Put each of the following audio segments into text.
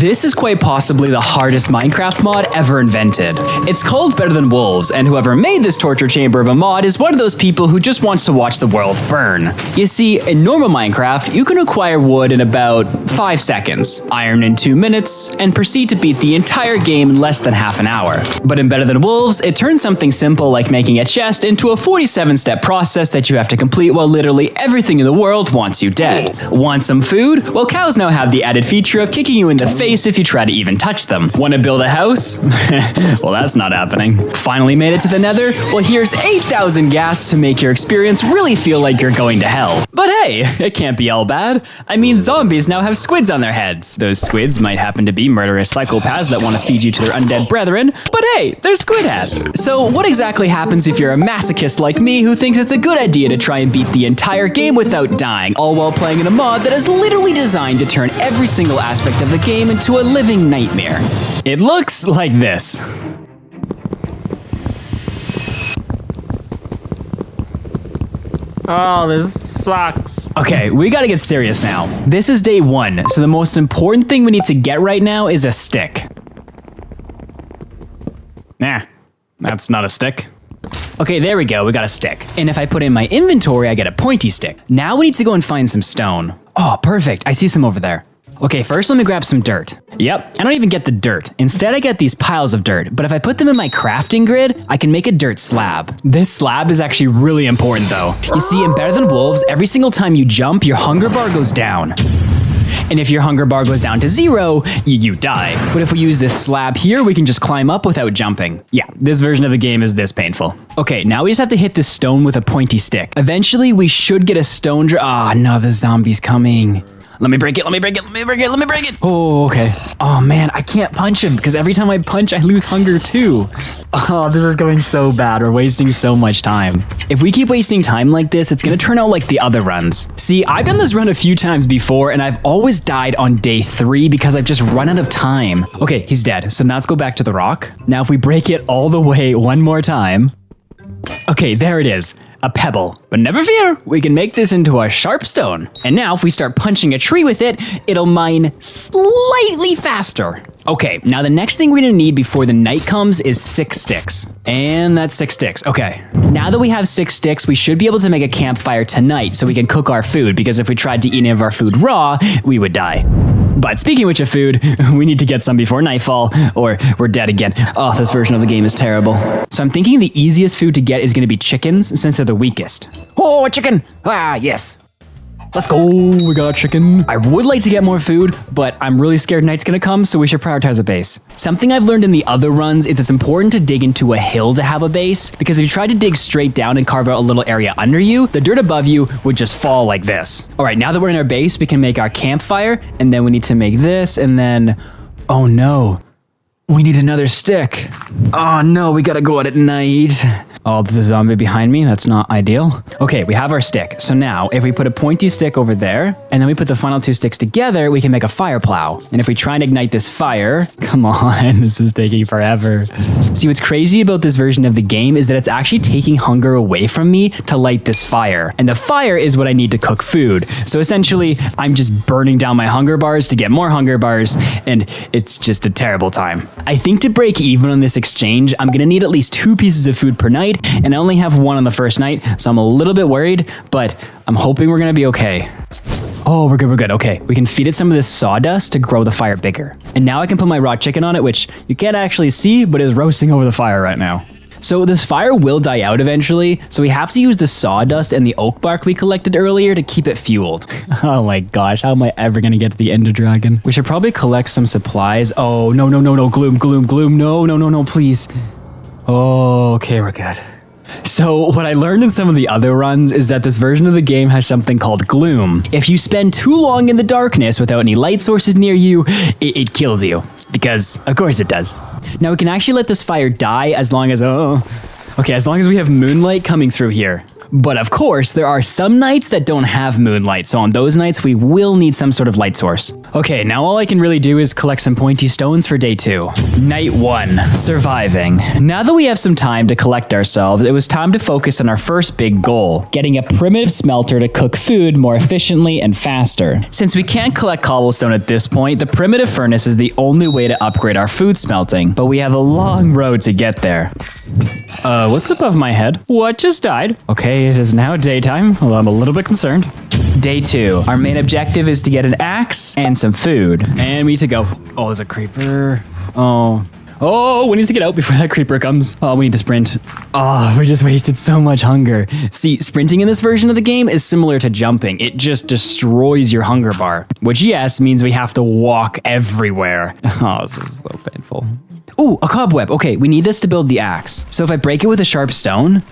This is quite possibly the hardest Minecraft mod ever invented. It's called Better Than Wolves, and whoever made this torture chamber of a mod is one of those people who just wants to watch the world burn. You see, in normal Minecraft, you can acquire wood in about 5 seconds, iron in 2 minutes, and proceed to beat the entire game in less than half an hour. But in Better Than Wolves, it turns something simple like making a chest into a 47-step process that you have to complete while literally everything in the world wants you dead. Want some food? Well, cows now have the added feature of kicking you in the face if you try to even touch them. Want to build a house? Well, that's not happening. Finally made it to the Nether? Well, here's 8,000 gas to make your experience really feel like you're going to hell. But hey, it can't be all bad. I mean, zombies now have squids on their heads. Those squids might happen to be murderous psychopaths that want to feed you to their undead brethren, but hey, they're squid hats. So what exactly happens if you're a masochist like me who thinks it's a good idea to try and beat the entire game without dying, all while playing in a mod that is literally designed to turn every single aspect of the game into a living nightmare? It looks like this. Oh, this sucks. Okay, we gotta get serious now. This is day 1, so the most important thing we need to get right now is a stick. Nah, that's not a stick. Okay, there we go, we got a stick. And if I put in my inventory, I get a pointy stick. Now we need to go and find some stone. Oh, perfect, I see some over there. Okay, first let me grab some dirt. Yep, I don't even get the dirt. Instead, I get these piles of dirt, but if I put them in my crafting grid, I can make a dirt slab. This slab is actually really important though. You see, in Better Than Wolves, every single time you jump, your hunger bar goes down. And if your hunger bar goes down to 0, you die. But if we use this slab here, we can just climb up without jumping. Yeah, this version of the game is this painful. Okay, now we just have to hit this stone with a pointy stick. Eventually, we should get a stone Ah, no, the zombie's coming. Let me break it, let me break it, let me break it, let me break it. Oh, okay. Oh man, I can't punch him because every time I punch, I lose hunger too. Oh, this is going so bad. We're wasting so much time. If we keep wasting time like this, it's gonna turn out like the other runs. See, I've done this run a few times before and I've always died on day 3 because I've just run out of time. Okay, he's dead. So now let's go back to the rock. Now if we break it all the way one more time. Okay, there it is. A pebble. But never fear, we can make this into a sharp stone. And now if we start punching a tree with it, it'll mine slightly faster. Okay, now the next thing we're gonna need before the night comes is 6 sticks. And that's 6 sticks, okay. Now that we have 6 sticks, we should be able to make a campfire tonight so we can cook our food, because if we tried to eat any of our food raw, we would die. But speaking of which of food, we need to get some before nightfall, or we're dead again. Oh, this version of the game is terrible. So I'm thinking the easiest food to get is gonna be chickens, since they're the weakest. Oh, a chicken! Ah, yes. Let's go, we got a chicken. I would like to get more food, but I'm really scared night's gonna come, so we should prioritize a base. Something I've learned in the other runs is it's important to dig into a hill to have a base, because if you try to dig straight down and carve out a little area under you, the dirt above you would just fall like this. All right, now that we're in our base, we can make our campfire, and then we need to make this, and then, oh no, we need another stick. Oh no, we gotta go out at night. Oh, there's a zombie behind me. That's not ideal. Okay, we have our stick. So now, if we put a pointy stick over there, and then we put the final 2 sticks together, we can make a fire plow. And if we try and ignite this fire, come on, this is taking forever. See, what's crazy about this version of the game is that it's actually taking hunger away from me to light this fire. And the fire is what I need to cook food. So essentially, I'm just burning down my hunger bars to get more hunger bars, and it's just a terrible time. I think to break even on this exchange, I'm gonna need at least 2 pieces of food per night, and I only have 1 on the first night, so I'm a little bit worried, but I'm hoping we're gonna be okay. Oh, we're good. Okay, we can feed it some of this sawdust to grow the fire bigger. And now I can put my raw chicken on it, which you can't actually see, but is roasting over the fire right now. So this fire will die out eventually, so we have to use the sawdust and the oak bark we collected earlier to keep it fueled. Oh my gosh, how am I ever gonna get to the Ender Dragon? We should probably collect some supplies. Oh, no, gloom, no, please. Oh, okay, we're good. So what I learned in some of the other runs is that this version of the game has something called gloom. If you spend too long in the darkness without any light sources near you, it kills you. Because, of course it does. Now we can actually let this fire die as long as, as long as we have moonlight coming through here. But of course, there are some nights that don't have moonlight, so on those nights, we will need some sort of light source. Okay, now all I can really do is collect some pointy stones for day 2. Night 1, surviving. Now that we have some time to collect ourselves, it was time to focus on our first big goal, getting a primitive smelter to cook food more efficiently and faster. Since we can't collect cobblestone at this point, the primitive furnace is the only way to upgrade our food smelting, but we have a long road to get there. What's above my head? What just died? Okay, it is now daytime, although I'm a little bit concerned. Day 2. Our main objective is to get an axe and some food. And we need to go. Oh, there's a creeper. Oh, we need to get out before that creeper comes. Oh, we need to sprint. Oh, we just wasted so much hunger. See, sprinting in this version of the game is similar to jumping. It just destroys your hunger bar, which yes, means we have to walk everywhere. Oh, this is so painful. Ooh, a cobweb. Okay, we need this to build the axe. So if I break it with a sharp stone,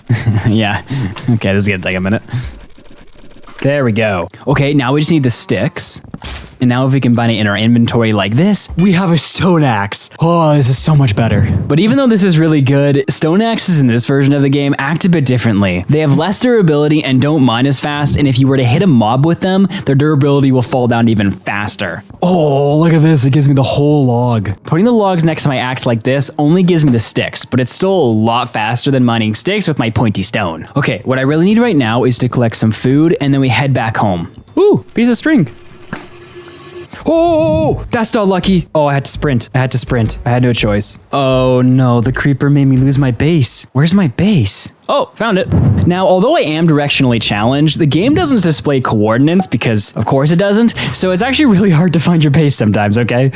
yeah. Okay, this is gonna take a minute. There we go. Okay, now we just need the sticks. And now if we combine it in our inventory like this, we have a stone axe. Oh, this is so much better. But even though this is really good, stone axes in this version of the game act a bit differently. They have less durability and don't mine as fast, and if you were to hit a mob with them, their durability will fall down even faster. Oh, look at this. It gives me the whole log. Putting the logs next to my axe like this only gives me the sticks, but it's still a lot faster than mining sticks with my pointy stone. Okay, what I really need right now is to collect some food, and then we head back home. Ooh, piece of string. Oh, that's not lucky. Oh, I had to sprint. I had no choice. Oh no, the creeper made me lose my base. Where's my base? Oh, found it. Now, although I am directionally challenged, the game doesn't display coordinates because, of course, it doesn't. So it's actually really hard to find your base sometimes, okay?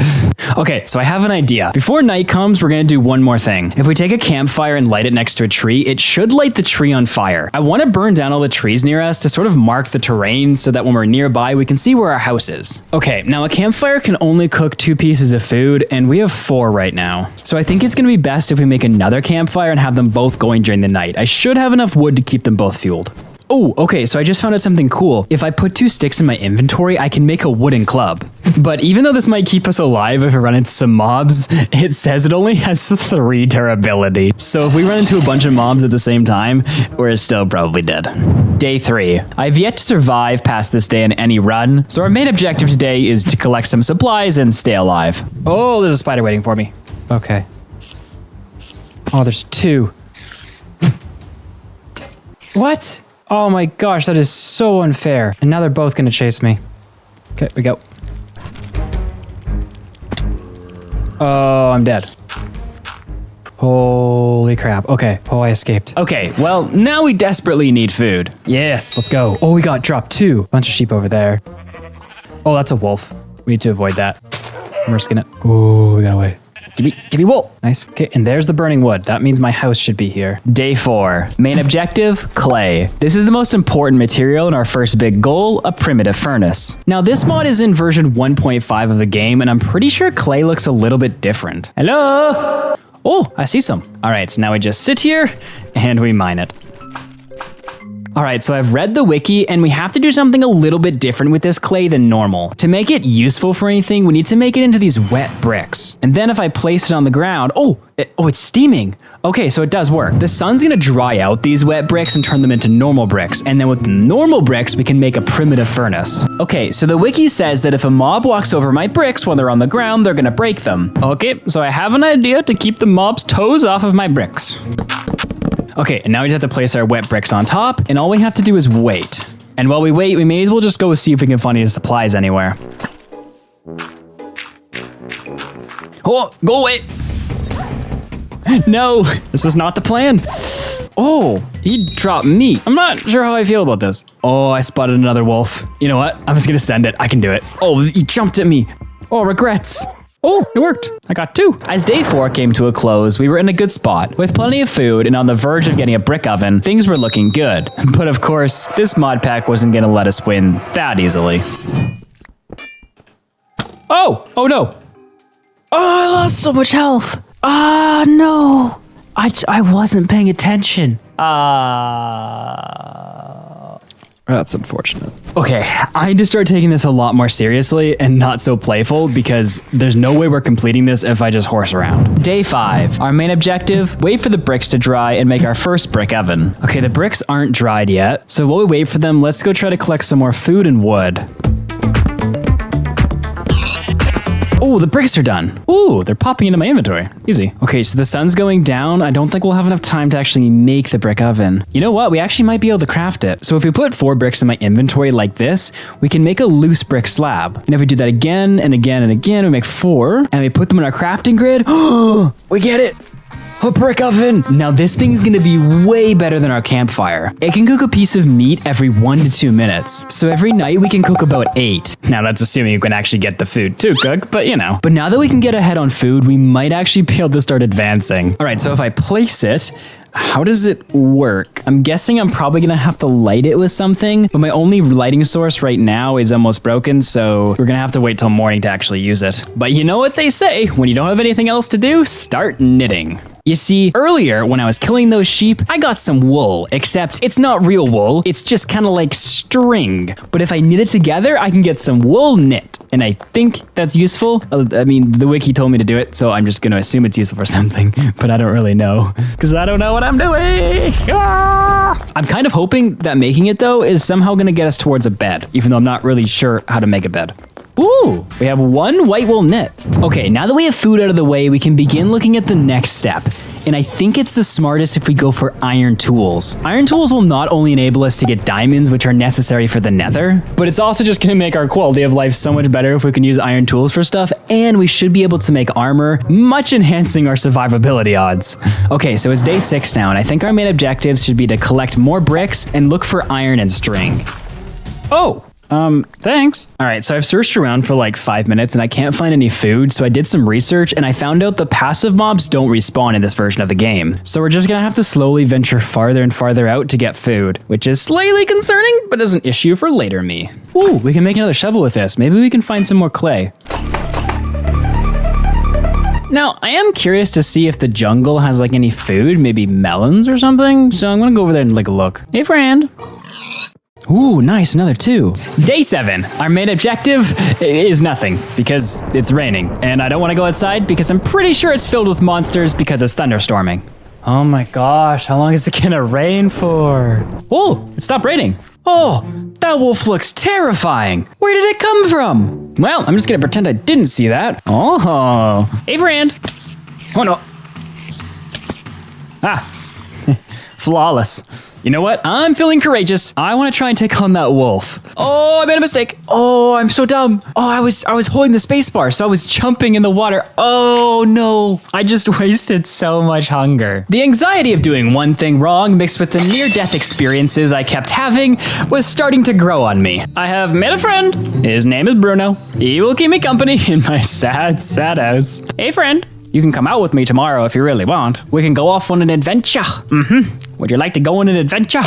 Okay, so I have an idea. Before night comes, we're gonna do one more thing. If we take a campfire and light it next to a tree, it should light the tree on fire. I want to burn down all the trees near us to sort of mark the terrain so that when we're nearby, we can see where our house is. Okay, now a campfire can only cook 2 pieces of food, and we have 4 right now. So I think it's gonna be best if we make another campfire and have them both going during the night. I should have enough wood to keep them both fueled. Oh, okay, so I just found out something cool. If I put 2 sticks in my inventory, I can make a wooden club. But even though this might keep us alive if we run into some mobs, it says it only has 3 durability. So if we run into a bunch of mobs at the same time, we're still probably dead. Day 3. I've yet to survive past this day in any run, so our main objective today is to collect some supplies and stay alive. Oh, there's a spider waiting for me. Okay. Oh, there's 2. What? Oh my gosh, that is so unfair. And now they're both gonna chase me. Okay, we go. Oh, I'm dead. Holy crap. Okay. Oh, I escaped. Okay, well, now we desperately need food. Yes, let's go. Oh, we got dropped 2. Bunch of sheep over there. Oh, that's a wolf. We need to avoid that. I'm risking it. Oh, we got away. Give me wool. Nice. Okay, and there's the burning wood. That means my house should be here. Day 4. Main objective, clay. This is the most important material in our first big goal, a primitive furnace. Now, this mod is in version 1.5 of the game, and I'm pretty sure clay looks a little bit different. Hello? Oh, I see some. All right, so now we just sit here, and we mine it. All right, so I've read the wiki, and we have to do something a little bit different with this clay than normal. To make it useful for anything, we need to make it into these wet bricks. And then if I place it on the ground, it's steaming. Okay, so it does work. The sun's gonna dry out these wet bricks and turn them into normal bricks. And then with the normal bricks, we can make a primitive furnace. Okay, so the wiki says that if a mob walks over my bricks when they're on the ground, they're gonna break them. Okay, so I have an idea to keep the mob's toes off of my bricks. Okay, and now we just have to place our wet bricks on top, and all we have to do is wait. And while we wait, we may as well just go see if we can find any supplies anywhere. Oh, go away! No, this was not the plan. Oh, he dropped meat. I'm not sure how I feel about this. Oh, I spotted another wolf. You know what? I'm just gonna send it. I can do it. Oh, he jumped at me. Oh, regrets. Oh, it worked. I got 2. As day 4 came to a close, we were in a good spot. With plenty of food and on the verge of getting a brick oven, things were looking good. But of course, this mod pack wasn't gonna let us win that easily. Oh no. Oh, I lost so much health. Ah, no. I wasn't paying attention. That's unfortunate. Okay, I need to start taking this a lot more seriously and not so playful because there's no way we're completing this if I just horse around. Day 5. Our main objective, wait for the bricks to dry and make our first brick oven. Okay, the bricks aren't dried yet, so while we wait for them, let's go try to collect some more food and wood. Oh, the bricks are done. Ooh, they're popping into my inventory. Easy. Okay, so the sun's going down. I don't think we'll have enough time to actually make the brick oven. You know what? We actually might be able to craft it. So if we put 4 bricks in my inventory like this, we can make a loose brick slab. And if we do that again and again and again, we make 4 and we put them in our crafting grid. Oh, we get it. A brick oven! Now this thing's gonna be way better than our campfire. It can cook a piece of meat every 1 to 2 minutes. So every night we can cook about 8. Now that's assuming you can actually get the food to cook, but you know. But now that we can get ahead on food, we might actually be able to start advancing. All right, so if I place it, how does it work? I'm guessing I'm probably gonna have to light it with something, but my only lighting source right now is almost broken, so we're gonna have to wait till morning to actually use it. But you know what they say, when you don't have anything else to do, start knitting. You see, earlier when I was killing those sheep, I got some wool, except it's not real wool, it's just kind of like string. But if I knit it together, I can get some wool knit. And I think that's useful. I mean, the wiki told me to do it, so I'm just gonna assume it's useful for something, but I don't really know, because I don't know what I'm doing. Ah! I'm kind of hoping that making it though is somehow gonna get us towards a bed, even though I'm not really sure how to make a bed. Ooh, we have 1 white wool knit. Okay, now that we have food out of the way, we can begin looking at the next step. And I think it's the smartest if we go for iron tools. Iron tools will not only enable us to get diamonds, which are necessary for the nether, but it's also just gonna make our quality of life so much better if we can use iron tools for stuff, and we should be able to make armor, much enhancing our survivability odds. Okay, so it's day 6 now, and I think our main objectives should be to collect more bricks and look for iron and string. Oh! Thanks. All right, so I've searched around for like 5 minutes and I can't find any food, so I did some research and I found out the passive mobs don't respawn in this version of the game. So we're just gonna have to slowly venture farther and farther out to get food, which is slightly concerning, but is an issue for later me. Ooh, we can make another shovel with this. Maybe we can find some more clay. Now, I am curious to see if the jungle has like any food, maybe melons or something, so I'm gonna go over there and like look. Hey, friend. Ooh, nice, another 2. Day 7. Our main objective is nothing because it's raining and I don't want to go outside because I'm pretty sure it's filled with monsters because it's thunderstorming. Oh my gosh, how long is it gonna rain for? Oh, it stopped raining. Oh, that wolf looks terrifying. Where did it come from? Well, I'm just gonna pretend I didn't see that. Oh, hey friend. Oh no. Ah, flawless. You know what? I'm feeling courageous. I want to try and take on that wolf. Oh, I made a mistake. Oh, I'm so dumb. Oh, I was holding the space bar, so I was jumping in the water. Oh no, I just wasted so much hunger. The anxiety of doing one thing wrong mixed with the near-death experiences I kept having was starting to grow on me. I have made a friend. His name is Bruno. He will keep me company in my sad, sad house. Hey friend. You can come out with me tomorrow if you really want. We can go off on an adventure. Would you like to go on an adventure?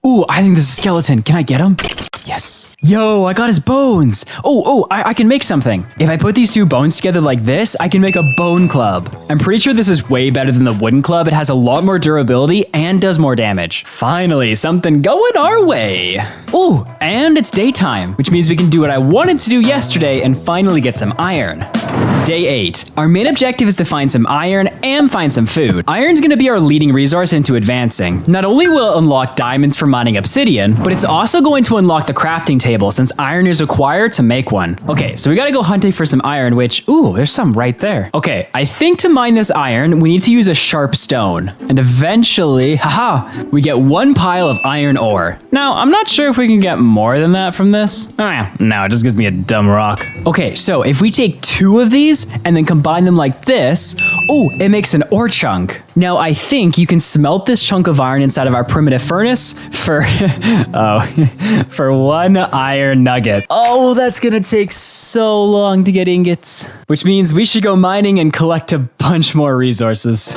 Ooh, I think there's a skeleton. Can I get him? Yes. Yo, I got his bones. I can make something. If I put these 2 bones together like this, I can make a bone club. I'm pretty sure this is way better than the wooden club. It has a lot more durability and does more damage. Finally, something going our way. Ooh, and it's daytime, which means we can do what I wanted to do yesterday and finally get some iron. Day 8. Our main objective is to find some iron and find some food. Iron's gonna be our leading resource into advancing. Not only will it unlock diamonds for mining obsidian, but it's also going to unlock the crafting table since iron is required to make one. Okay, so we gotta go hunting for some iron, which, ooh, there's some right there. Okay, I think to mine this iron, we need to use a sharp stone. And eventually, haha, we get 1 pile of iron ore. Now, I'm not sure if we can get more than that from this. No, it just gives me a dumb rock. Okay, so if we take 2 of these and then combine them like this, oh, it makes an ore chunk. Now, I think you can smelt this chunk of iron inside of our primitive furnace for, for 1 iron nugget. Oh, that's gonna take so long to get ingots. Which means we should go mining and collect a bunch more resources.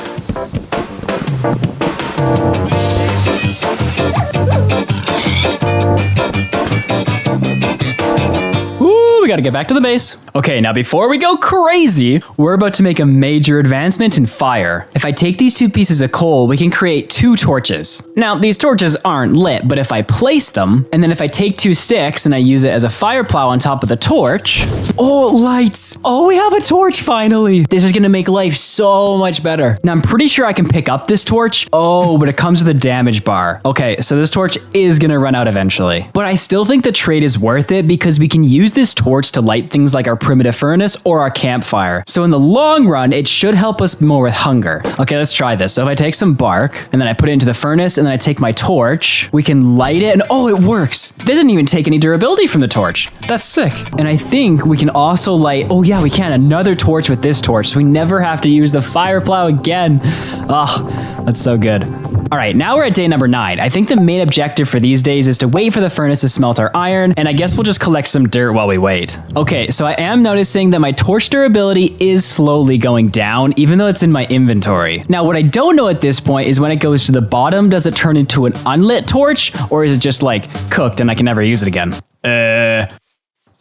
We gotta get back to the base. Okay, now before we go crazy, we're about to make a major advancement in fire. If I take these 2 pieces of coal, we can create 2 torches. Now, these torches aren't lit, but if I place them, and then if I take 2 sticks and I use it as a fire plow on top of the torch, oh, lights. Oh, we have a torch finally. This is gonna make life so much better. Now, I'm pretty sure I can pick up this torch. Oh, but it comes with a damage bar. Okay, so this torch is gonna run out eventually. But I still think the trade is worth it because we can use this torch to light things like our primitive furnace or our campfire. So in the long run, it should help us more with hunger. Okay, let's try this. So if I take some bark and then I put it into the furnace and then I take my torch, we can light it and oh, it works. This doesn't even take any durability from the torch. That's sick. And I think we can also light, oh yeah, we can, another torch with this torch. So we never have to use the fire plow again. Oh, that's so good. All right, now we're at day number 9. I think the main objective for these days is to wait for the furnace to smelt our iron, and I guess we'll just collect some dirt while we wait. Okay, so I am noticing that my torch durability is slowly going down, even though it's in my inventory. Now, what I don't know at this point is when it goes to the bottom, does it turn into an unlit torch, or is it just like cooked and I can never use it again?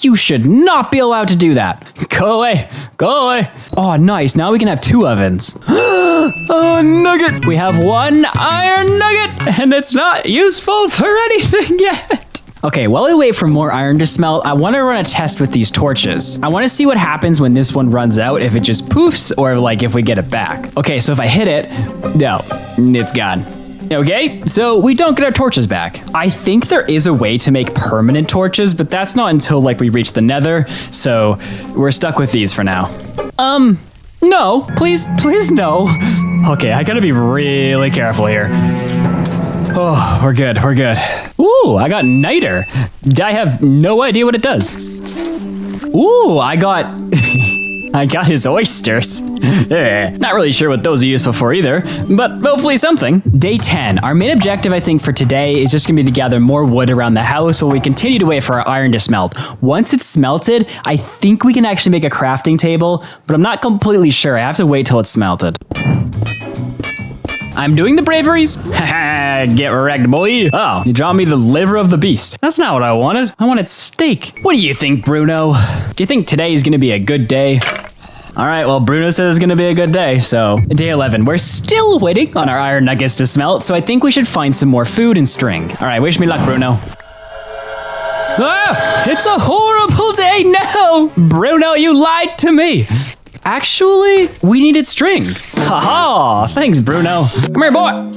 You should not be allowed to do that. Go away. Go away. Oh, nice. Now we can have 2 ovens. Oh, nugget. We have 1 iron nugget, and it's not useful for anything yet. Okay, while we wait for more iron to smelt, I want to run a test with these torches. I want to see what happens when this one runs out, if it just poofs, or like if we get it back. Okay, so if I hit it, no, it's gone. Okay, so we don't get our torches back. I think there is a way to make permanent torches, but that's not until like we reach the nether, so we're stuck with these for now. No, please no. Okay, I gotta be really careful here. Oh, we're good. Ooh, I got niter. I have no idea what it does. Ooh, I got his oysters. Not really sure what those are useful for either, but hopefully something. Day 10. Our main objective, I think, for today is just gonna be to gather more wood around the house while we continue to wait for our iron to smelt. Once it's smelted, I think we can actually make a crafting table, but I'm not completely sure. I have to wait till it's smelted. I'm doing the braveries. Haha, get wrecked, boy. Oh, you dropped me the liver of the beast. That's not what I wanted. I wanted steak. What do you think, Bruno? Do you think today is gonna be a good day? All right, well, Bruno says it's gonna be a good day, so. Day 11, we're still waiting on our iron nuggets to smelt, so I think we should find some more food and string. All right, wish me luck, Bruno. Ah, it's a horrible day, no! Bruno, you lied to me. Actually, we needed string. Haha, thanks, Bruno. Come here, boy.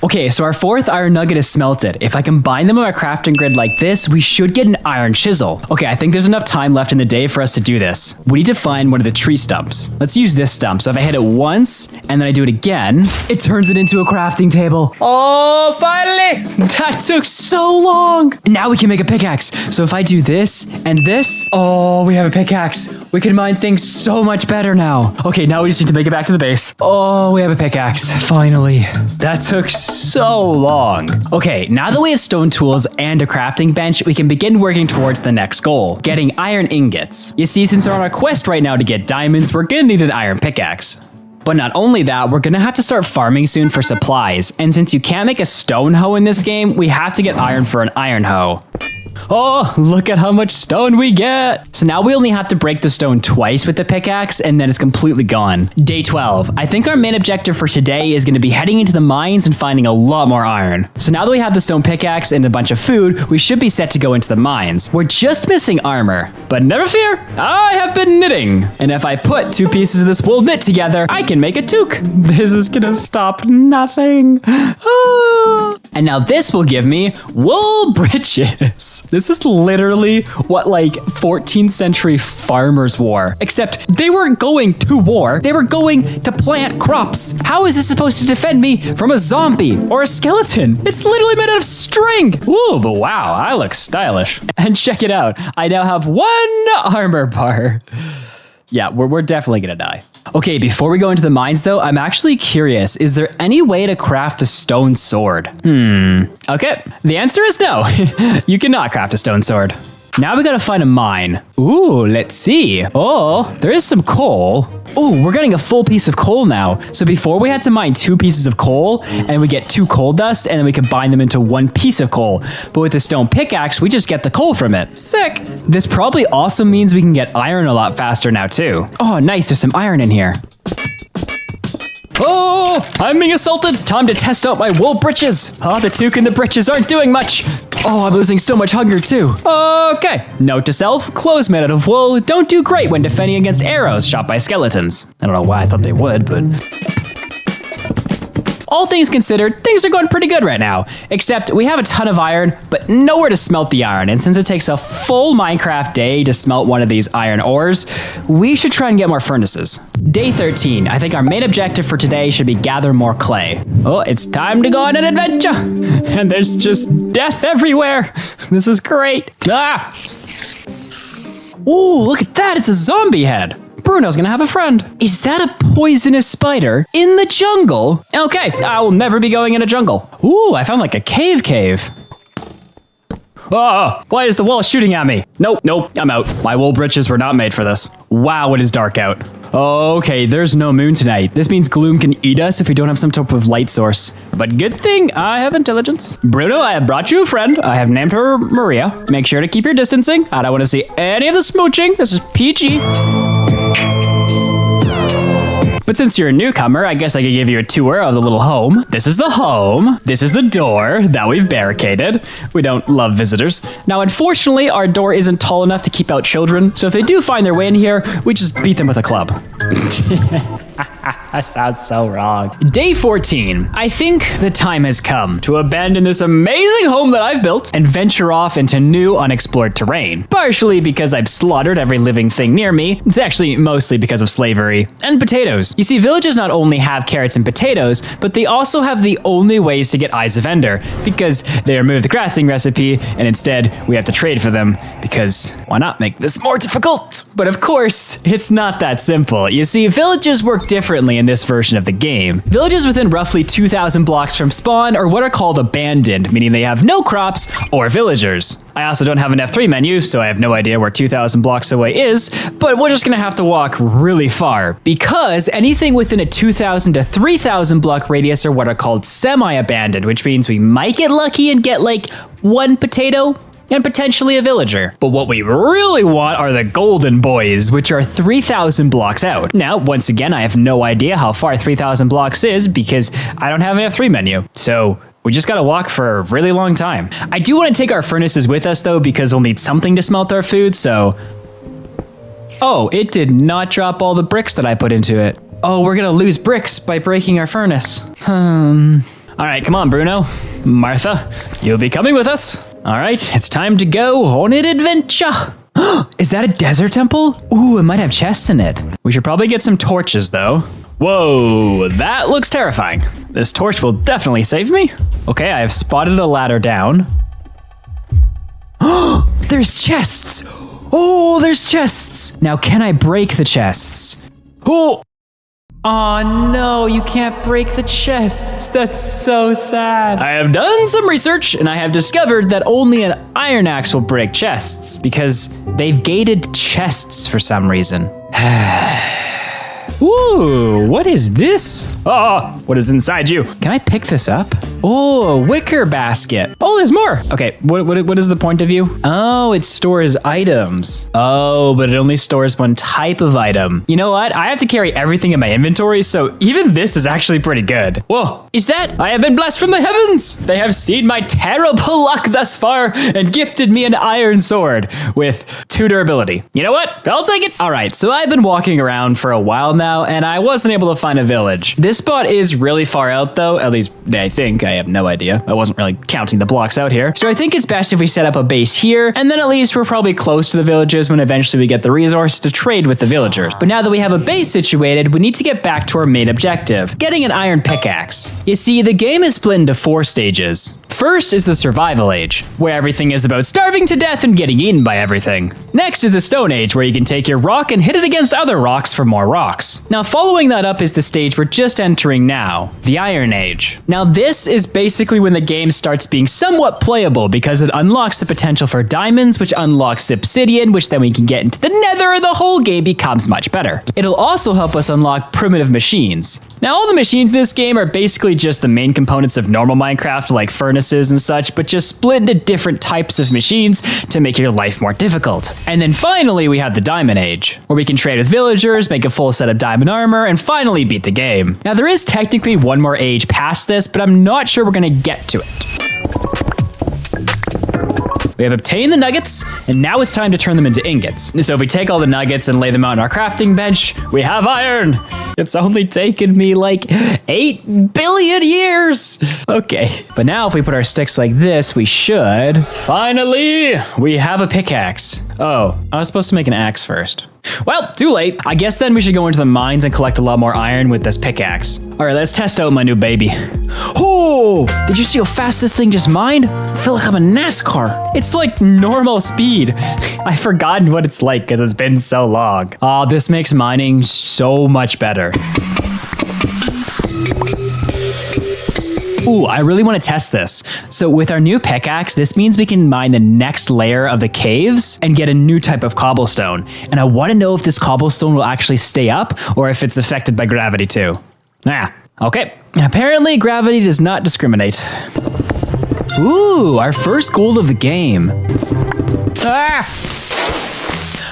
Okay, so our 4th iron nugget is smelted. If I combine them on our crafting grid like this, we should get an iron chisel. Okay, I think there's enough time left in the day for us to do this. We need to find one of the tree stumps. Let's use this stump. So if I hit it once and then I do it again, it turns it into a crafting table. Oh, finally! That took so long. Now we can make a pickaxe. So if I do this and this, oh, we have a pickaxe. We can mine things so much better now. Okay, now we just need to make it back to the base. Oh, we have a pickaxe. Finally. That took so long. Okay, now that we have stone tools and a crafting bench, we can begin working towards the next goal, getting iron ingots. You see, since we're on our quest right now to get diamonds, we're gonna need an iron pickaxe. But not only that, we're gonna have to start farming soon for supplies. And since you can't make a stone hoe in this game, we have to get iron for an iron hoe. Oh, look at how much stone we get. So now we only have to break the stone twice with the pickaxe and then it's completely gone. Day 12. I think our main objective for today is going to be heading into the mines and finding a lot more iron. So now that we have the stone pickaxe and a bunch of food, we should be set to go into the mines. We're just missing armor, but never fear, I have been knitting. And if I put 2 pieces of this wool knit together, I can make a toque. This is gonna stop nothing. Ah. And now this will give me wool breeches. This is literally what like 14th century farmers wore, except they weren't going to war, they were going to plant crops. How is this supposed to defend me from a zombie or a skeleton? It's literally made out of string. Ooh, but wow, I look stylish. And check it out, I now have 1 armor bar. Yeah, we're definitely gonna die. Okay, before we go into the mines though, I'm actually curious, is there any way to craft a stone sword? Okay, the answer is no. You cannot craft a stone sword. Now we gotta find a mine. Ooh, let's see. Oh, there is some coal. Ooh, we're getting a full piece of coal now. So before we had to mine 2 pieces of coal and we get 2 coal dust and then we combine them into 1 piece of coal. But with the stone pickaxe, we just get the coal from it. Sick. This probably also means we can get iron a lot faster now too. Oh, nice, there's some iron in here. Oh, I'm being assaulted. Time to test out my wool breeches. Oh, the toque and the breeches aren't doing much. Oh, I'm losing so much hunger too. Okay, note to self, clothes made out of wool don't do great when defending against arrows shot by skeletons. I don't know why I thought they would, but... All things considered, things are going pretty good right now. Except we have a ton of iron, but nowhere to smelt the iron. And since it takes a full Minecraft day to smelt one of these iron ores, we should try and get more furnaces. Day 13. I think our main objective for today should be gather more clay. Oh, it's time to go on an adventure. And there's just death everywhere. This is great. Ah! Ooh, look at that. It's a zombie head. Bruno's gonna have a friend. Is that a poisonous spider in the jungle? Okay, I will never be going in a jungle. Ooh, I found like a cave. Oh, why is the wall shooting at me? Nope, I'm out. My wool breeches were not made for this. Wow, it is dark out. Okay, there's no moon tonight. This means gloom can eat us if we don't have some type of light source. But good thing I have intelligence. Bruno, I have brought you a friend. I have named her Maria. Make sure to keep your distancing. I don't want to see any of the smooching. This is PG. But since you're a newcomer, I guess I could give you a tour of the little home. This is the home. This is the door that we've barricaded. We don't love visitors. Now, unfortunately, our door isn't tall enough to keep out children. So if they do find their way in here, we just beat them with a club. That sounds so wrong. Day 14. I think the time has come to abandon this amazing home that I've built and venture off into new unexplored terrain. Partially because I've slaughtered every living thing near me. It's actually mostly because of slavery and potatoes. You see, villages not only have carrots and potatoes, but they also have the only ways to get Eyes of Ender because they remove the grassing recipe and instead we have to trade for them because why not make this more difficult? But of course, it's not that simple. You see, villages work differently in this version of the game. Villages within roughly 2,000 blocks from spawn are what are called abandoned, meaning they have no crops or villagers. I also don't have an F3 menu, so I have no idea where 2,000 blocks away is, but we're just gonna have to walk really far because anything within a 2,000 to 3,000 block radius are what are called semi-abandoned, which means we might get lucky and get like one potato and potentially a villager. But what we really want are the golden boys, which are 3,000 blocks out. Now, once again, I have no idea how far 3,000 blocks is because I don't have an F3 menu. So we just gotta walk for a really long time. I do want to take our furnaces with us though, because we'll need something to smelt our food, so... Oh, it did not drop all the bricks that I put into it. Oh, we're gonna lose bricks by breaking our furnace. All right, come on, Bruno. Martha, you'll be coming with us. All right, it's time to go on an adventure. Is that a desert temple? Ooh, it might have chests in it. We should probably get some torches though. Whoa, that looks terrifying. This torch will definitely save me. Okay, I have spotted a ladder down. There's chests. Oh, there's chests. Now, can I break the chests? Oh no, you can't break the chests. That's so sad. I have done some research and I have discovered that only an iron axe will break chests because they've gated chests for some reason. Ooh, what is this? Oh, what is inside you? Can I pick this up? Oh, a wicker basket. Oh, there's more. Okay, what is the point of view? Oh, it stores items. Oh, but it only stores one type of item. You know what? I have to carry everything in my inventory, so even this is actually pretty good. Whoa, is that? I have been blessed from the heavens. They have seen my terrible luck thus far and gifted me an iron sword with 2 durability. You know what? I'll take it. All right, so I've been walking around for a while now, and I wasn't able to find a village. This spot is really far out though, at least I think. I have no idea. I wasn't really counting the blocks out here. So I think it's best if we set up a base here, and then at least we're probably close to the villages when eventually we get the resources to trade with the villagers. But now that we have a base situated, we need to get back to our main objective, getting an iron pickaxe. You see, the game is split into 4 stages. First is the survival age, where everything is about starving to death and getting eaten by everything. Next is the stone age, where you can take your rock and hit it against other rocks for more rocks. Now following that up is the stage we're just entering now, the iron age. Now this is basically when the game starts being somewhat playable because it unlocks the potential for diamonds, which unlocks obsidian, which then we can get into the nether and the whole game becomes much better. It'll also help us unlock primitive machines. Now all the machines in this game are basically just the main components of normal Minecraft like furnaces furnaces and such, but just split into different types of machines to make your life more difficult. And then finally, we have the Diamond Age, where we can trade with villagers, make a full set of diamond armor, and finally beat the game. Now, there is technically one more age past this, but I'm not sure we're gonna get to it. We have obtained the nuggets, and now it's time to turn them into ingots. So if we take all the nuggets and lay them out on our crafting bench, we have iron. It's only taken me like 8 billion years. Okay, but now if we put our sticks like this, we should. Finally, we have a pickaxe. Oh, I was supposed to make an axe first. Well, too late. I guess then we should go into the mines and collect a lot more iron with this pickaxe. All right, let's test out my new baby. Oh, did you see how fast this thing just mined? I feel like I'm a NASCAR. It's like normal speed. I've forgotten what it's like because it's been so long. Oh, this makes mining so much better. Ooh, I really want to test this. So with our new pickaxe, this means we can mine the next layer of the caves and get a new type of cobblestone. And I want to know if this cobblestone will actually stay up or if it's affected by gravity too. Okay. Apparently gravity does not discriminate. Ooh, our first goal of the game.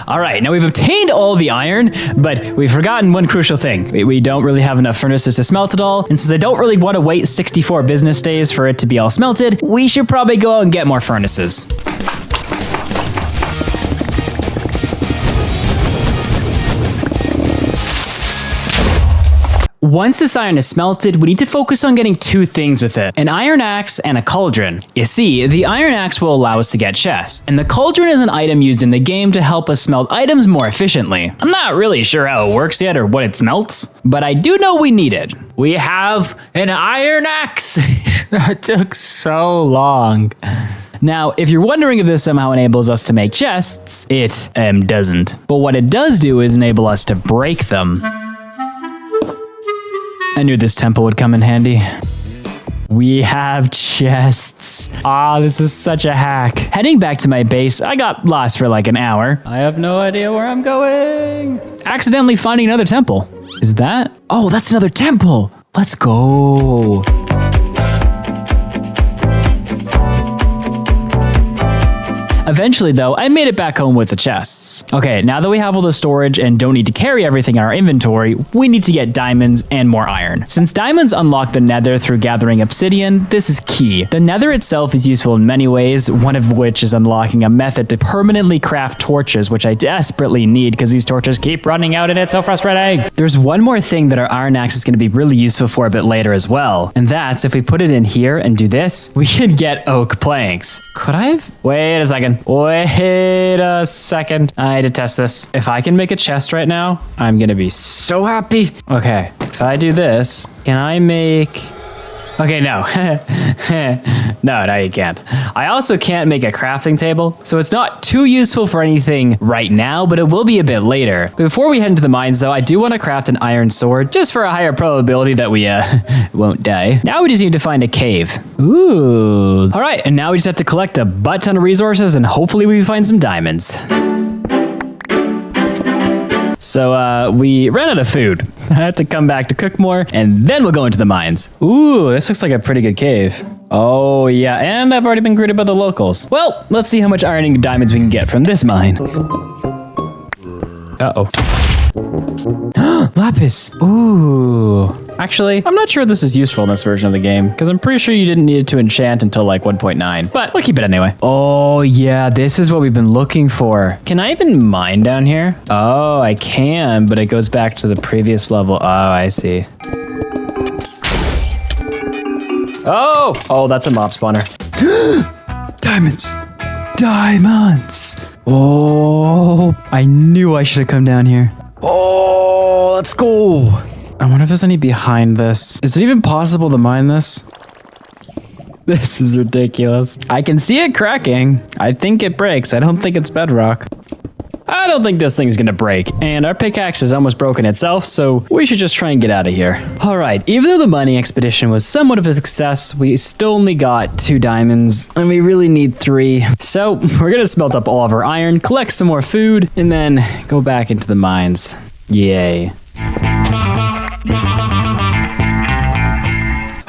All right, now we've obtained all the iron, but we've forgotten one crucial thing. We don't really have enough furnaces to smelt it all, and since I don't really want to wait 64 business days for it to be all smelted, we should probably go out and get more furnaces. Once this iron is smelted, we need to focus on getting 2 things with it, an iron axe and a cauldron. You see, the iron axe will allow us to get chests, and the cauldron is an item used in the game to help us smelt items more efficiently. I'm not really sure how it works yet or what it smelts, but I do know we need it. We have an iron axe! That took so long. Now, if you're wondering if this somehow enables us to make chests, it doesn't. But what it does do is enable us to break them. I knew this temple would come in handy. We have chests. This is such a hack. Heading back to my base, I got lost for like an hour. I have no idea where I'm going. Accidentally finding another temple. Is that? Oh, that's another temple. Let's go. Eventually, though, I made it back home with the chests. Okay, now that we have all the storage and don't need to carry everything in our inventory, we need to get diamonds and more iron. Since diamonds unlock the nether through gathering obsidian, this is key. The nether itself is useful in many ways, one of which is unlocking a method to permanently craft torches, which I desperately need because these torches keep running out and it's so frustrating. There's one more thing that our iron axe is going to be really useful for a bit later as well, and that's if we put it in here and do this, we can get oak planks. Could I have? Wait a second. Wait a second. I had to test this. If I can make a chest right now, I'm gonna be so happy. Okay, if I do this, can I make... Okay, no. No, you can't. I also can't make a crafting table, so it's not too useful for anything right now, but it will be a bit later. But before we head into the mines, though, I do want to craft an iron sword, just for a higher probability that we won't die. Now we just need to find a cave. Ooh. All right, and now we just have to collect a butt ton of resources, and hopefully we find some diamonds. So we ran out of food. I had to come back to cook more, and then we'll go into the mines. Ooh, this looks like a pretty good cave. Oh yeah, and I've already been greeted by the locals. Well, let's see how much ironing diamonds we can get from this mine. Uh-oh. Lapis. Ooh. Actually, I'm not sure this is useful in this version of the game, because I'm pretty sure you didn't need it to enchant until like 1.9, but we'll keep it anyway. Oh yeah, this is what we've been looking for. Can I even mine down here? Oh, I can, but it goes back to the previous level. Oh, I see. Oh, that's a mob spawner. Diamonds. Diamonds. Oh, I knew I should have come down here. Oh, let's go. I wonder if there's any behind this. Is it even possible to mine this? This is ridiculous. I can see it cracking. I think it breaks. I don't think it's bedrock. I don't think this thing's gonna break, and our pickaxe is almost broken itself, so we should just try and get out of here. All right, even though the mining expedition was somewhat of a success, we still only got 2 diamonds, and we really need 3. So we're gonna smelt up all of our iron, collect some more food, and then go back into the mines. Yay.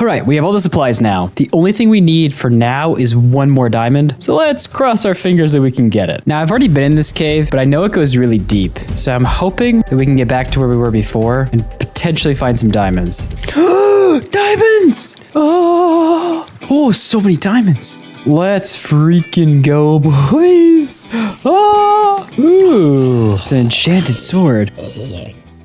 All right, we have all the supplies now. The only thing we need for now is one more diamond. So let's cross our fingers that we can get it. Now, I've already been in this cave, but I know it goes really deep. So I'm hoping that we can get back to where we were before and potentially find some diamonds. Diamonds! Oh, so many diamonds. Let's freaking go, boys. Ooh, it's an enchanted sword.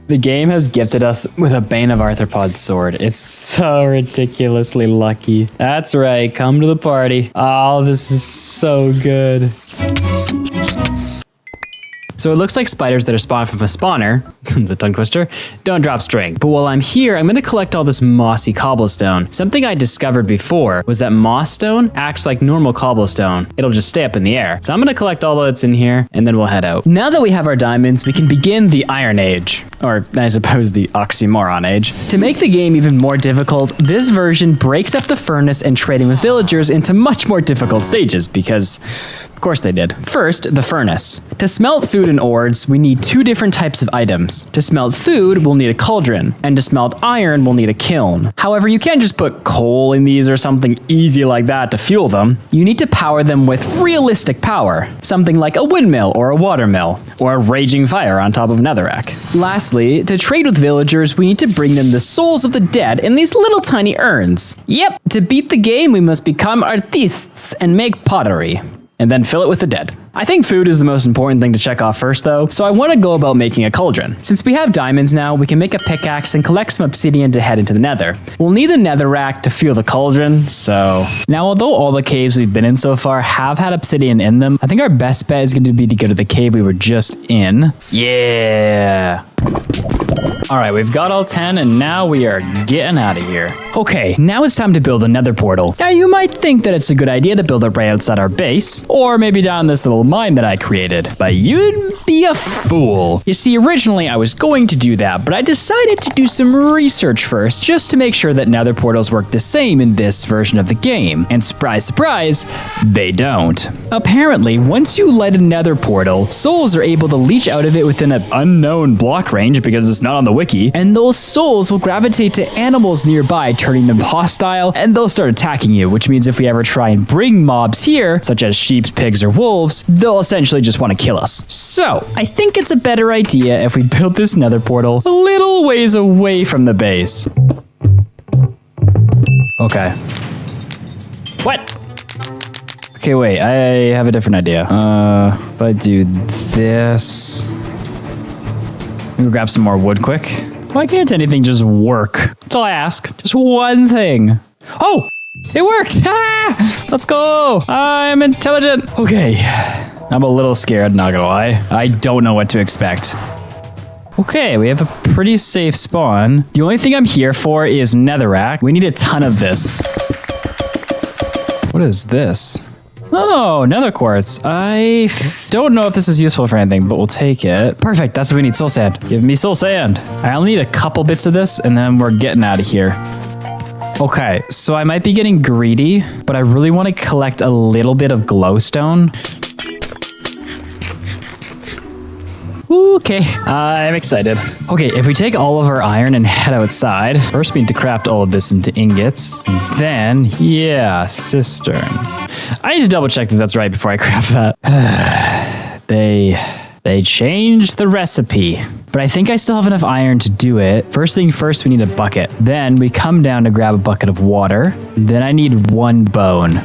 The game has gifted us with a Bane of Arthropod sword. It's so ridiculously lucky. That's right, come to the party. Oh, this is so good. So it looks like spiders that are spawned from a spawner, it's a tongue twister, don't drop string. But while I'm here, I'm gonna collect all this mossy cobblestone. Something I discovered before was that moss stone acts like normal cobblestone. It'll just stay up in the air. So I'm gonna collect all that's in here and then we'll head out. Now that we have our diamonds, we can begin the Iron Age. Or I suppose the Oxymoron Age. To make the game even more difficult, this version breaks up the furnace and trading with villagers into much more difficult stages because of course they did. First, the furnace. To smelt food and ores, we need two different types of items. To smelt food, we'll need a cauldron, and to smelt iron, we'll need a kiln. However, you can't just put coal in these or something easy like that to fuel them. You need to power them with realistic power, something like a windmill or a watermill, or a raging fire on top of netherrack. Lastly, to trade with villagers, we need to bring them the souls of the dead in these little tiny urns. Yep, to beat the game, we must become artistes and make pottery, and then fill it with the dead. I think food is the most important thing to check off first though, so I want to go about making a cauldron. Since we have diamonds now, we can make a pickaxe and collect some obsidian to head into the nether. We'll need a netherrack to fuel the cauldron, so... Now, although all the caves we've been in so far have had obsidian in them, I think our best bet is going to be to go to the cave we were just in. Yeah! All right, we've got all 10 and now we are getting out of here. Okay, now it's time to build a nether portal. Now you might think that it's a good idea to build it right outside our base, or maybe down this little mine that I created, but you'd be a fool. You see, originally I was going to do that, but I decided to do some research first just to make sure that nether portals work the same in this version of the game. And surprise, surprise, they don't. Apparently, once you light a nether portal, souls are able to leech out of it within an unknown block range because it's not on the wiki, and those souls will gravitate to animals nearby, turning them hostile, and they'll start attacking you, which means if we ever try and bring mobs here, such as sheep, pigs, or wolves, they'll essentially just want to kill us. So, I think it's a better idea if we build this nether portal a little ways away from the base. Okay. What? Okay, wait, I have a different idea. If I do this... Let me grab some more wood quick. Why can't anything just work? That's all I ask. Just one thing. Oh, it worked. Ah, let's go. I'm intelligent. Okay. I'm a little scared, not gonna lie. I don't know what to expect. Okay, we have a pretty safe spawn. The only thing I'm here for is netherrack. We need a ton of this. What is this? Oh, nether quartz. I don't know if this is useful for anything, but we'll take it. Perfect, that's what we need, soul sand. Give me soul sand. I only need a couple bits of this, and then we're getting out of here. Okay, so I might be getting greedy, but I really want to collect a little bit of glowstone. Okay, I'm excited. Okay, if we take all of our iron and head outside, first we need to craft all of this into ingots. And then, yeah, cistern. I need to double check that that's right before I craft that. They changed the recipe, but I think I still have enough iron to do it. First thing first, we need a bucket. Then we come down to grab a bucket of water. Then I need one bone.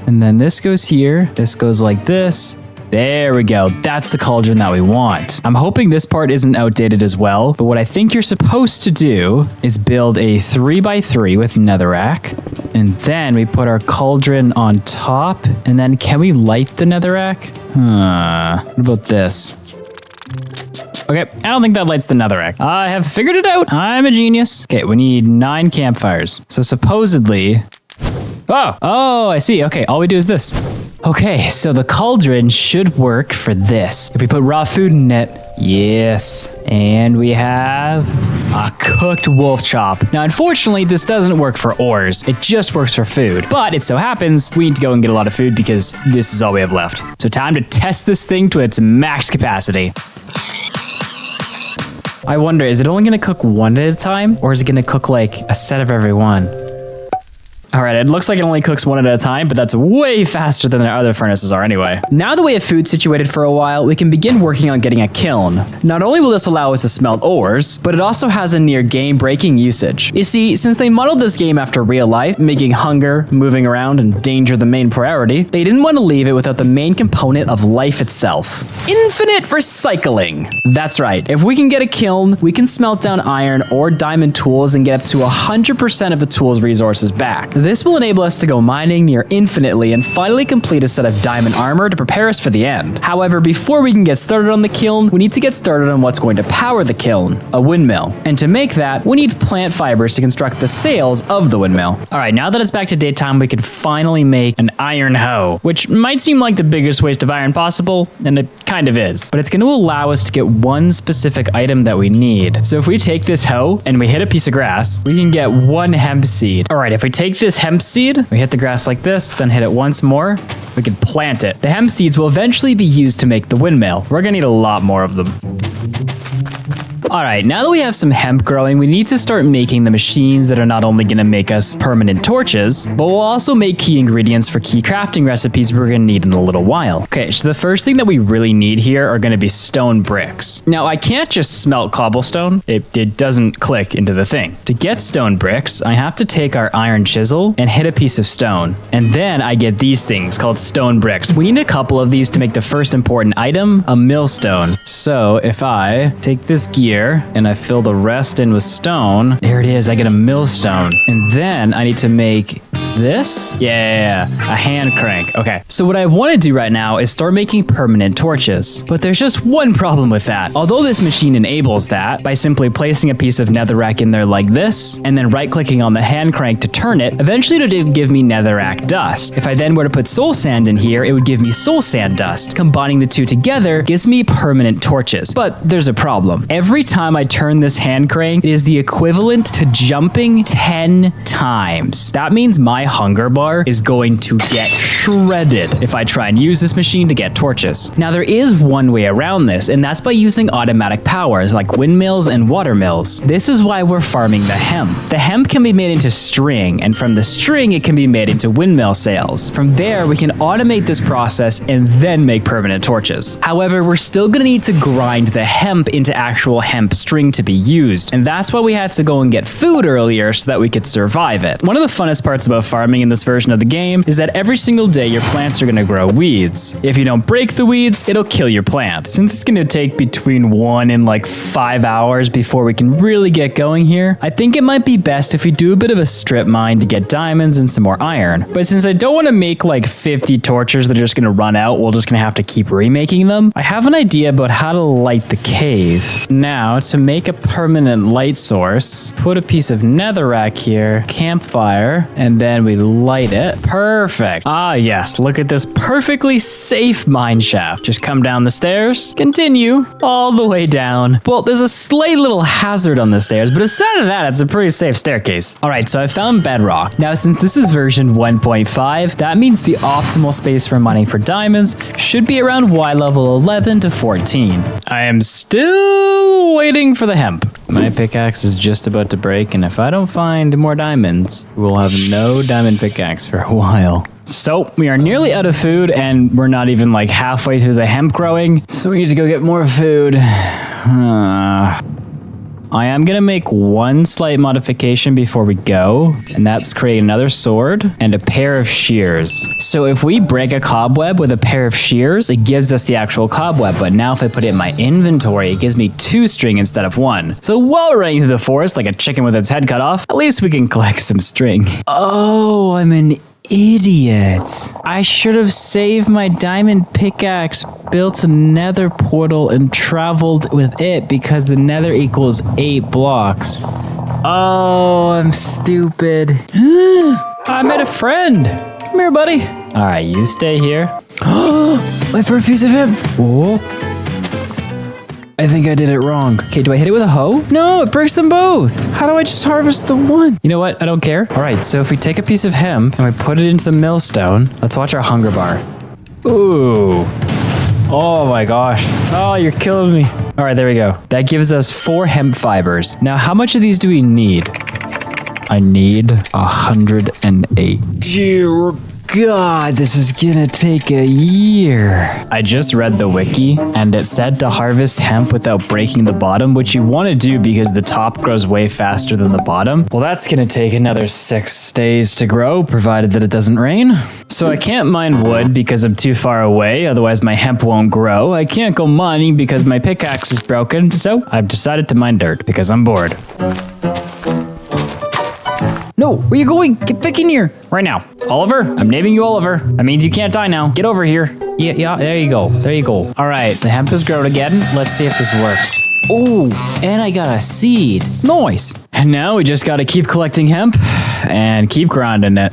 And then this goes here. This goes like this. There we go. That's the cauldron that we want. I'm hoping this part isn't outdated as well, but what I think you're supposed to do is build a 3x3 with netherrack, and then we put our cauldron on top, and then can we light the netherrack? What about this? Okay, I don't think that lights the netherrack. I have figured it out. I'm a genius. Okay, we need 9 campfires. So supposedly... Oh, I see. Okay, all we do is this. Okay, so the cauldron should work for this. If we put raw food in it, yes. And we have a cooked wolf chop. Now, unfortunately, this doesn't work for ores. It just works for food. But it so happens we need to go and get a lot of food because this is all we have left. So time to test this thing to its max capacity. I wonder, is it only gonna cook one at a time? Or is it gonna cook like a set of every one? All right, it looks like it only cooks one at a time, but that's way faster than our other furnaces are anyway. Now that we have food situated for a while, we can begin working on getting a kiln. Not only will this allow us to smelt ores, but it also has a near game-breaking usage. You see, since they modeled this game after real life, making hunger, moving around, and danger the main priority, they didn't want to leave it without the main component of life itself. Infinite recycling. That's right, if we can get a kiln, we can smelt down iron or diamond tools and get up to 100% of the tool's resources back. This will enable us to go mining near infinitely and finally complete a set of diamond armor to prepare us for the end. However, before we can get started on the kiln, we need to get started on what's going to power the kiln, a windmill. And to make that, we need plant fibers to construct the sails of the windmill. All right, now that it's back to daytime, we can finally make an iron hoe, which might seem like the biggest waste of iron possible, and it kind of is. But it's going to allow us to get one specific item that we need. So if we take this hoe and we hit a piece of grass, we can get one hemp seed. All right, if we take this hemp seed, we hit the grass like this, then hit it once more, we can plant it. The hemp seeds will eventually be used to make the windmill. We're gonna need a lot more of them. All right, now that we have some hemp growing, we need to start making the machines that are not only going to make us permanent torches, but will also make key ingredients for key crafting recipes we're going to need in a little while. Okay, so the first thing that we really need here are going to be stone bricks. Now, I can't just smelt cobblestone. It doesn't click into the thing. To get stone bricks, I have to take our iron chisel and hit a piece of stone. And then I get these things called stone bricks. We need a couple of these to make the first important item, a millstone. So if I take this gear and I fill the rest in with stone, there it is, I get a millstone. And then I need to make this? Yeah, a hand crank. Okay, so what I want to do right now is start making permanent torches. But there's just one problem with that. Although this machine enables that by simply placing a piece of netherrack in there like this, and then right-clicking on the hand crank to turn it, eventually it'll give me netherrack dust. If I then were to put soul sand in here, it would give me soul sand dust. Combining the two together gives me permanent torches. But there's a problem. Every time I turn this hand crank, it is the equivalent to jumping 10 times. That means my hunger bar is going to get shredded if I try and use this machine to get torches. Now there is one way around this, and that's by using automatic powers like windmills and water mills. This is why we're farming the hemp. The hemp can be made into string, and from the string it can be made into windmill sails. From there we can automate this process and then make permanent torches. However, we're still gonna need to grind the hemp into actual hemp string to be used, and that's why we had to go and get food earlier so that we could survive it. One of the funnest parts about farming in this version of the game is that every single day your plants are gonna grow weeds. If you don't break the weeds, it'll kill your plant. Since it's gonna take between 1 and like 5 hours before we can really get going here, I think it might be best if we do a bit of a strip mine to get diamonds and some more iron. But since I don't want to make like 50 torches that are just gonna run out, we're just gonna have to keep remaking them, I have an idea about how to light the cave. Now, to make a permanent light source, put a piece of netherrack here, campfire, and then we light it. Perfect. Ah, yes, look at this perfectly safe mine shaft. Just come down the stairs, continue all the way down. Well, there's a slight little hazard on the stairs, but aside of that, it's a pretty safe staircase. All right, so I found bedrock. Now, since this is version 1.5, that means the optimal space for mining for diamonds should be around Y level 11 to 14. I am still waiting for the hemp. My pickaxe is just about to break, and if I don't find more diamonds, we'll have no diamond pickaxe for a while. So we are nearly out of food, and we're not even like halfway through the hemp growing, so we need to go get more food. I am going to make one slight modification before we go, and that's create another sword and a pair of shears. So if we break a cobweb with a pair of shears, it gives us the actual cobweb, but now if I put it in my inventory, it gives me 2 string instead of 1. So while we're running through the forest like a chicken with its head cut off, at least we can collect some string. Oh, I'm an idiot. I should have saved my diamond pickaxe, built a nether portal, and traveled with it because the nether equals 8 blocks. Oh, I'm stupid. I met a friend. Come here, buddy. All right, you stay here. My first piece of hemp. Whoa. I think I did it wrong. Okay, do I hit it with a hoe? No, it breaks them both. How do I just harvest the one? You know what? I don't care. All right, so if we take a piece of hemp and we put it into the millstone, let's watch our hunger bar. Ooh. Oh my gosh. Oh, you're killing me. All right, there we go. That gives us 4 hemp fibers. Now, how much of these do we need? I need 108. Dear God, this is gonna take a year. I just read the wiki and it said to harvest hemp without breaking the bottom, which you want to do because the top grows way faster than the bottom. Well, that's gonna take another 6 days to grow, provided that it doesn't rain. So I can't mine wood because I'm too far away, otherwise my hemp won't grow. I can't go mining because my pickaxe is broken, so I've decided to mine dirt because I'm bored. No, where you going? Get back in here. Right now. Oliver, I'm naming you Oliver. That means you can't die now. Get over here. Yeah, there you go. There you go. All right, the hemp has grown again. Let's see if this works. Oh, and I got a seed. Nice. And now we just got to keep collecting hemp and keep grinding it.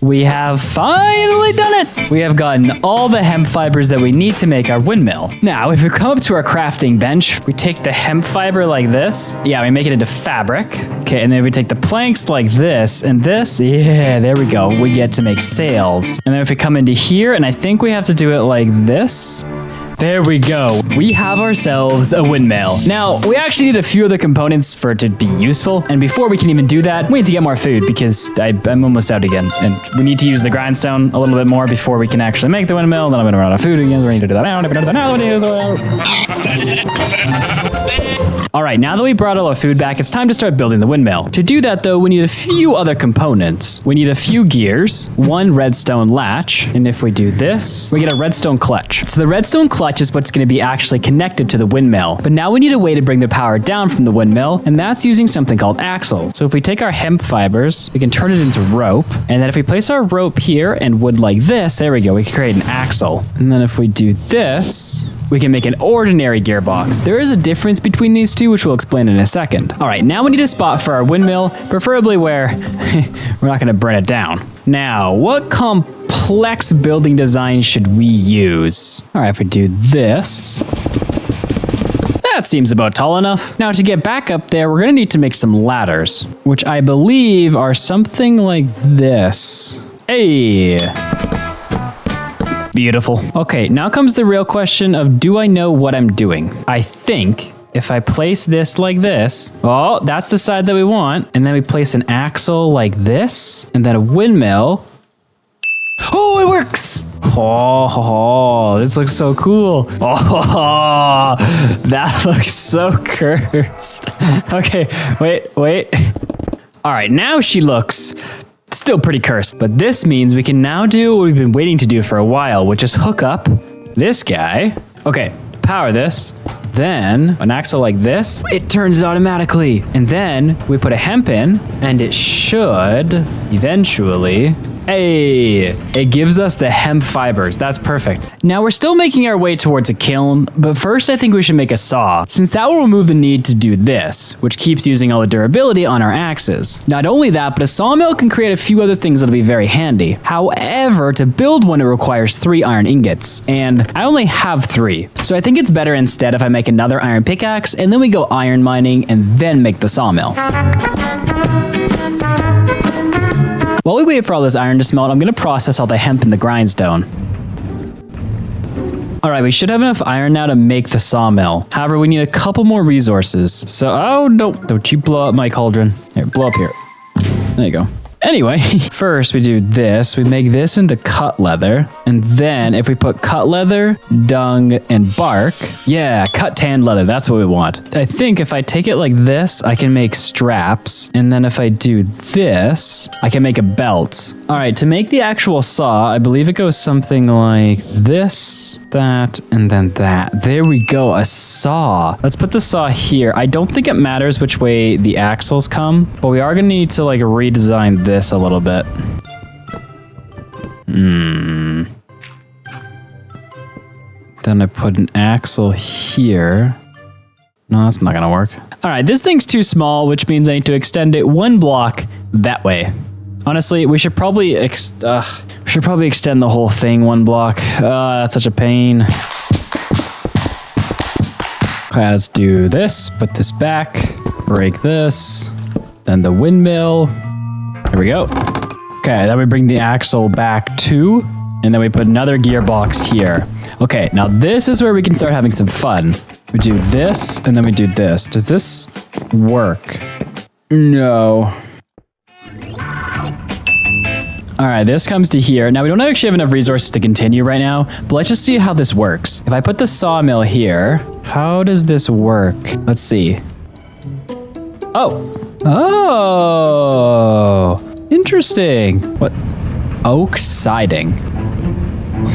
We have finally done it! We have gotten all the hemp fibers that we need to make our windmill. Now, if we come up to our crafting bench, we take the hemp fiber like this. Yeah, we make it into fabric. Okay, and then we take the planks like this and this. Yeah, there we go. We get to make sails. And then if we come into here, and I think we have to do it like this. There we go. We have ourselves a windmill. Now, we actually need a few other components for it to be useful. And before we can even do that, we need to get more food because I'm almost out again. And we need to use the grindstone a little bit more before we can actually make the windmill. Then I'm gonna run out of food again, so we need to do that now. If we don't do that now, all right, now that we brought all our food back, it's time to start building the windmill. To do that though, we need a few other components. We need a few gears, one redstone latch, and if we do this, we get a redstone clutch. So the redstone clutch is what's going to be actually connected to the windmill. But now we need a way to bring the power down from the windmill, and that's using something called axle. So if we take our hemp fibers, we can turn it into rope, and then if we place our rope here and wood like this, there we go, we can create an axle. And then if we do this, we can make an ordinary gearbox. There is a difference between these two, which we'll explain in a second. All right, now we need a spot for our windmill, preferably where we're not gonna burn it down. Now, what complex building design should we use? All right, if we do this, that seems about tall enough. Now to get back up there, we're gonna need to make some ladders, which I believe are something like this. Hey. Beautiful. Okay, now comes the real question of, do I know what I'm doing? I think if I place this like this, oh, that's the side that we want. And then we place an axle like this, and then a windmill. Oh, it works. Oh, this looks so cool. Oh, that looks so cursed. Okay, wait. All right, now she looks still pretty cursed, but this means we can now do what we've been waiting to do for a while, which is hook up this guy. Okay, power this, then an axle like this, it turns it automatically. And then we put a hemp in, and it should eventually, hey, it gives us the hemp fibers. That's perfect. Now we're still making our way towards a kiln, but first I think we should make a saw, since that will remove the need to do this, which keeps using all the durability on our axes. Not only that, but a sawmill can create a few other things that'll be very handy. However, to build one, it requires 3 iron ingots, and I only have 3. So I think it's better instead if I make another iron pickaxe, and then we go iron mining, and then make the sawmill. While we wait for all this iron to smelt, I'm gonna process all the hemp in the grindstone. All right, we should have enough iron now to make the sawmill. However, we need a couple more resources. So, oh no, don't you blow up my cauldron. Here, blow up here. There you go. Anyway, first we do this. We make this into cut leather. And then if we put cut leather, dung, and bark, yeah, cut tanned leather, that's what we want. I think if I take it like this, I can make straps. And then if I do this, I can make a belt. All right, to make the actual saw, I believe it goes something like this, that, and then that. There we go, a saw. Let's put the saw here. I don't think it matters which way the axles come, but we are gonna need to like redesign this a little bit. Then I put an axle here. No, that's not gonna work. All right, this thing's too small, which means I need to extend it 1 block that way. Honestly, we should probably extend the whole thing 1 block. That's such a pain. Okay, let's do this. Put this back. Break this. Then the windmill. There we go. Okay, then we bring the axle back 2, and then we put another gearbox here. Okay, now this is where we can start having some fun. We do this, and then we do this. Does this work? No. All right, this comes to here. Now, we don't actually have enough resources to continue right now, but let's just see how this works. If I put the sawmill here, how does this work? Let's see. Oh. Oh. Interesting. What? Oak siding.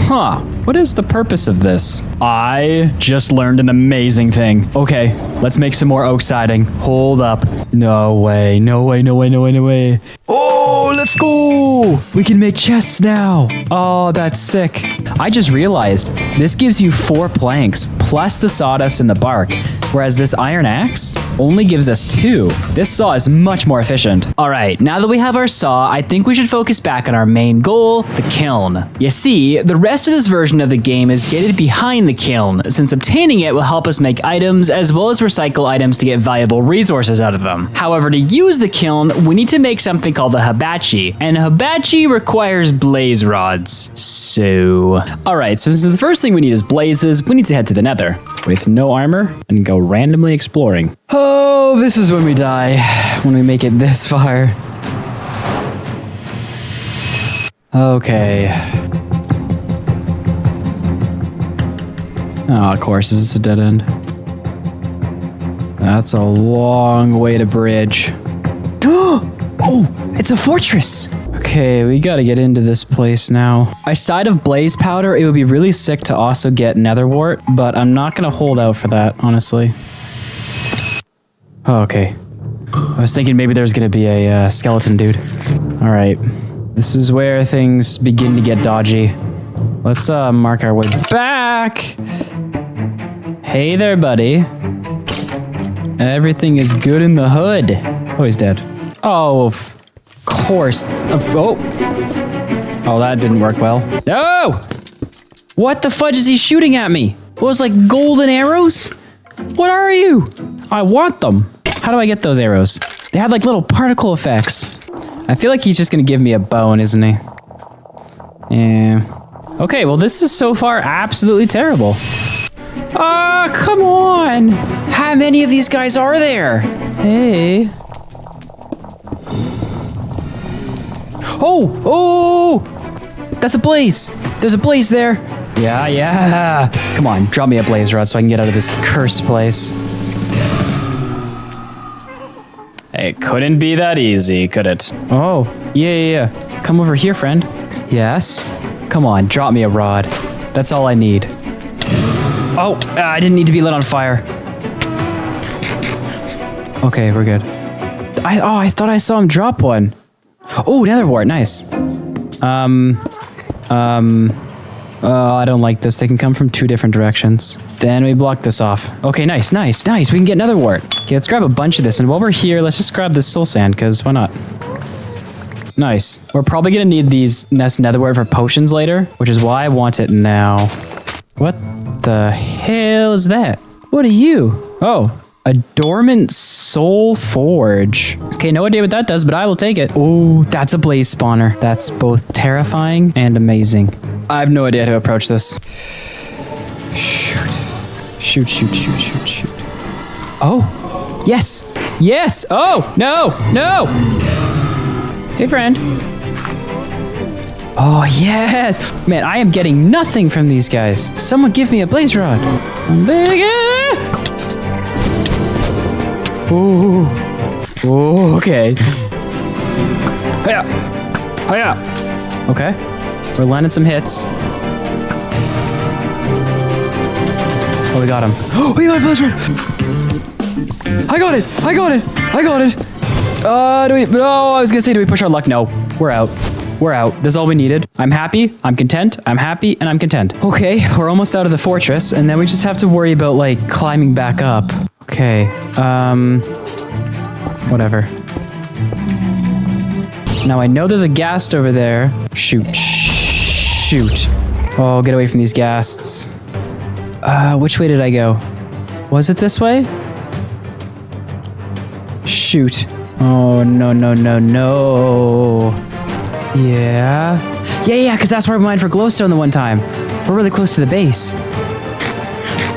Huh. What is the purpose of this? I just learned an amazing thing. Okay, let's make some more oak siding. Hold up. No way, no way, no way, no way, no way. Oh, let's go. We can make chests now. Oh, that's sick. I just realized this gives you 4 planks plus the sawdust and the bark, whereas this iron axe only gives us 2. This saw is much more efficient. All right, now that we have our saw, I think we should focus back on our main goal, the kiln. You see, the rest of this version of the game is gated behind the kiln, since obtaining it will help us make items as well as recycle items to get valuable resources out of them. However, to use the kiln, we need to make something called a hibachi, and a hibachi requires blaze rods. So, all right, so since the first thing we need is blazes, we need to head to the nether with no armor and go randomly exploring. Oh, this is when we die, when we make it this far. Okay. Oh, of course, this is a dead end. That's a long way to bridge. Oh, it's a fortress. Okay, we gotta get into this place now. Aside of blaze powder, it would be really sick to also get nether wart, but I'm not gonna hold out for that, honestly. Oh, okay. I was thinking maybe there's gonna be a skeleton dude. All right, this is where things begin to get dodgy. Let's mark our way back. Hey there, buddy. Everything is good in the hood. Oh, he's dead. Oh, of course. Oh, that didn't work well. No! What the fudge is he shooting at me? Those like golden arrows? What are you? I want them. How do I get those arrows? They had like little particle effects. I feel like he's just gonna give me a bone, isn't he? Yeah. Okay, well this is so far absolutely terrible. Ah, come on! How many of these guys are there? Hey. Oh! That's a blaze! There's a blaze there! Yeah. Come on, drop me a blaze rod so I can get out of this cursed place. It couldn't be that easy, could it? Oh, yeah. Come over here, friend. Yes? Come on, drop me a rod. That's all I need. Oh, I didn't need to be lit on fire. Okay, we're good. I thought I saw him drop one. Oh, nether wart, nice. I don't like this. They can come from 2 different directions. Then we block this off. Okay, nice. We can get nether wart. Okay, let's grab a bunch of this. And while we're here, let's just grab this soul sand, because why not? Nice. We're probably going to need this nether wart for potions later, which is why I want it now. What the hell is that? What are you? Oh, a dormant soul forge. Okay, no idea what that does, but I will take it. Oh, that's a blaze spawner. That's both terrifying and amazing. I have no idea how to approach this. Shoot. Oh, yes. Oh, no. Hey, friend. Oh, yes. Man, I am getting nothing from these guys. Someone give me a blaze rod. Oh, okay. Hiya. Okay. We're landing some hits. Oh, we got him. Oh, we got a blaze rod. I got it. I was gonna say, do we push our luck? No, we're out. That's all we needed. I'm happy. I'm content. I'm happy and I'm content. Okay, we're almost out of the fortress, and then we just have to worry about like climbing back up. Okay. Whatever. Now I know there's a ghast over there. Shoot. Oh, get away from these ghasts. Which way did I go? Was it this way? Shoot. Oh, no. Yeah, because that's where I mined for glowstone the one time. We're really close to the base.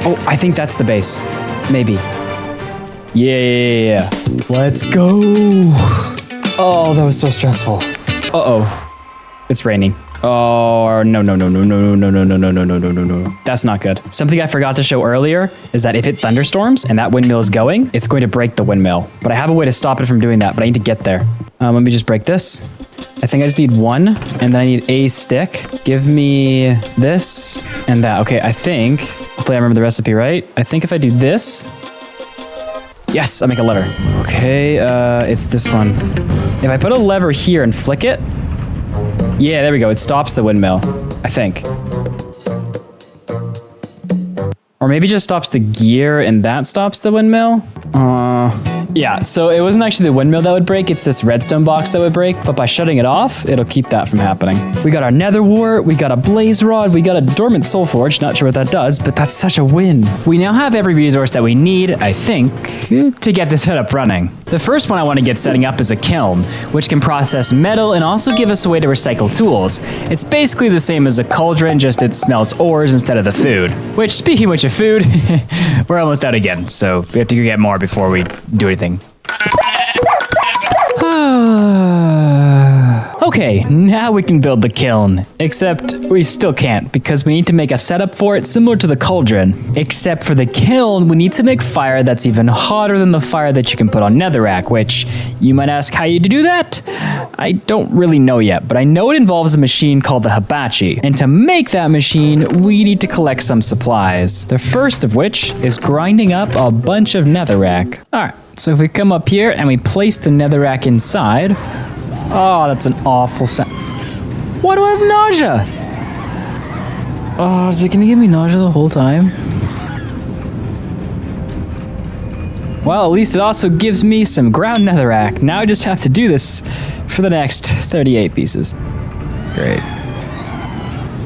Oh, I think that's the base. Maybe. Yeah. Let's go. Oh, that was so stressful. Uh-oh. It's raining. Oh, no. That's not good. Something I forgot to show earlier is that if it thunderstorms and that windmill is going, it's going to break the windmill. But I have a way to stop it from doing that, but I need to get there. Let me just break this. I think I just need one, and then I need a stick. Give me this and that. Okay, I think, hopefully I remember the recipe right. I think if I do this, yes, I make a lever. Okay, it's this one. If I put a lever here and flick it, yeah, there we go. It stops the windmill, I think. Or maybe just stops the gear and that stops the windmill. Yeah, so it wasn't actually the windmill that would break, it's this redstone box that would break, but by shutting it off, it'll keep that from happening. We got our nether wart, we got a blaze rod, we got a dormant soul forge, not sure what that does, but that's such a win. We now have every resource that we need, I think, to get this setup running. The first one I want to get setting up is a kiln, which can process metal and also give us a way to recycle tools. It's basically the same as a cauldron, just it smelts ores instead of the food. Which, speaking of food, we're almost out again, so we have to go get more before we do anything. Okay, now we can build the kiln. Except we still can't because we need to make a setup for it similar to the cauldron. Except for the kiln, we need to make fire that's even hotter than the fire that you can put on netherrack, which you might ask how you do that? I don't really know yet, but I know it involves a machine called the hibachi. And to make that machine, we need to collect some supplies. The first of which is grinding up a bunch of netherrack. All right, so if we come up here and we place the netherrack inside, oh, that's an awful sound. Why do I have nausea? Oh, is it gonna give me nausea the whole time? Well, at least it also gives me some ground netherrack. Now I just have to do this for the next 38 pieces. Great.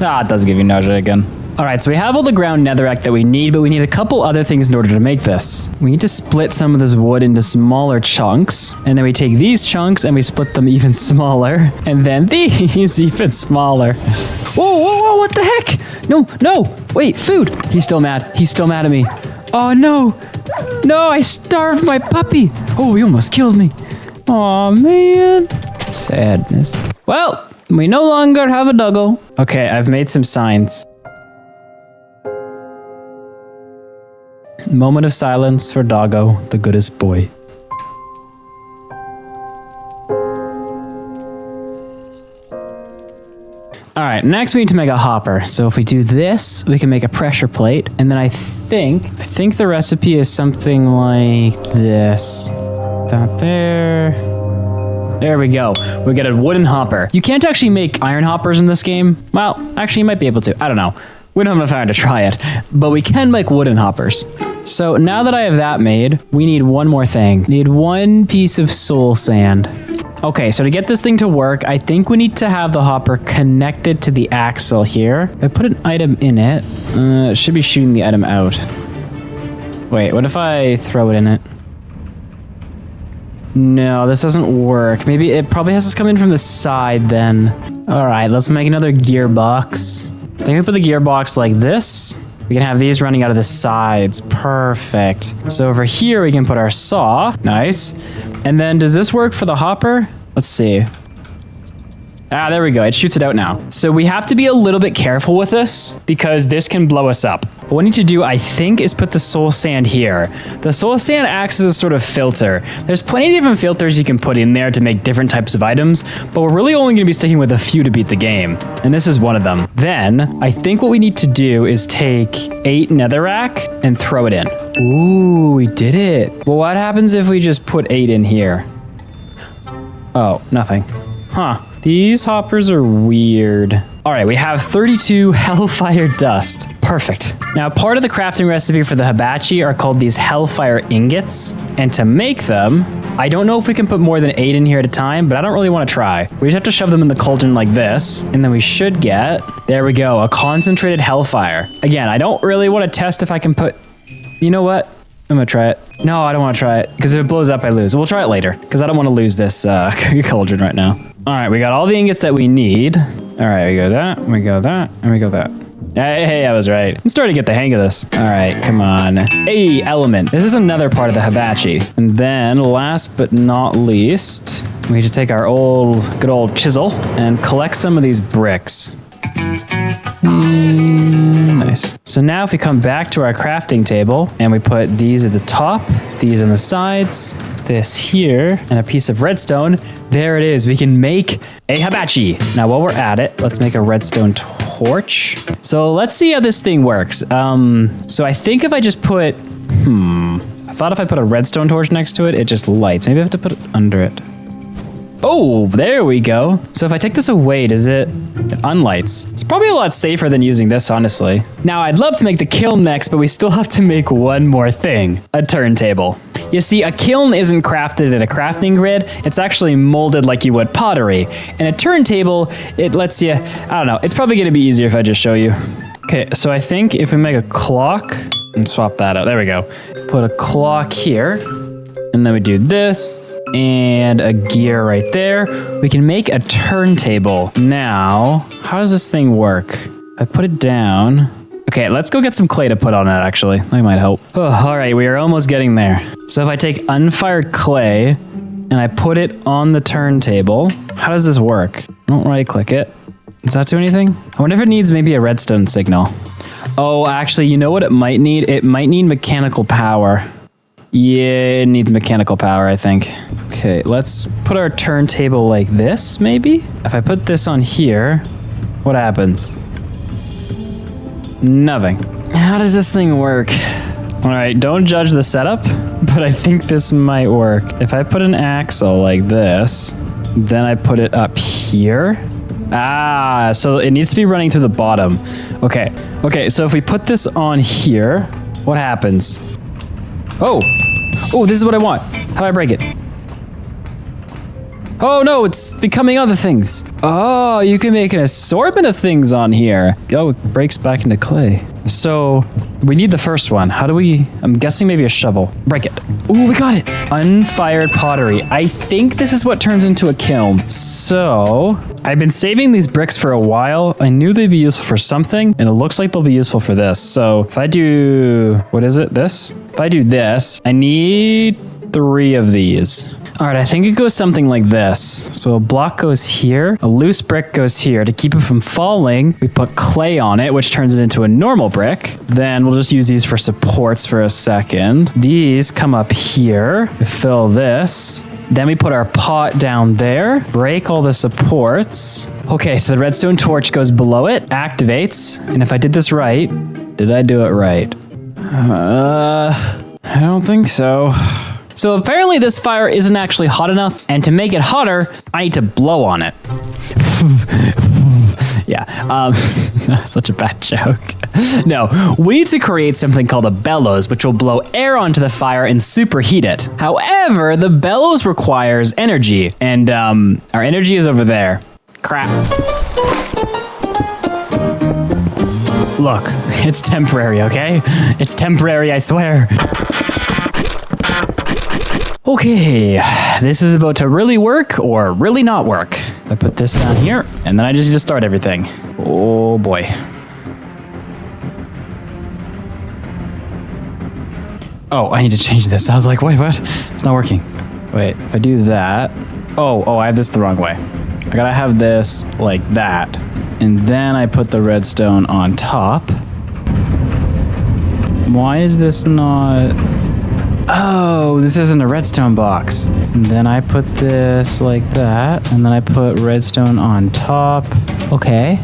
Ah, it does give you nausea again. All right, so we have all the ground netherrack that we need, but we need a couple other things in order to make this. We need to split some of this wood into smaller chunks, and then we take these chunks and we split them even smaller, and then these even smaller. Whoa, what the heck? No, wait, food. He's still mad. He's still mad at me. Oh, no, I starved my puppy. Oh, he almost killed me. Aw, man. Sadness. Well, we no longer have a doggo. Okay, I've made some signs. Moment of silence for Doggo, the goodest boy. All right, next we need to make a hopper. So if we do this, we can make a pressure plate. And then I think the recipe is something like this. Down there. There we go. We get a wooden hopper. You can't actually make iron hoppers in this game. Well, actually you might be able to. I don't know. We don't have enough iron to try it, but we can make wooden hoppers. So now that I have that made, we need one more thing. Need one piece of soul sand. Okay, so to get this thing to work, I think we need to have the hopper connected to the axle here. If I put an item in it, it should be shooting the item out. Wait, what if I throw it in it? No, this doesn't work. Maybe it probably has to come in from the side then. All right, let's make another gearbox. I think we put the gearbox like this. We can have these running out of the sides. Perfect. So over here, we can put our saw. Nice. And then does this work for the hopper? Let's see. Ah, there we go. It shoots it out now. So we have to be a little bit careful with this because this can blow us up. What we need to do, I think, is put the soul sand here. The soul sand acts as a sort of filter. There's plenty of different filters you can put in there to make different types of items, but we're really only going to be sticking with a few to beat the game. And this is one of them. Then I think what we need to do is take 8 netherrack and throw it in. Ooh, we did it. Well, what happens if we just put 8 in here? Oh, nothing. Huh. These hoppers are weird. All right, we have 32 Hellfire dust. Perfect. Now, part of the crafting recipe for the hibachi are called these Hellfire ingots. And to make them, I don't know if we can put more than 8 in here at a time, but I don't really want to try. We just have to shove them in the cauldron like this, and then we should get, there we go, a concentrated Hellfire. Again, I don't really want to test if I can put, you know what? I'm gonna try it. No, I don't want to try it, because if it blows up, I lose. We'll try it later, because I don't want to lose this cauldron right now. All right, we got all the ingots that we need. All right, we go that, we go that, and we go that. Hey, I was right. I'm starting to get the hang of this. All right, come on. Hey, element. This is another part of the hibachi. And then last but not least, we need to take our good old chisel and collect some of these bricks. Nice. So now if we come back to our crafting table and we put these at the top, these on the sides, this here, and a piece of redstone, there it is. We can make a hibachi. Now while we're at it, let's make a redstone torch. So let's see how this thing works. So I think if I just put, I thought if I put a redstone torch next to it, it just lights. Maybe I have to put it under it. Oh, there we go. So if I take this away, does it unlights? It's probably a lot safer than using this, honestly. Now I'd love to make the kiln next, but we still have to make one more thing, a turntable. You see, a kiln isn't crafted in a crafting grid. It's actually molded like you would pottery. And a turntable, it lets you, I don't know, it's probably gonna be easier if I just show you. Okay, so I think if we make a clock and swap that out, there we go. Put a clock here. And then we do this and a gear right there. We can make a turntable. Now, how does this thing work? I put it down. Okay, let's go get some clay to put on it, actually. That might help. Oh, all right, we are almost getting there. So if I take unfired clay and I put it on the turntable, how does this work? Don't right click it. Does that do anything? I wonder if it needs maybe a redstone signal. Oh, actually, you know what it might need? It might need mechanical power. Yeah, it needs mechanical power, I think. Okay, let's put our turntable like this, maybe? If I put this on here, what happens? Nothing. How does this thing work? All right, don't judge the setup, but I think this might work. If I put an axle like this, then I put it up here. Ah, so it needs to be running to the bottom. Okay, so if we put this on here, what happens? Oh, this is what I want. How do I break it? Oh no, it's becoming other things. Oh, you can make an assortment of things on here. Oh, it breaks back into clay. So we need the first one. How do we, I'm guessing maybe a shovel. Break it. Oh, we got it. Unfired pottery. I think this is what turns into a kiln. So I've been saving these bricks for a while. I knew they'd be useful for something, and it looks like they'll be useful for this. So if I do, what is it, this? If I do this, I need 3 of these. All right, I think it goes something like this. So a block goes here, a loose brick goes here. To keep it from falling, we put clay on it, which turns it into a normal brick. Then we'll just use these for supports for a second. These come up here, we fill this. Then we put our pot down there, break all the supports. Okay, so the redstone torch goes below it, activates. And if I did this right, did I do it right? I don't think so. So apparently this fire isn't actually hot enough, and to make it hotter, I need to blow on it. Yeah, such a bad joke. No, we need to create something called a bellows, which will blow air onto the fire and superheat it. However, the bellows requires energy, and our energy is over there. Crap. Look, it's temporary, okay? It's temporary, I swear. Okay, this is about to really work or really not work. I put this down here, and then I just need to start everything. Oh boy. Oh, I need to change this. I was like, wait, what? It's not working. Wait, if I do that. Oh, I have this the wrong way. I gotta have this like that. And then I put the redstone on top. Why is this not... Oh, this isn't a redstone box. And then I put this like that, and then I put redstone on top. Okay.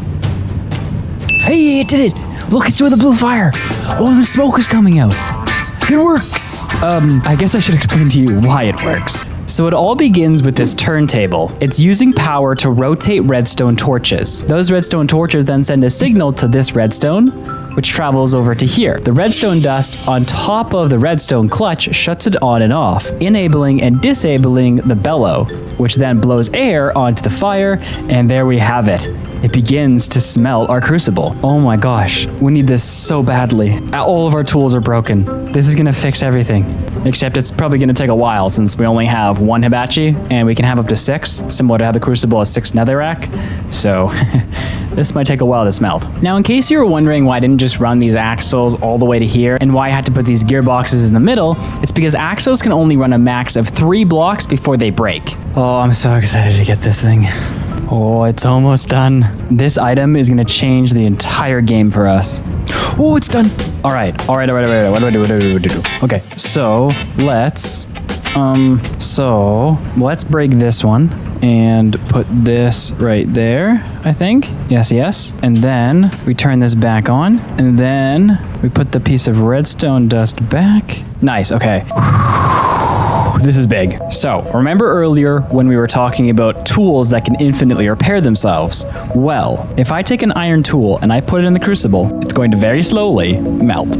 Hey, it did it! Look, it's doing the blue fire! Oh, the smoke is coming out! It works! I guess I should explain to you why it works. So it all begins with this turntable. It's using power to rotate redstone torches. Those redstone torches then send a signal to this redstone, which travels over to here. The redstone dust on top of the redstone clutch shuts it on and off, enabling and disabling the bellow, which then blows air onto the fire, and there we have it. It begins to smelt our crucible. Oh my gosh, we need this so badly. All of our tools are broken. This is gonna fix everything. except it's probably going to take a while since we only have 1 hibachi and we can have up to 6, similar to how the crucible has 6 netherrack. So this might take a while to smelt. Now, in case you were wondering why I didn't just run these axles all the way to here and why I had to put these gearboxes in the middle, it's because axles can only run a max of 3 blocks before they break. Oh, I'm so excited to get this thing. Oh, it's almost done. This item is gonna change the entire game for us. Oh, it's done. All right. What do I do? Okay, so let's break this one and put this right there, I think. Yes. And then we turn this back on, and then we put the piece of redstone dust back. Nice, okay. This is big. So, remember earlier when we were talking about tools that can infinitely repair themselves? Well, if I take an iron tool and I put it in the crucible, it's going to very slowly melt.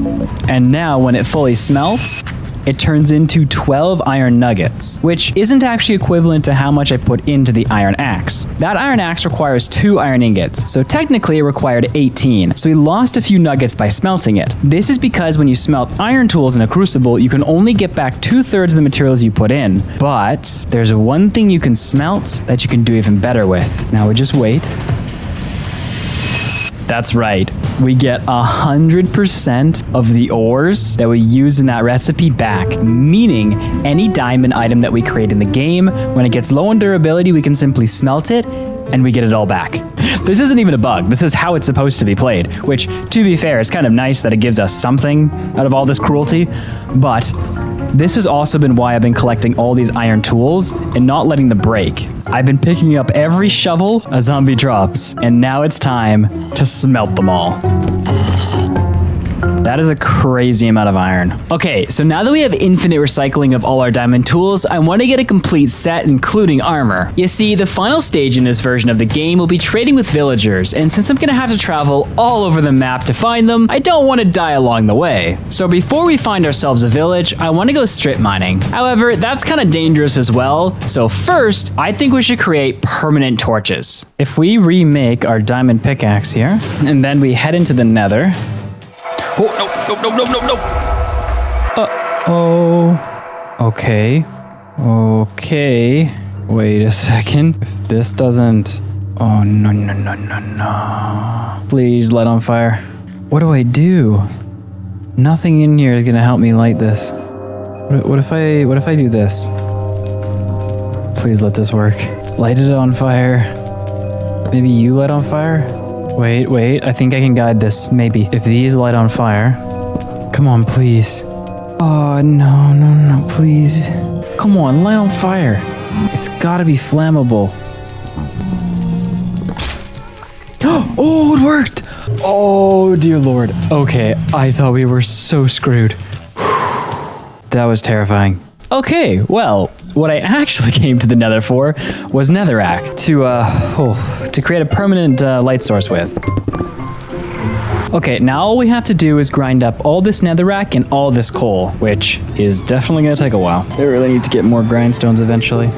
And now when it fully smelts, it turns into 12 iron nuggets, which isn't actually equivalent to how much I put into the iron axe. That iron axe requires 2 iron ingots, so technically it required 18. So we lost a few nuggets by smelting it. This is because when you smelt iron tools in a crucible, you can only get back 2/3 of the materials you put in. But there's one thing you can smelt that you can do even better with. Now we just wait. That's right. We get 100% of the ores that we use in that recipe back, meaning any diamond item that we create in the game, when it gets low on durability, we can simply smelt it and we get it all back. This isn't even a bug. This is how it's supposed to be played, which, to be fair, is kind of nice that it gives us something out of all this cruelty, but this has also been why I've been collecting all these iron tools and not letting them break. I've been picking up every shovel a zombie drops, and now it's time to smelt them all. That is a crazy amount of iron. Okay, so now that we have infinite recycling of all our diamond tools, I want to get a complete set, including armor. You see, the final stage in this version of the game will be trading with villagers, and since I'm gonna have to travel all over the map to find them, I don't want to die along the way. So before we find ourselves a village, I want to go strip mining. However, that's kind of dangerous as well, so first, I think we should create permanent torches. If we remake our diamond pickaxe here, and then we head into the nether. Oh, no. Uh-oh. Okay. Wait a second. If this doesn't... Oh, no. Please light on fire. What do I do? Nothing in here is gonna help me light this. What if I do this? Please let this work. Light it on fire. Maybe you light on fire? Wait, I think I can guide this, maybe. If these light on fire... Come on, please. Oh, no, please. Come on, light on fire. It's gotta be flammable. Oh, it worked! Oh, dear Lord. Okay, I thought we were so screwed. That was terrifying. Okay, well, what I actually came to the nether for was netherrack to create a permanent light source with. Okay, now all we have to do is grind up all this netherrack and all this coal, which is definitely gonna take a while. I really need to get more grindstones eventually.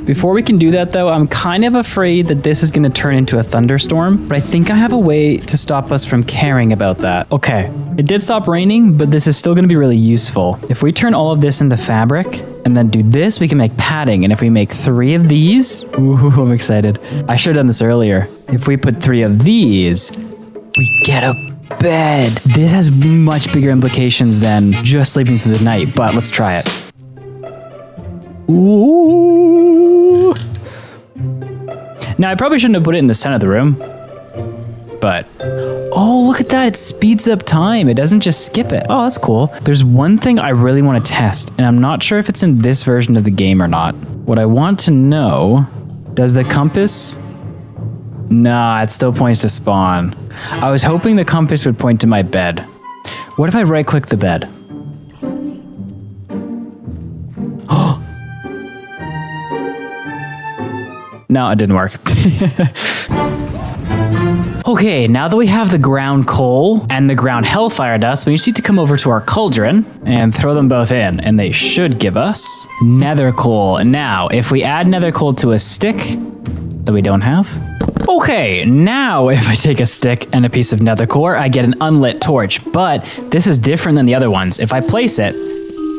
Before we can do that though, I'm kind of afraid that this is gonna turn into a thunderstorm, but I think I have a way to stop us from caring about that. Okay, it did stop raining, but this is still gonna be really useful. If we turn all of this into fabric and then do this, we can make padding. And if we make 3 of these, ooh, I'm excited. I should have done this earlier. If we put 3 of these, we get a bed. This has much bigger implications than just sleeping through the night, but let's try it. Ooh. Now, I probably shouldn't have put it in the center of the room, but... Oh, look at that. It speeds up time. It doesn't just skip it. Oh, that's cool. There's one thing I really want to test, and I'm not sure if it's in this version of the game or not. What I want to know, does the compass... Nah, it still points to spawn. I was hoping the compass would point to my bed. What if I right-click the bed? No, it didn't work. Okay, now that we have the ground coal and the ground hellfire dust, we just need to come over to our cauldron and throw them both in, and they should give us nether coal. And now, if we add nether coal to a stick that we don't have, okay, now if I take a stick and a piece of nether core, I get an unlit torch, but this is different than the other ones. If I place it,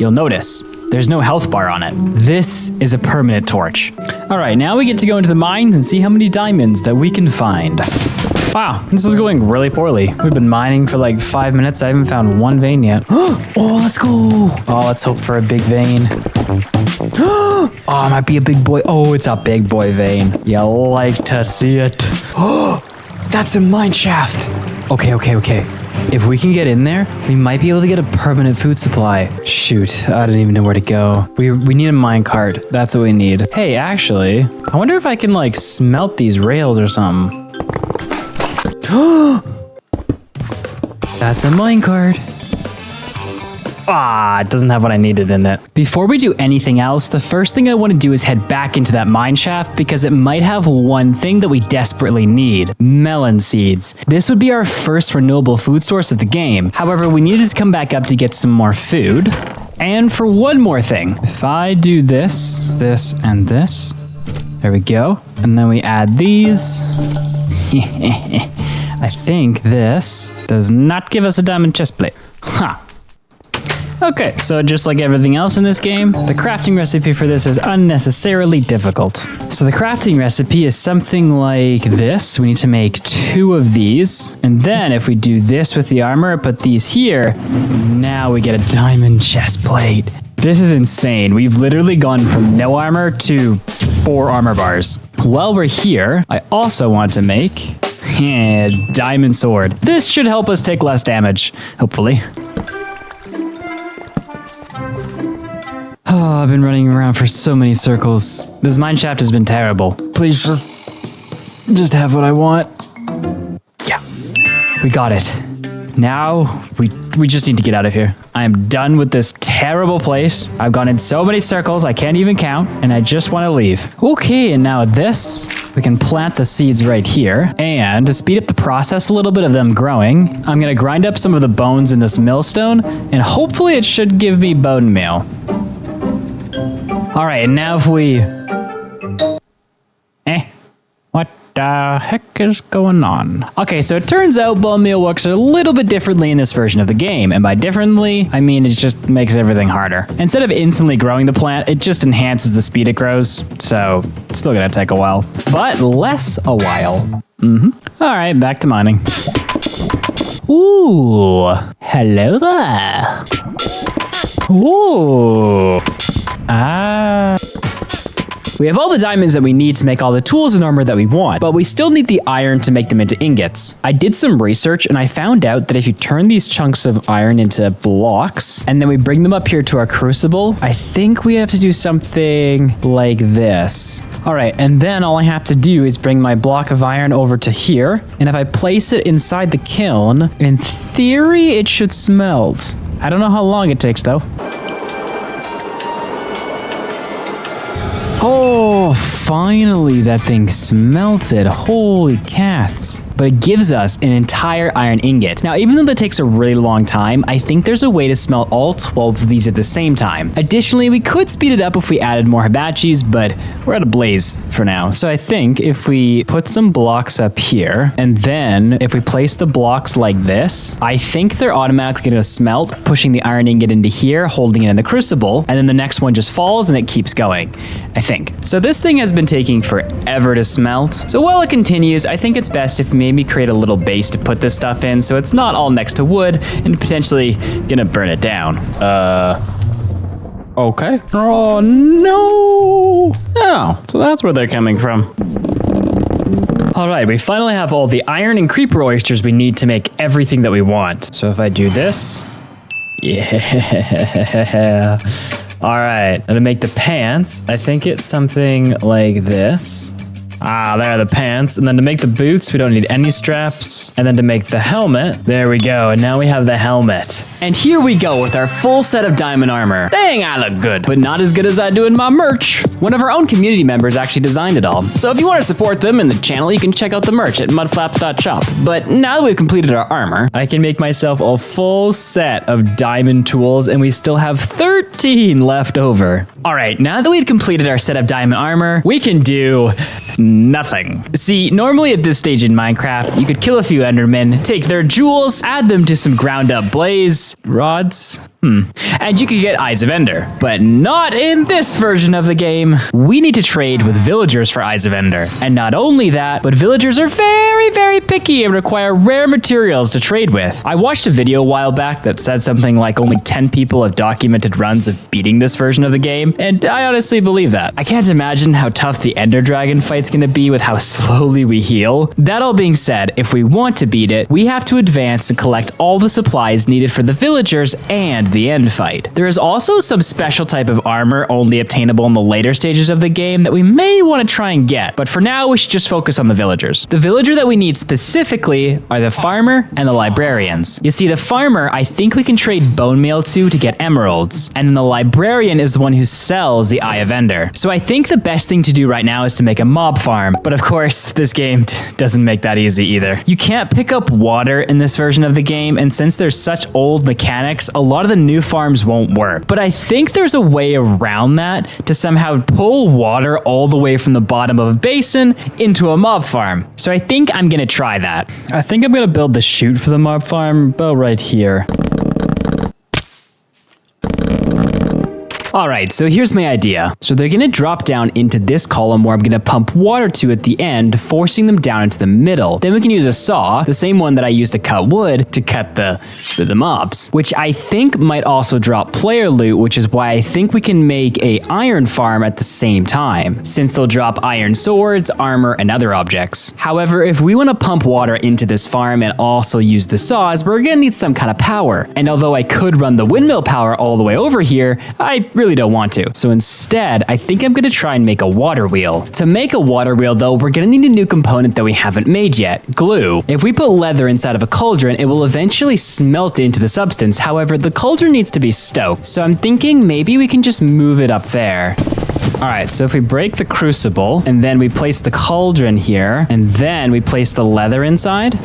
you'll notice there's no health bar on it. This is a permanent torch. All right, now we get to go into the mines and see how many diamonds that we can find. Wow, this is going really poorly. We've been mining for like 5 minutes. I haven't found one vein yet. Oh, let's go. Oh, let's hope for a big vein. Oh, it might be a big boy. Oh, it's a big boy vein. You like to see it. Oh, that's a mine shaft. Okay. If we can get in there, we might be able to get a permanent food supply. Shoot, I don't even know where to go. We need a mine cart. That's what we need. Hey, actually, I wonder if I can like smelt these rails or something. That's a mine cart. Ah, it doesn't have what I needed in it. Before we do anything else, the first thing I want to do is head back into that mine shaft because it might have one thing that we desperately need. Melon seeds. This would be our first renewable food source of the game. However, we need to come back up to get some more food. And for one more thing, if I do this, this, and this, there we go. And then we add these. I think this does not give us a diamond chest plate. Huh. Okay, so just like everything else in this game, the crafting recipe for this is unnecessarily difficult. So the crafting recipe is something like this. We need to make 2 of these. And then if we do this with the armor, put these here, now we get a diamond chest plate. This is insane. We've literally gone from no armor to 4 armor bars. While we're here, I also want to make a diamond sword. This should help us take less damage, hopefully. Oh, I've been running around for so many circles. This mine shaft has been terrible. Please just have what I want. Yeah, we got it. Now we just need to get out of here. I am done with this terrible place. I've gone in so many circles I can't even count, and I just want to leave. Okay, and now this, we can plant the seeds right here. And to speed up the process a little bit of them growing, I'm gonna grind up some of the bones in this millstone, and hopefully it should give me bone meal. All right, and now if we... What the heck is going on? Okay, so it turns out bone meal works a little bit differently in this version of the game. And by differently, I mean it just makes everything harder. Instead of instantly growing the plant, it just enhances the speed it grows. So it's still gonna take a while, but less a while. All right, back to mining. Ooh, hello there. Ooh. We have all the diamonds that we need to make all the tools and armor that we want, but we still need the iron to make them into ingots. I did some research and I found out that if you turn these chunks of iron into blocks and then we bring them up here to our crucible, I think we have to do something like this. All right, and then all I have to do is bring my block of iron over to here, and if I place it inside the kiln, in theory it should smelt. I don't know how long it takes though. Oh, finally that thing smelted. Holy cats. But it gives us an entire iron ingot. Now, even though that takes a really long time, I think there's a way to smelt all 12 of these at the same time. Additionally, we could speed it up if we added more hibachis, but we're at a blaze for now. So I think if we put some blocks up here, and then if we place the blocks like this, I think they're automatically gonna smelt, pushing the iron ingot into here, holding it in the crucible, and then the next one just falls and it keeps going, I think. So this thing has been taking forever to smelt. So while it continues, I think it's best if maybe create a little base to put this stuff in so it's not all next to wood and potentially gonna burn it down. Okay. Oh no! Oh, so that's where they're coming from. All right, we finally have all the iron and creeper oysters we need to make everything that we want. So if I do this, yeah. All right, and to make the pants, I think it's something like this. Ah, there are the pants. And then to make the boots, we don't need any straps. And then to make the helmet, there we go. And now we have the helmet. And here we go with our full set of diamond armor. Dang, I look good, but not as good as I do in my merch. One of our own community members actually designed it all. So if you want to support them in the channel, you can check out the merch at mudflaps.shop. But now that we've completed our armor, I can make myself a full set of diamond tools, and we still have 13 left over. All right, now that we've completed our set of diamond armor, we can do nothing. See, normally at this stage in Minecraft, you could kill a few endermen, take their jewels, add them to some ground up blaze rods. And you can get Eyes of Ender, but not in this version of the game. We need to trade with villagers for Eyes of Ender. And not only that, but villagers are very, very picky and require rare materials to trade with. I watched a video a while back that said something like only 10 people have documented runs of beating this version of the game, and I honestly believe that. I can't imagine how tough the Ender Dragon fight's gonna be with how slowly we heal. That all being said, if we want to beat it, we have to advance and collect all the supplies needed for the villagers and the end fight. There is also some special type of armor only obtainable in the later stages of the game that we may want to try and get, but for now we should just focus on the villagers. The villager that we need specifically are the farmer and the librarians. You see, the farmer I think we can trade bone meal to get emeralds, and then the librarian is the one who sells the Eye of Ender. So I think the best thing to do right now is to make a mob farm, but of course this game doesn't make that easy either. You can't pick up water in this version of the game, and since there's such old mechanics, a lot of the new farms won't work. But I think there's a way around that to somehow pull water all the way from the bottom of a basin into a mob farm. So I think I'm gonna try that. I think I'm gonna build the chute for the mob farm about right here. All right, so here's my idea. So they're gonna drop down into this column where I'm gonna pump water to at the end, forcing them down into the middle. Then we can use a saw, the same one that I used to cut wood, to cut the mobs, which I think might also drop player loot, which is why I think we can make a iron farm at the same time, since they'll drop iron swords, armor, and other objects. However, if we wanna pump water into this farm and also use the saws, we're gonna need some kind of power. And although I could run the windmill power all the way over here, I really don't want to. So instead, I think I'm gonna try and make a water wheel. To make a water wheel though, we're gonna need a new component that we haven't made yet, glue. If we put leather inside of a cauldron, it will eventually smelt into the substance. However, the cauldron needs to be stoked. So I'm thinking maybe we can just move it up there. All right, so if we break the crucible and then we place the cauldron here and then we place the leather inside,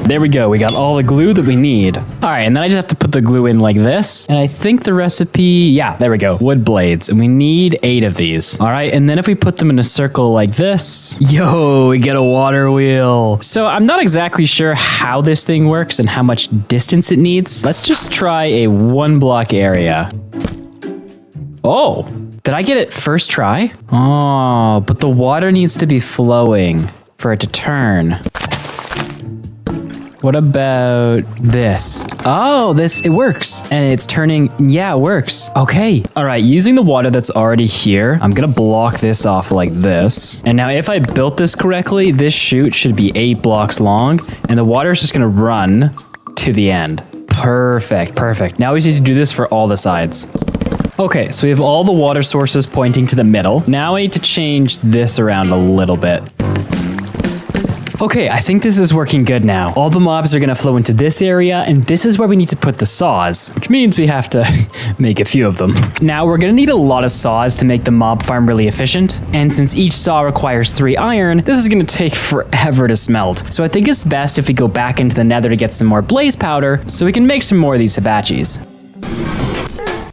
there we go, we got all the glue that we need. All right, and then I just have to put the glue in like this. And I think the recipe, yeah, there we go, wood blades. And we need 8 of these. All right, and then if we put them in a circle like this, yo, we get a water wheel. So I'm not exactly sure how this thing works and how much distance it needs. Let's just try a 1 block area. Oh, did I get it first try? Oh, but the water needs to be flowing for it to turn. What about this? Oh, it works. And it's turning, yeah, it works. Okay. All right, using the water that's already here, I'm gonna block this off like this. And now if I built this correctly, this chute should be 8 blocks long and the water is just gonna run to the end. Perfect, perfect. Now we just need to do this for all the sides. Okay, so we have all the water sources pointing to the middle. Now I need to change this around a little bit. Okay, I think this is working good now. All the mobs are gonna flow into this area, and this is where we need to put the saws, which means we have to make a few of them. Now, we're gonna need a lot of saws to make the mob farm really efficient, and since each saw requires 3 iron, this is gonna take forever to smelt. So I think it's best if we go back into the nether to get some more blaze powder, so we can make some more of these hibachis.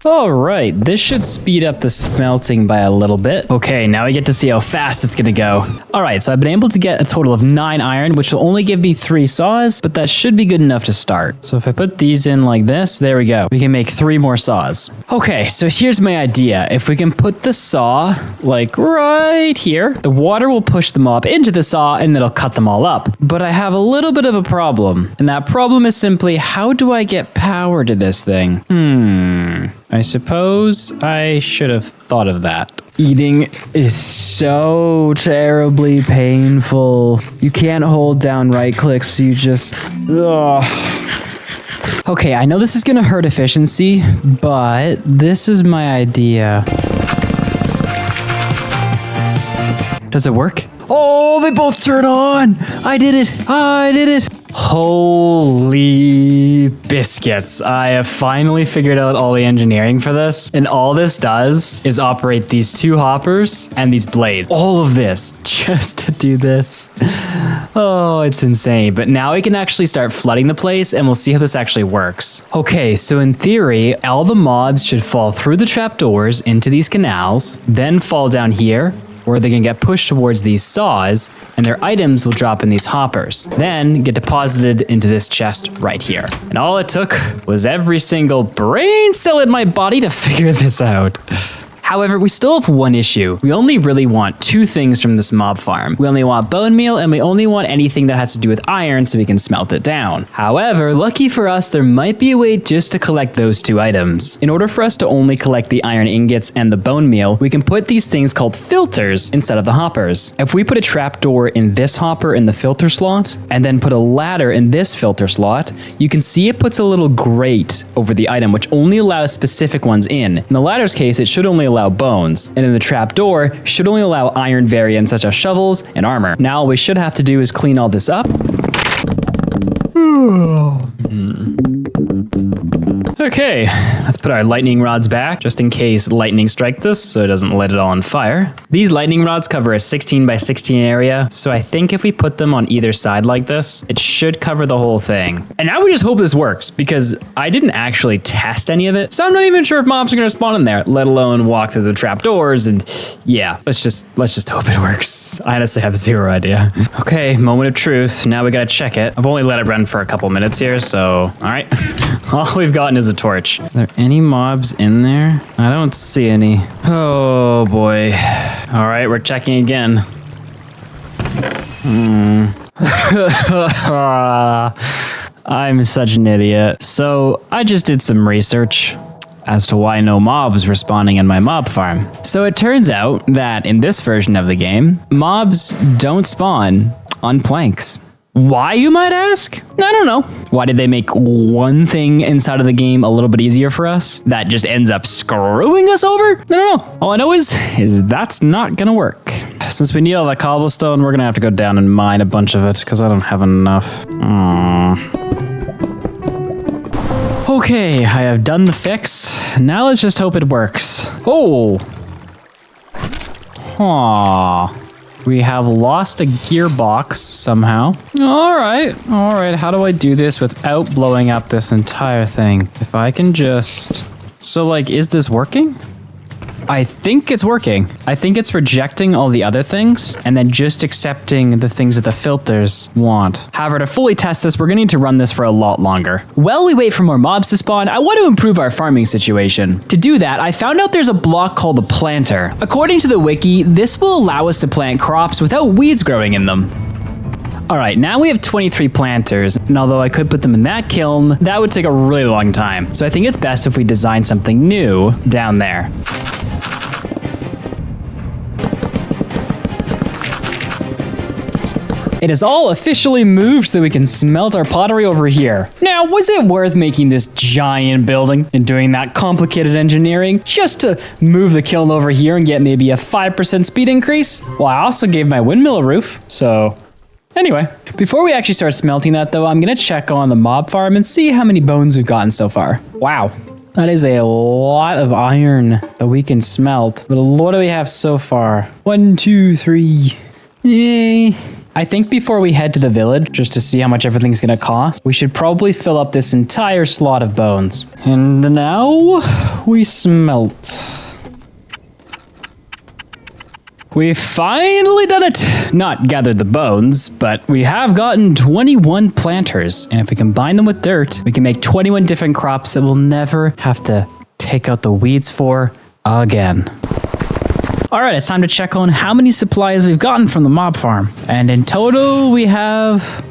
All right, this should speed up the smelting by a little bit. Okay, now we get to see how fast it's gonna go. All right, so I've been able to get a total of 9 iron, which will only give me 3 saws, but that should be good enough to start. So if I put these in like this, there we go. We can make 3 more saws. Okay, so here's my idea. If we can put the saw like right here, the water will push the mob into the saw and it'll cut them all up. But I have a little bit of a problem, and that problem is simply, how do I get power to this thing? I suppose I should have thought of that. Eating is so terribly painful. You can't hold down right clicks, so you just... Ugh. Okay, I know this is gonna hurt efficiency, but this is my idea. Does it work? Oh, they both turn on! I did it! I did it! Holy biscuits. I have finally figured out all the engineering for this. And all this does is operate these 2 hoppers and these blades. All of this just to do this. Oh, it's insane. But now we can actually start flooding the place and we'll see how this actually works. Okay, so in theory, all the mobs should fall through the trapdoors into these canals, then fall down here, where they can get pushed towards these saws, and their items will drop in these hoppers, then get deposited into this chest right here. And all it took was every single brain cell in my body to figure this out. However, we still have one issue. We only really want two things from this mob farm. We only want bone meal, and we only want anything that has to do with iron so we can smelt it down. However, lucky for us, there might be a way just to collect those two items. In order for us to only collect the iron ingots and the bone meal, we can put these things called filters instead of the hoppers. If we put a trapdoor in this hopper in the filter slot, and then put a ladder in this filter slot, you can see it puts a little grate over the item, which only allows specific ones in. In the ladder's case, it should only allow bones, and in the trapdoor should only allow iron variants such as shovels and armor. Now all we should have to do is clean all this up. Okay, let's put our lightning rods back just in case lightning strikes this so it doesn't light it all on fire. These lightning rods cover a 16 by 16 area, so I think if we put them on either side like this, it should cover the whole thing. And now we just hope this works because I didn't actually test any of it, so I'm not even sure if mobs are gonna spawn in there, let alone walk through the trapdoors. And yeah, let's just hope it works. I honestly have zero idea. Okay, moment of truth. Now we gotta check it. I've only let it run for a couple minutes here, so all right. All we've gotten is a torch. Are there any mobs in there? I don't see any. Oh boy. All right, we're checking again. I'm such an idiot. So I just did some research as to why no mobs were spawning in my mob farm. So it turns out that in this version of the game, mobs don't spawn on planks. Why, you might ask? I don't know. Why did they make one thing inside of the game a little bit easier for us that just ends up screwing us over? I don't know. All I know is that's not gonna work. Since we need all that cobblestone, we're gonna have to go down and mine a bunch of it because I don't have enough. Okay, I have done the fix. Now let's just hope it works. Oh. Aww. We have lost a gearbox somehow. All right. How do I do this without blowing up this entire thing? If I can just... So, like, is this working? I think it's working. I think it's rejecting all the other things and then just accepting the things that the filters want. However, to fully test this, we're gonna need to run this for a lot longer. While we wait for more mobs to spawn, I want to improve our farming situation. To do that, I found out there's a block called the planter. According to the wiki, this will allow us to plant crops without weeds growing in them. All right, now we have 23 planters, and although I could put them in that kiln, that would take a really long time. So I think it's best if we design something new down there. It is all officially moved so we can smelt our pottery over here. Now, was it worth making this giant building and doing that complicated engineering just to move the kiln over here and get maybe a 5% speed increase? Well, I also gave my windmill a roof, so... Anyway, before we actually start smelting that though, I'm gonna check on the mob farm and see how many bones we've gotten so far. Wow. That is a lot of iron that we can smelt. But what do we have so far? 1, 2, 3. Yay. I think before we head to the village, just to see how much everything's gonna cost, we should probably fill up this entire slot of bones. And now we smelt. We've finally done it! Not gathered the bones, but we have gotten 21 planters. And if we combine them with dirt, we can make 21 different crops that we'll never have to take out the weeds for again. All right, it's time to check on how many supplies we've gotten from the mob farm. And in total, we have...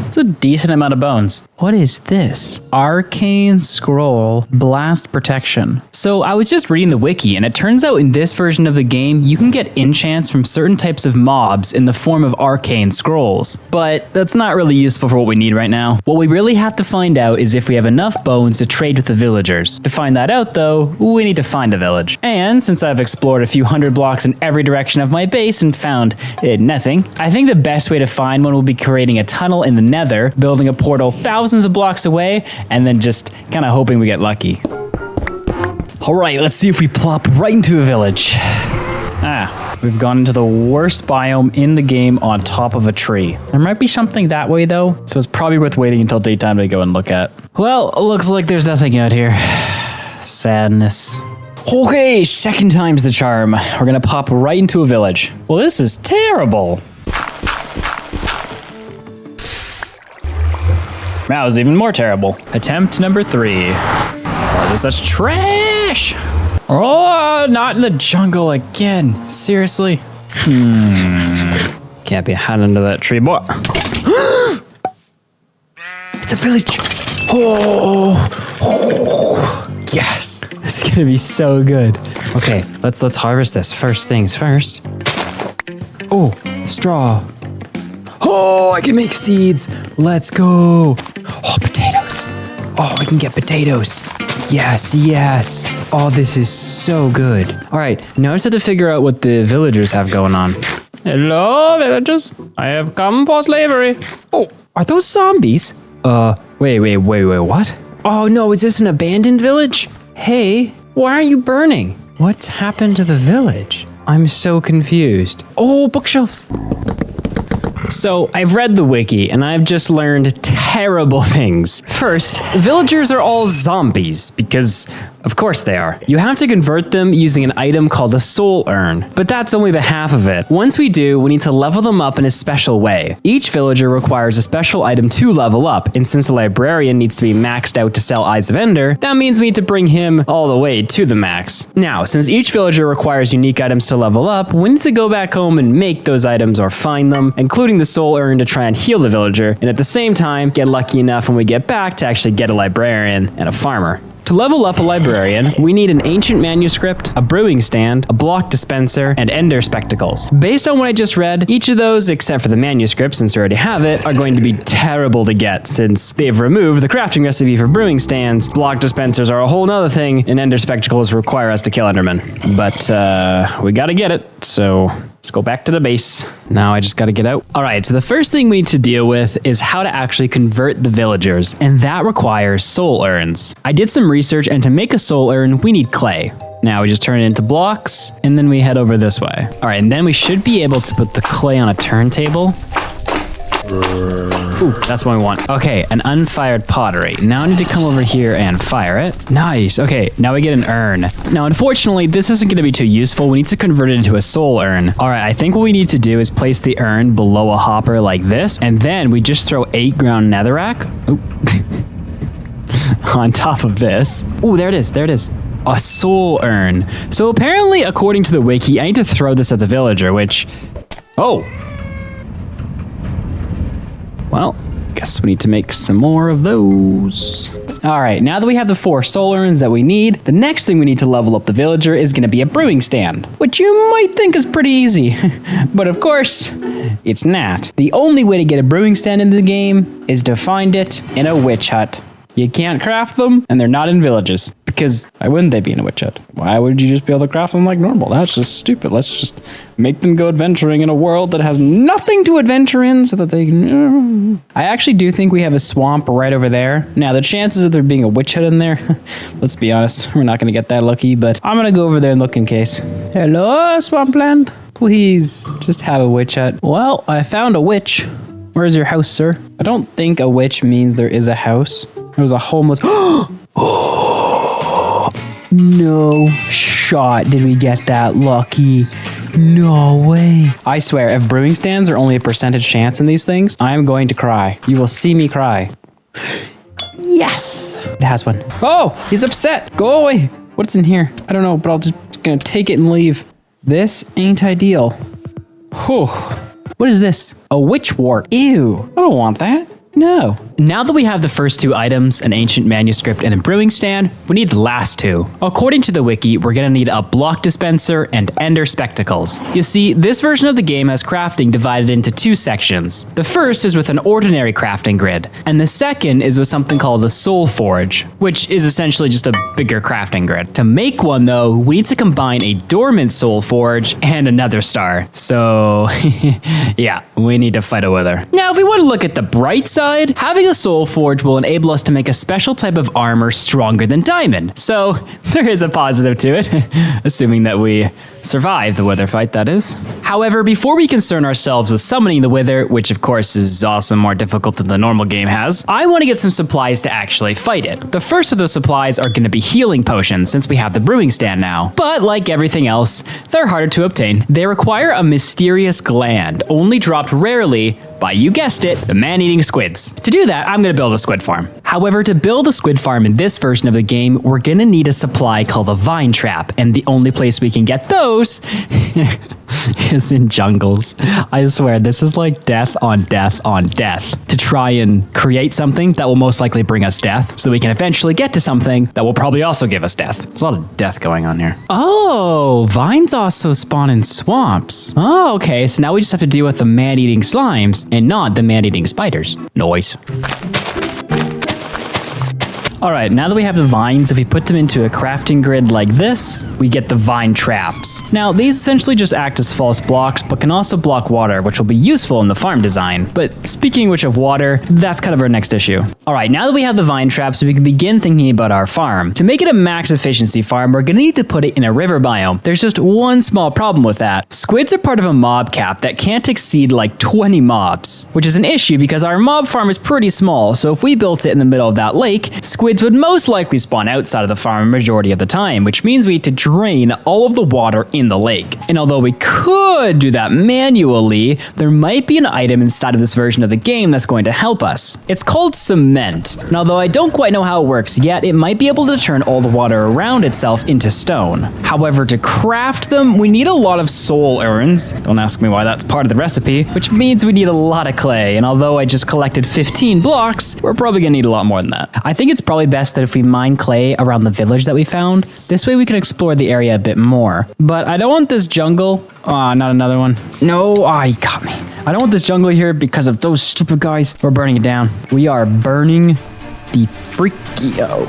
it's a decent amount of bones. What is this? Arcane Scroll Blast Protection. So I was just reading the wiki, and it turns out in this version of the game, you can get enchants from certain types of mobs in the form of arcane scrolls. But that's not really useful for what we need right now. What we really have to find out is if we have enough bones to trade with the villagers. To find that out though, we need to find a village. And since I've explored a few hundred blocks in every direction of my base and found nothing, I think the best way to find one will be creating a tunnel in the nether, building a portal thousands of blocks away, and then just kind of hoping we get lucky. All right, let's see if we plop right into a village. We've gone into the worst biome in the game on top of a tree. There might be something that way though, so it's probably worth waiting until daytime to go and look at. Well, looks like there's nothing out here. Sadness. Okay, second time's the charm. We're gonna pop right into a village. Well, this is terrible. That was even more terrible. Attempt number 3. Oh, this is such trash. Oh, not in the jungle again. Seriously? Can't be hiding under that tree, boy. It's a village. Oh, yes. This is gonna be so good. Okay, let's harvest this. First things first. Oh, straw. Oh, I can make seeds. Let's go. Oh, potatoes. Oh, we can get potatoes. Yes, yes. Oh, this is so good. All right, now I just have to figure out what the villagers have going on. Hello, villagers. I have come for slavery. Oh, are those zombies? Wait, what? Oh no, is this an abandoned village? Hey, why aren't you burning? What's happened to the village? I'm so confused. Oh, bookshelves. So, I've read the wiki, and I've just learned terrible things. First, villagers are all zombies, because of course they are. You have to convert them using an item called a soul urn, but that's only the half of it. Once we do, we need to level them up in a special way. Each villager requires a special item to level up, and since a librarian needs to be maxed out to sell Eyes of Ender, that means we need to bring him all the way to the max. Now, since each villager requires unique items to level up, we need to go back home and make those items or find them, including the soul urn to try and heal the villager, and at the same time, get lucky enough when we get back to actually get a librarian and a farmer. To level up a librarian, we need an ancient manuscript, a brewing stand, a block dispenser, and ender spectacles. Based on what I just read, each of those, except for the manuscript, since we already have it, are going to be terrible to get, since they've removed the crafting recipe for brewing stands, block dispensers are a whole nother thing, and ender spectacles require us to kill endermen. But, we gotta get it, so let's go back to the base. Now I just gotta get out. All right, so the first thing we need to deal with is how to actually convert the villagers, and that requires soul urns. I did some research, and to make a soul urn, we need clay. Now we just turn it into blocks, and then we head over this way. All right, and then we should be able to put the clay on a turntable. Ooh, that's what we want. Okay, an unfired pottery. Now I need to come over here and fire it. Nice. Okay, now we get an urn. Now, unfortunately, this isn't going to be too useful. We need to convert it into a soul urn. All right, I think what we need to do is place the urn below a hopper like this, and then we just throw 8 ground netherrack on top of this. Ooh, there it is. There it is. A soul urn. So apparently, according to the wiki, I need to throw this at the villager, which... Oh! Well, guess we need to make some more of those. All right, now that we have the 4 soul urns that we need, the next thing we need to level up the villager is going to be a brewing stand, which you might think is pretty easy. But of course, it's not. The only way to get a brewing stand in the game is to find it in a witch hut. You can't craft them, and they're not in villages. Because why wouldn't they be in a witch hut? Why would you just be able to craft them like normal? That's just stupid. Let's just make them go adventuring in a world that has nothing to adventure in so that they can... I actually do think we have a swamp right over there. Now, the chances of there being a witch hut in there, let's be honest, we're not going to get that lucky, but I'm going to go over there and look in case. Hello, swampland? Please, just have a witch hut. Well, I found a witch. Where's your house, sir? I don't think a witch means there is a house. There was a homeless... No shot did we get that lucky. No way. I swear, if brewing stands are only a percentage chance in these things, I'm going to cry. You will see me cry. Yes! It has one. Oh, he's upset. Go away. What's in here? I don't know, but I'll just gonna take it and leave. This ain't ideal. Whew. What is this? A witch wart. Ew. I don't want that. No. Now that we have the first 2 items, an ancient manuscript and a brewing stand, we need the last 2. According to the wiki, we're gonna need a block dispenser and ender spectacles. You see, this version of the game has crafting divided into 2 sections. The first is with an ordinary crafting grid, and the second is with something called a soul forge, which is essentially just a bigger crafting grid. To make one though, we need to combine a dormant soul forge and another star. So, yeah, we need to fight a wither. Now, if we want to look at the bright side, having the Soul Forge will enable us to make a special type of armor stronger than diamond. So there is a positive to it, assuming that we survive the wither fight, that is. However, before we concern ourselves with summoning the wither, which of course is also more difficult than the normal game has, I want to get some supplies to actually fight it. The first of those supplies are going to be healing potions, since we have the brewing stand now. But like everything else, they're harder to obtain. They require a mysterious gland, only dropped rarely by, you guessed it, the man-eating squids. To do that, I'm gonna build a squid farm. However, to build a squid farm in this version of the game, we're gonna need a supply called a vine trap, and the only place we can get those is in jungles. I swear, this is like death on death on death to try and create something that will most likely bring us death, so we can eventually get to something that will probably also give us death. There's a lot of death going on here. Oh, vines also spawn in swamps. Oh, okay, so now we just have to deal with the man-eating slimes and not the man-eating spiders. Noise. All right, now that we have the vines, if we put them into a crafting grid like this, we get the vine traps. Now, these essentially just act as false blocks, but can also block water, which will be useful in the farm design. But speaking which of water, that's kind of our next issue. All right, now that we have the vine traps, we can begin thinking about our farm. To make it a max efficiency farm, we're gonna need to put it in a river biome. There's just one small problem with that. Squids are part of a mob cap that can't exceed like 20 mobs, which is an issue because our mob farm is pretty small, so if we built it in the middle of that lake, squids would most likely spawn outside of the farm a majority of the time, which means we need to drain all of the water in the lake. And although we could do that manually, there might be an item inside of this version of the game that's going to help us. It's called cement. And although I don't quite know how it works yet, it might be able to turn all the water around itself into stone. However, to craft them, we need a lot of soul urns. Don't ask me why that's part of the recipe, which means we need a lot of clay. And although I just collected 15 blocks, we're probably gonna need a lot more than that. I think it's probably best that if we mine clay around the village that we found, this way we can explore the area a bit more. But I don't want this jungle. Ah, not another one. No, he got me. I don't want this jungle here because of those stupid guys. We're burning it down. We are burning the freakio.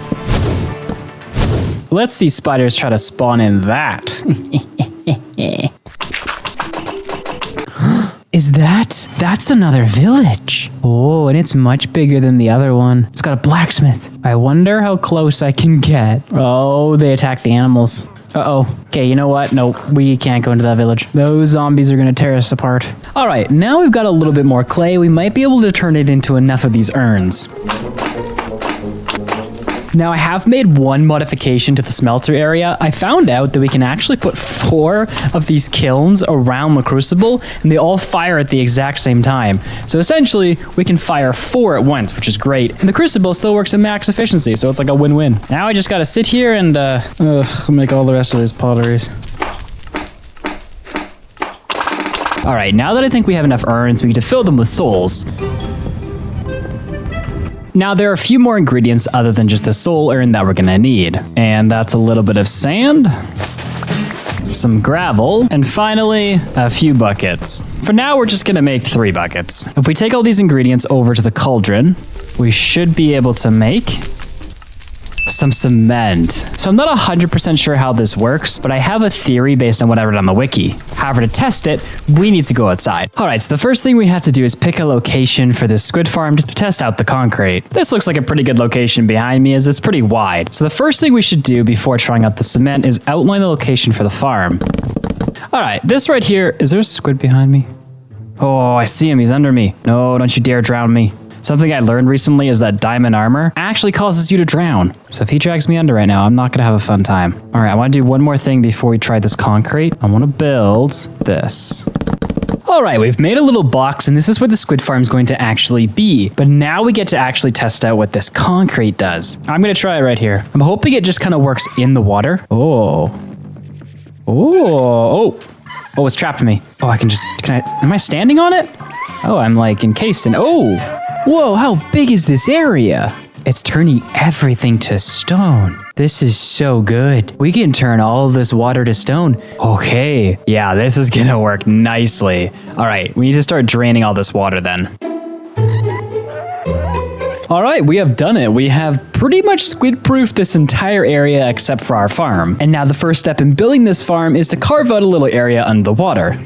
Let's see spiders try to spawn in that. Is that's another village? Oh, and it's much bigger than the other one. It's got a blacksmith. I wonder how close I can get. Oh, they attack the animals. Uh-oh. Okay, you know what? No, we can't go into that village. Those zombies are gonna tear us apart. All right, now we've got a little bit more clay. We might be able to turn it into enough of these urns. Now I have made one modification to the smelter area. I found out that we can actually put 4 of these kilns around the crucible and they all fire at the exact same time. So essentially we can fire 4 at once, which is great. And the crucible still works at max efficiency, so it's like a win-win. Now I just gotta sit here and make all the rest of these potteries. All right, now that I think we have enough urns, we need to fill them with souls. Now, there are a few more ingredients other than just the soul urn that we're gonna need. And that's a little bit of sand, some gravel, and finally, a few buckets. For now, we're just gonna make 3 buckets. If we take all these ingredients over to the cauldron, we should be able to make some cement. So I'm not 100% sure how this works, but I have a theory based on what I read on the wiki. However, to test it, we need to go outside. All right, so the first thing we have to do is pick a location for this squid farm to test out the concrete. This looks like a pretty good location behind me as it's pretty wide. So the first thing we should do before trying out the cement is outline the location for the farm. All right, this right here, is there a squid behind me? Oh, I see him, he's under me. No, don't you dare drown me. Something I learned recently is that diamond armor actually causes you to drown. So if he drags me under right now, I'm not gonna have a fun time. All right, I wanna do one more thing before we try this concrete. I wanna build this. All right, we've made a little box and this is where the squid farm is going to actually be. But now we get to actually test out what this concrete does. I'm gonna try it right here. I'm hoping it just kind of works in the water. Oh, it's trapped me. Oh, am I standing on it? Oh, I'm like encased in, whoa, how big is this area? It's turning everything to stone. This is so good. We can turn all of this water to stone. Okay, yeah, this is gonna work nicely. All right, we need to start draining all this water then. All right, we have done it. We have pretty much squid-proofed this entire area except for our farm. And now the first step in building this farm is to carve out a little area under the water.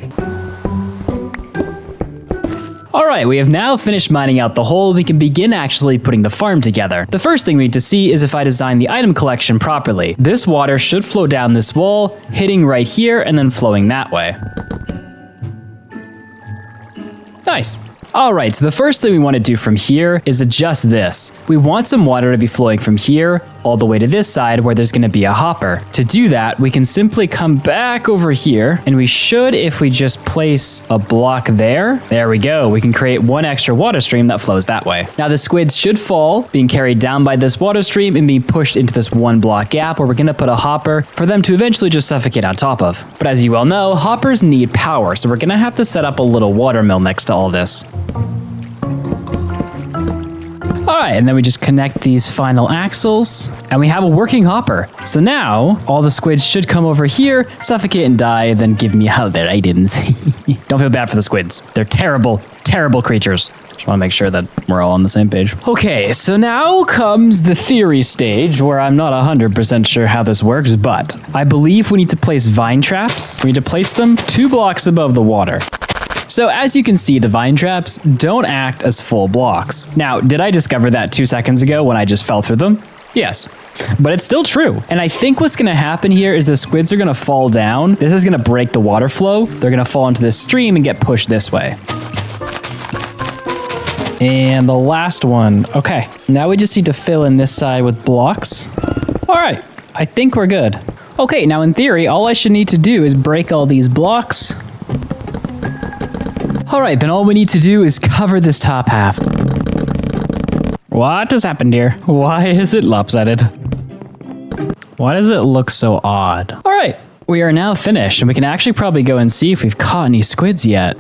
All right, we have now finished mining out the hole. We can begin actually putting the farm together. The first thing we need to see is if I design the item collection properly. This water should flow down this wall, hitting right here and then flowing that way. Nice. All right, so the first thing we want to do from here is adjust this. We want some water to be flowing from here all the way to this side where there's going to be a hopper. To do that, we can simply come back over here, and we should, if we just place a block there we go. We can create one extra water stream that flows that way. Now the squids should fall, being carried down by this water stream and being pushed into this one block gap where we're going to put a hopper for them to eventually just suffocate on top of. But as you well know, hoppers need power, so we're going to have to set up a little water mill next to all this. All right, and then we just connect these final axles, and we have a working hopper. So now, all the squids should come over here, suffocate and die, and then give me all their items. Don't feel bad for the squids. They're terrible, terrible creatures. Just want to make sure that we're all on the same page. Okay, so now comes the theory stage, where I'm not 100% sure how this works, but I believe we need to place vine traps. We need to place them 2 blocks above the water. So as you can see, the vine traps don't act as full blocks. Now, did I discover that 2 seconds ago when I just fell through them? Yes. But it's still true. And I think what's going to happen here is the squids are going to fall down. This is going to break the water flow. They're going to fall into this stream and get pushed this way. And the last one. Okay. Now we just need to fill in this side with blocks. All right. I think we're good. Okay. Now in theory, all I should need to do is break all these blocks. All right, then all we need to do is cover this top half. What has happened here? Why is it lopsided? Why does it look so odd? All right, we are now finished, and we can actually probably go and see if we've caught any squids yet.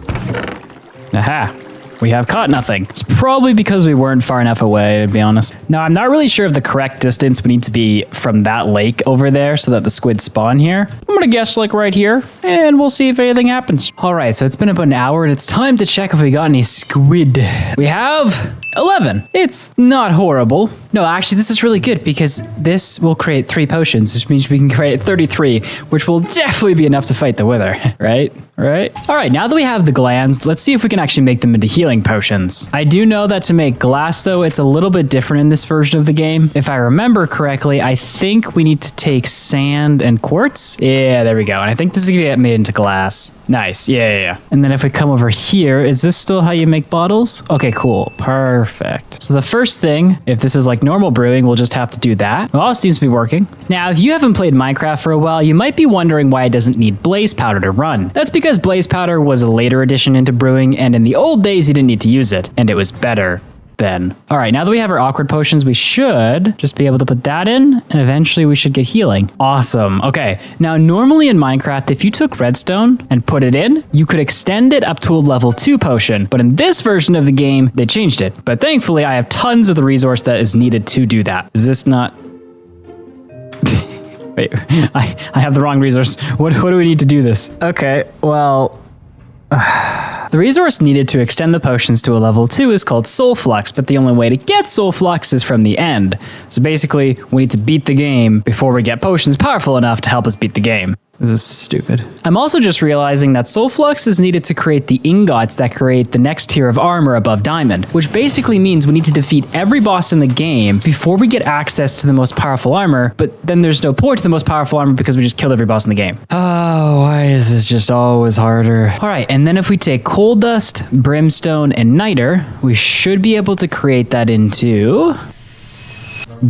Aha. We have caught nothing. It's probably because we weren't far enough away, to be honest. Now, I'm not really sure of the correct distance we need to be from that lake over there so that the squids spawn here. I'm gonna guess like right here, and we'll see if anything happens. All right, so it's been about an hour, and it's time to check if we got any squid. We have 11. It's not horrible. No, actually, this is really good because this will create 3 potions, which means we can create 33, which will definitely be enough to fight the wither, right? Right? All right, now that we have the glands, let's see if we can actually make them into healing potions. I do know that to make glass, though, it's a little bit different in this version of the game. If I remember correctly, I think we need to take sand and quartz. Yeah, there we go. And I think this is gonna get made into glass. Nice. Yeah. And then if we come over here, is this still how you make bottles? Okay, cool. Perfect. So the first thing, if this is like normal brewing, we'll just have to do that. Well, it seems to be working. Now, if you haven't played Minecraft for a while, you might be wondering why it doesn't need blaze powder to run. That's because blaze powder was a later addition into brewing, and in the old days, you didn't need to use it, and it was better then. All right, now that we have our awkward potions, we should just be able to put that in, and eventually we should get healing. Awesome. Okay, now normally in Minecraft, if you took redstone and put it in, you could extend it up to a level 2 potion, but in this version of the game, they changed it. But thankfully, I have tons of the resource that is needed to do that. Is this not... Wait, I have the wrong resource. What do we need to do this? Okay, well... The resource needed to extend the potions to a level 2 is called Soul Flux, but the only way to get Soul Flux is from the end. So basically, we need to beat the game before we get potions powerful enough to help us beat the game. This is stupid. I'm also just realizing that Soul Flux is needed to create the ingots that create the next tier of armor above Diamond, which basically means we need to defeat every boss in the game before we get access to the most powerful armor, but then there's no point to the most powerful armor because we just killed every boss in the game. Oh, why is this just always harder? All right, and then if we take coal dust, brimstone, and niter, we should be able to create that into...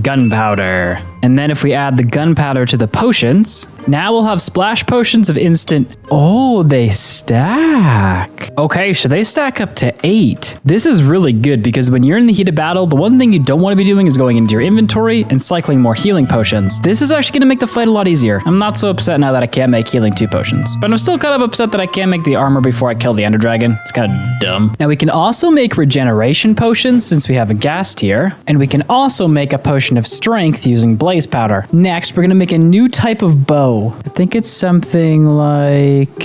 gunpowder. And then if we add the gunpowder to the potions, now we'll have splash potions of instant... Oh, they stack. Okay, so they stack up to 8. This is really good because when you're in the heat of battle, the one thing you don't want to be doing is going into your inventory and cycling more healing potions. This is actually going to make the fight a lot easier. I'm not so upset now that I can't make healing 2 potions, but I'm still kind of upset that I can't make the armor before I kill the Ender Dragon. It's kind of dumb. Now we can also make regeneration potions since we have a gas tier, and we can also make a potion of strength using blaze powder. Next, we're going to make a new type of bow. I think it's something like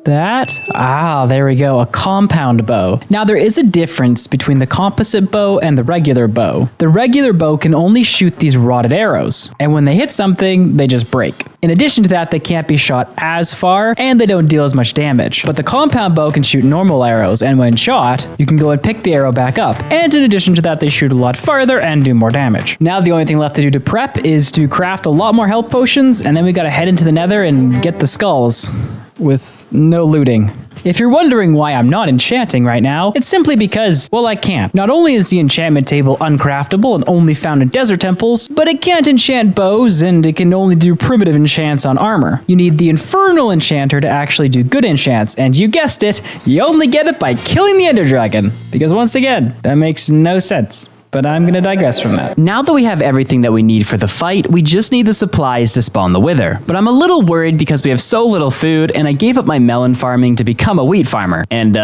that. Ah, there we go. A compound bow. Now there is a difference between the composite bow and the regular bow. The regular bow can only shoot these rotted arrows, and when they hit something, they just break. In addition to that, they can't be shot as far, and they don't deal as much damage. But the compound bow can shoot normal arrows, and when shot, you can go and pick the arrow back up. And in addition to that, they shoot a lot farther and do more damage. Now the only thing left to do to prep is to craft a lot more health potions, and then we gotta head into the nether and get the skulls with no looting. If you're wondering why I'm not enchanting right now, it's simply because, well, I can't. Not only is the enchantment table uncraftable and only found in desert temples, but it can't enchant bows and it can only do primitive enchants on armor. You need the infernal enchanter to actually do good enchants, and you guessed it, you only get it by killing the ender dragon. Because once again, that makes no sense. But I'm gonna digress from that. Now that we have everything that we need for the fight, we just need the supplies to spawn the wither. But I'm a little worried because we have so little food, and I gave up my melon farming to become a wheat farmer. And,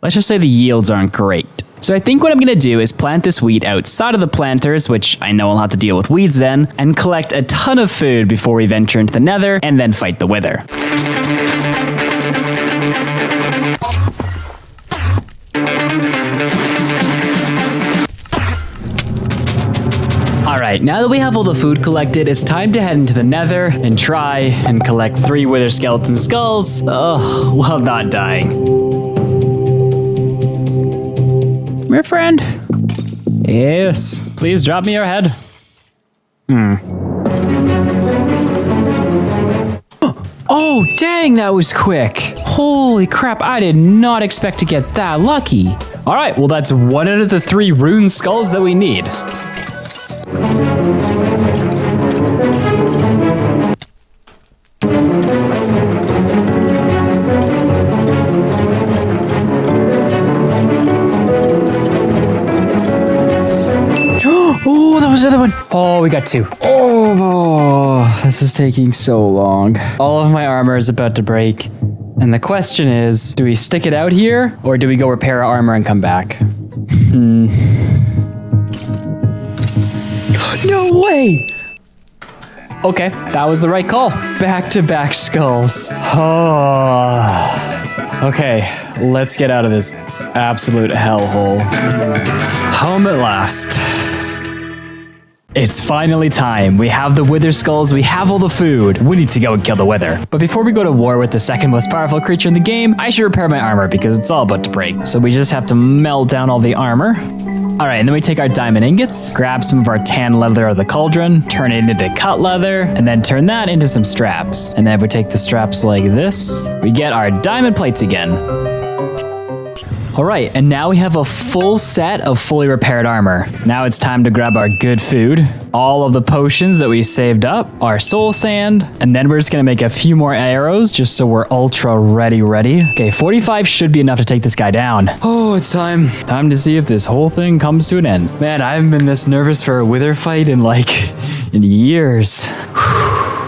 let's just say the yields aren't great. So I think what I'm gonna do is plant this wheat outside of the planters, which I know I'll have to deal with weeds then, and collect a ton of food before we venture into the nether, and then fight the wither. Alright, now that we have all the food collected, it's time to head into the nether and try and collect 3 wither skeleton skulls. Oh, while not dying. Come here, friend. Yes, please drop me your head. Oh, dang, that was quick. Holy crap, I did not expect to get that lucky. Alright, well that's 1 out of the 3 rune skulls that we need. Oh, that was another one. Oh, we got 2. Oh, this is taking so long. All of my armor is about to break. And the question is, do we stick it out here or do we go repair our armor and come back? No way! Okay, that was the right call. Back-to-back skulls. Oh. Okay, let's get out of this absolute hellhole. Home at last. It's finally time. We have the wither skulls, we have all the food. We need to go and kill the wither. But before we go to war with the second most powerful creature in the game, I should repair my armor because it's all about to break. So we just have to melt down all the armor. All right, and then we take our diamond ingots, grab some of our tan leather of the cauldron, turn it into cut leather, and then turn that into some straps. And then if we take the straps like this, we get our diamond plates again. All right, and now we have a full set of fully repaired armor. Now it's time to grab our good food, all of the potions that we saved up, our soul sand, and then we're just gonna make a few more arrows just so we're ultra ready. Okay, 45 should be enough to take this guy down. Oh, it's time. Time to see if this whole thing comes to an end. Man, I haven't been this nervous for a wither fight in years.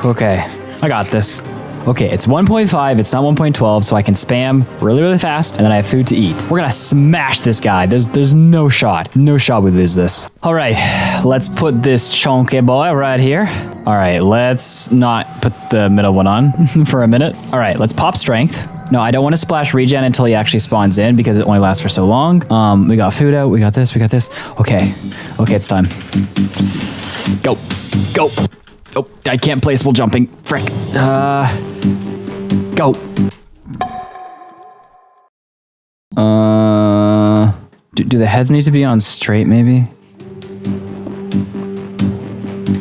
Okay, I got this. Okay, it's 1.5, it's not 1.12, so I can spam really fast, and then I have food to eat. We're gonna smash this guy. There's no shot. No shot we lose this. All right, let's put this chunky boy right here. All right, let's not put the middle one on for a minute. All right, let's pop strength. No, I don't want to splash regen until he actually spawns in because it only lasts for so long. We got food out, we got this. Okay, it's time. Go. Oh, I can't place while jumping. Frick. Go. Do the heads need to be on straight, maybe?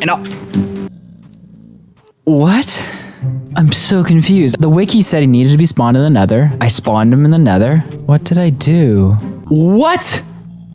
And up. What? I'm so confused. The wiki said he needed to be spawned in the nether. I spawned him in the nether. What did I do? What?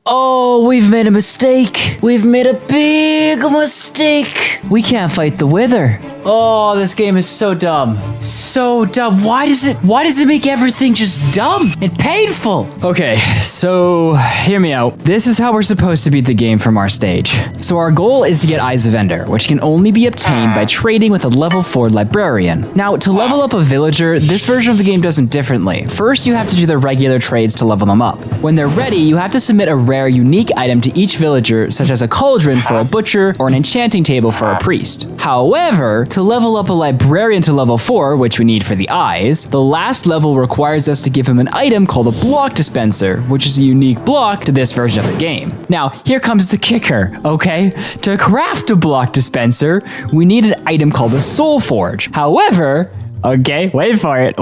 Oh, we've made a mistake. We've made a big mistake. We can't fight the wither. Oh, this game is so dumb. So dumb. Why does it make everything just dumb and painful? Okay, so hear me out. This is how we're supposed to beat the game from our stage. So our goal is to get Eyes of Ender, which can only be obtained by trading with a level 4 librarian. Now, to level up a villager, this version of the game does it differently. First, you have to do the regular trades to level them up. When they're ready, you have to submit a rare, unique item to each villager, such as a cauldron for a butcher or an enchanting table for a priest. However, To level up a librarian to level 4, which we need for the eyes, the last level requires us to give him an item called a block dispenser, which is a unique block to this version of the game. Now, here comes the kicker, okay? To craft a block dispenser, we need an item called a soul forge. However, okay, wait for it.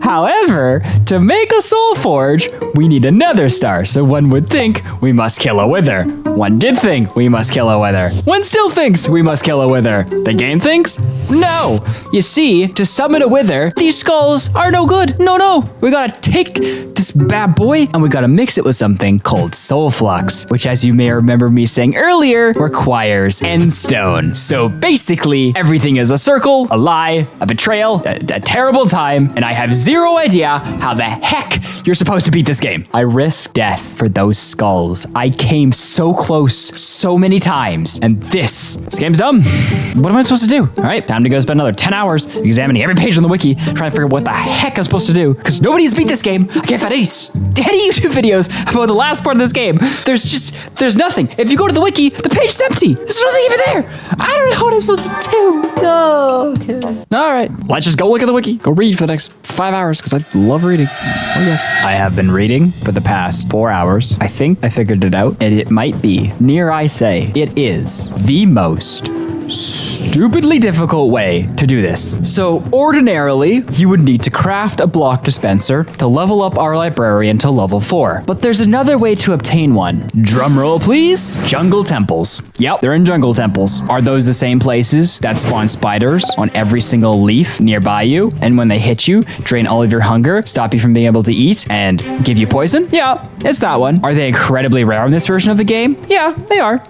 However, to make a soul forge, we need a nether star. So one would think we must kill a wither. One did think we must kill a wither. One still thinks we must kill a wither. The game thinks? No. You see, to summon a wither, these skulls are no good. No. We gotta take this bad boy and we gotta mix it with something called soul flux, which, as you may remember me saying earlier, requires end stone. So basically, everything is a circle, a lie, a betrayal, a terrible time, and I have zero idea how the heck you're supposed to beat this game. I risk death for those skulls. I came so close so many times, and this game's dumb. What am I supposed to do? All right, time to go spend another 10 hours examining every page on the wiki, trying to figure out what the heck I'm supposed to do, because nobody's beat this game. I can't find any YouTube videos about the last part of this game. There's nothing. If you go to the wiki, the page is empty. There's nothing even there. I don't know what I'm supposed to do. Oh, okay. All right, let's just go look at the wiki. Go read for the next 5 hours, because I love reading. Oh, yes. I have been reading for the past 4 hours. I think I figured it out, and it might be, near I say, it is the most stupidly difficult way to do this. So ordinarily, you would need to craft a block dispenser to level up our librarian to level 4. But there's another way to obtain one. Drum roll, please. Jungle temples. Yep, they're in jungle temples. Are those the same places that spawn spiders on every single leaf nearby you? And when they hit you, drain all of your hunger, stop you from being able to eat, and give you poison? Yeah, it's that one. Are they incredibly rare in this version of the game? Yeah, they are.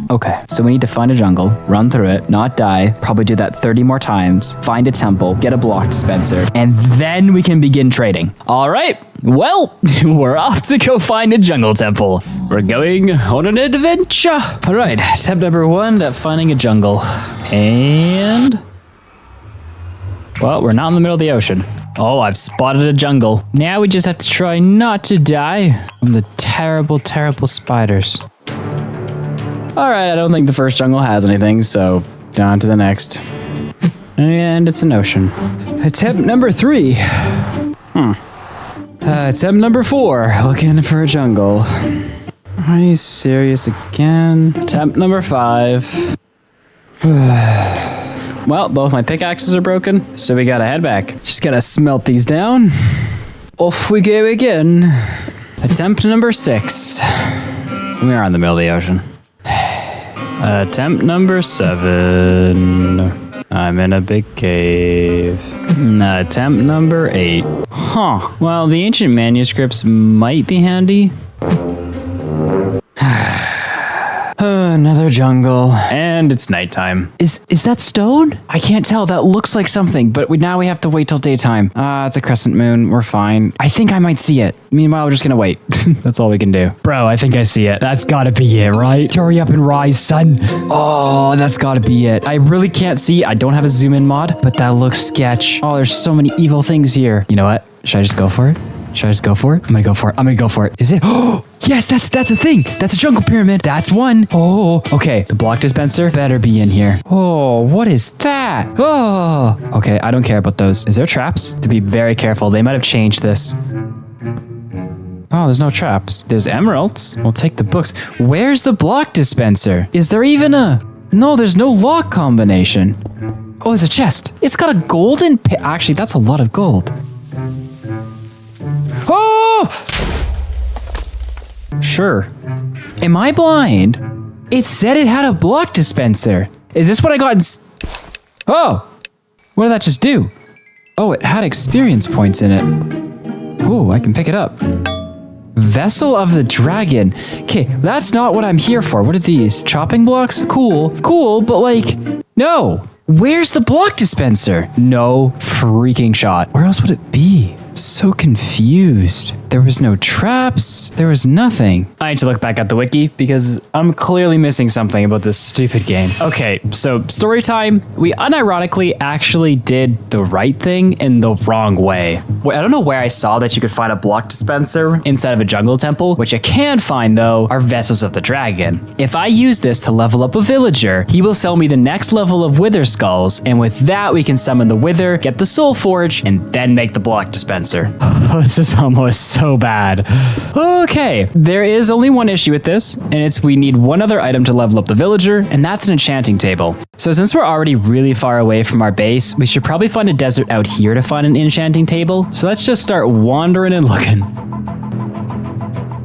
Okay, so we need to find a jungle, run through it, not die, probably do that 30 more times, find a temple, get a block dispenser, and then we can begin trading. All right, well, we're off to go find a jungle temple. We're going on an adventure. All right, step number 1, finding a jungle. And, well, we're not in the middle of the ocean. Oh, I've spotted a jungle. Now we just have to try not to die from the terrible, terrible spiders. All right, I don't think the first jungle has anything, so down to the next. And it's an ocean. Attempt number 3. Attempt number 4, looking for a jungle. Are you serious again? Attempt number 5. Well, both my pickaxes are broken, so we gotta head back. Just gotta smelt these down. Off we go again. Attempt number 6. We are in the middle of the ocean. Attempt number 7. I'm in a big cave. Attempt number 8. Huh. Well, the ancient manuscripts might be handy. Another jungle. And it's nighttime. Is that stone? I can't tell. That looks like something, but now we have to wait till daytime. It's a crescent moon. We're fine. I think I might see it. Meanwhile, we're just gonna wait. That's all we can do. Bro, I think I see it. That's gotta be it, right? Hurry up and rise, son. Oh, that's gotta be it. I really can't see. I don't have a zoom in mod, but that looks sketch. Oh, there's so many evil things here. You know what? Should I just go for it? Should I just go for it? I'm gonna go for it. I'm gonna go for it. Is it? Oh, yes, that's a thing. That's a jungle pyramid. That's one. Oh, okay. The block dispenser better be in here. Oh, what is that? Oh, okay. I don't care about those. Is there traps? To be very careful. They might have changed this. Oh, there's no traps. There's emeralds. We'll take the books. Where's the block dispenser? Is there even a... No, there's no lock combination. Oh, there's a chest. It's got a golden... Actually, that's a lot of gold. Oh! Sure. Am I blind? It said it had a block dispenser. Is this what I got? Oh! What did that just do? Oh, it had experience points in it. Ooh, I can pick it up. Vessel of the Dragon. Okay, that's not what I'm here for. What are these? Chopping blocks? Cool, but like, no. Where's the block dispenser? No freaking shot. Where else would it be? So confused. There was no traps. There was nothing. I need to look back at the wiki because I'm clearly missing something about this stupid game. Okay, so story time. We unironically actually did the right thing in the wrong way. I don't know where I saw that you could find a block dispenser inside of a jungle temple. Which I can find though are vessels of the dragon. If I use this to level up a villager, he will sell me the next level of wither skulls, and with that we can summon the wither, get the soul forge, and then make the block dispenser. This is almost so bad. Okay, there is only one issue with this, and it's we need one other item to level up the villager, and that's an enchanting table. So since we're already really far away from our base, we should probably find a desert out here to find an enchanting table. So let's just start wandering and looking.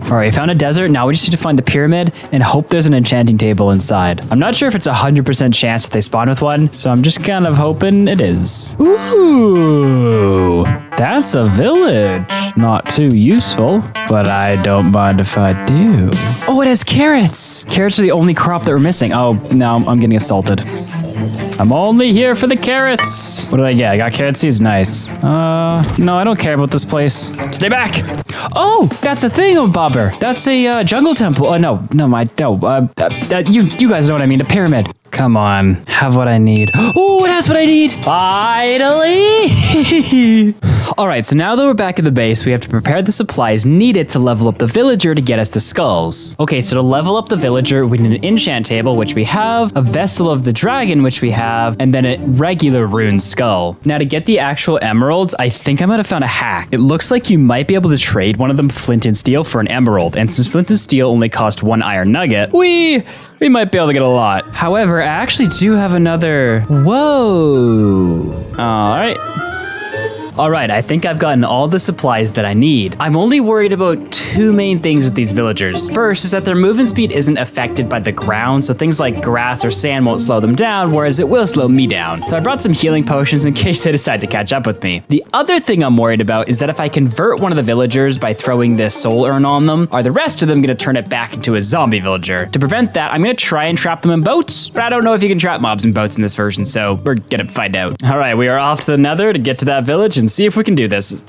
All right, found a desert. Now we just need to find the pyramid and hope there's an enchanting table inside. I'm not sure if it's 100% chance that they spawn with one, so I'm just kind of hoping it is. Ooh, that's a village. Not too useful, but I don't mind if I do. Oh, it has carrots. Carrots are the only crop that we're missing. Oh, no, I'm getting assaulted. I'm only here for the carrots. What did I get? I got carrot seeds. Nice. No, I don't care about this place. Stay back. Oh, that's a thing, Bobber. That's a jungle temple. Oh, no. You guys know what I mean. A pyramid. Come on, have what I need. Oh, it has what I need. Finally. All right, so now that we're back at the base, we have to prepare the supplies needed to level up the villager to get us the skulls. Okay, so to level up the villager, we need an enchant table, which we have, a vessel of the dragon, which we have, and then a regular rune skull. Now to get the actual emeralds, I think I might have found a hack. It looks like you might be able to trade one of them flint and steel for an emerald, and since flint and steel only cost 1 iron nugget, we might be able to get a lot. However, I actually do have another. Whoa. All right, I think I've gotten all the supplies that I need. I'm only worried about 2 main things with these villagers. First is that their movement speed isn't affected by the ground, so things like grass or sand won't slow them down, whereas it will slow me down. So I brought some healing potions in case they decide to catch up with me. The other thing I'm worried about is that if I convert one of the villagers by throwing this soul urn on them, are the rest of them gonna turn it back into a zombie villager? To prevent that, I'm gonna try and trap them in boats, but I don't know if you can trap mobs in boats in this version, so we're gonna find out. All right, we are off to the nether to get to that village and see if we can do this.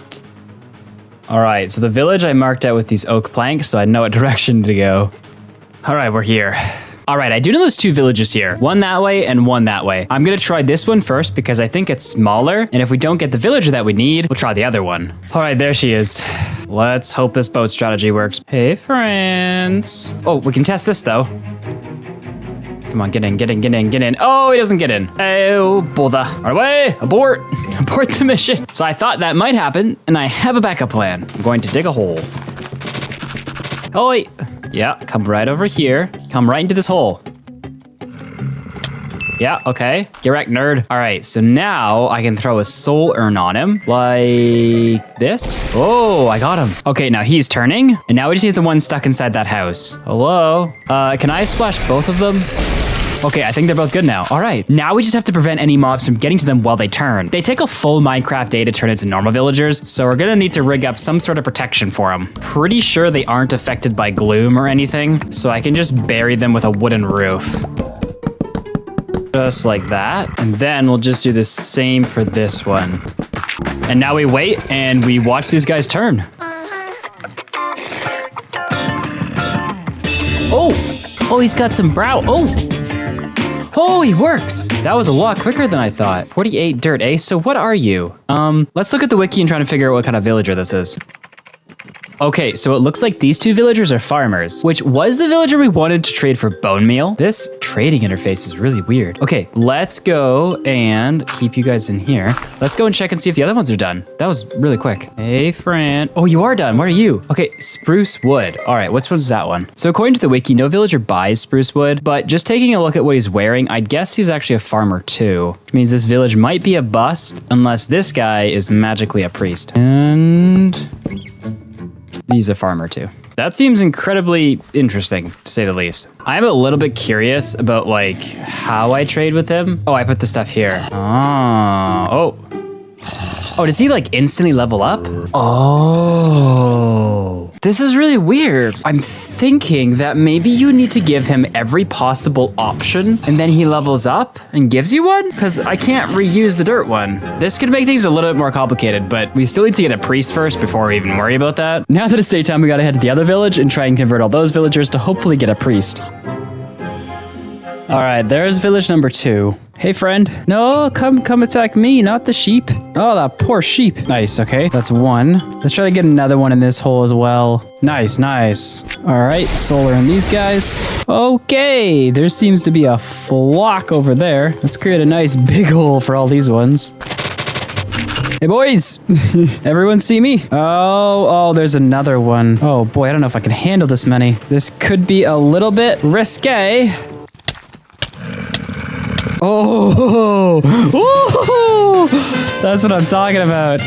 All right, so the village I marked out with these oak planks, so I know what direction to go. All right, we're here. All right, I do know there's 2 villages here. One that way and one that way. I'm gonna try this one first because I think it's smaller, and if we don't get the villager that we need, we'll try the other one. All right, there she is. Let's hope this boat strategy works. Hey, friends. Oh, we can test this though. Come on, get in. Oh, he doesn't get in. Oh, bother. Right away, abort the mission. So I thought that might happen, and I have a backup plan. I'm going to dig a hole. Oh, wait. Yeah, come right over here. Come right into this hole. Yeah, okay. Get wrecked, nerd. All right, so now I can throw a soul urn on him like this. Oh, I got him. Okay, now he's turning, and now we just need the one stuck inside that house. Hello? Can I splash both of them? Okay, I think they're both good now. All right, now we just have to prevent any mobs from getting to them while they turn. They take a full Minecraft day to turn into normal villagers, so we're gonna need to rig up some sort of protection for them. Pretty sure they aren't affected by gloom or anything, so I can just bury them with a wooden roof. Just like that. And then we'll just do the same for this one. And now we wait and we watch these guys turn. Oh, he's got some brow. Oh, he works. That was a lot quicker than I thought. 48 dirt, eh? So what are you? Let's look at the wiki and try to figure out what kind of villager this is. Okay, so it looks like these 2 villagers are farmers, which was the villager we wanted to trade for bone meal. This trading interface is really weird. Okay, let's go and keep you guys in here. Let's go and check and see if the other ones are done. That was really quick. Hey, friend. Oh, you are done. What are you? Okay, spruce wood. All right, which one's that one? So according to the wiki, no villager buys spruce wood, but just taking a look at what he's wearing, I'd guess he's actually a farmer too. Which means this village might be a bust unless this guy is magically a priest. And he's a farmer too. That seems incredibly interesting, to say the least. I'm a little bit curious about like how I trade with him. Oh, I put the stuff here. Oh, does he like instantly level up? Oh, this is really weird. I'm thinking that maybe you need to give him every possible option and then he levels up and gives you one? Because I can't reuse the dirt one. This could make things a little bit more complicated, but we still need to get a priest first before we even worry about that. Now that it's daytime, we gotta head to the other village and try and convert all those villagers to hopefully get a priest. All right, there's village number 2. Hey, friend. No, come attack me, not the sheep. Oh, that poor sheep. Nice, okay. That's 1. Let's try to get another one in this hole as well. Nice. All right, solar in these guys. Okay, there seems to be a flock over there. Let's create a nice big hole for all these ones. Hey, boys. Everyone see me? Oh, there's another one. Oh, boy, I don't know if I can handle this many. This could be a little bit risque. Oh, that's what I'm talking about.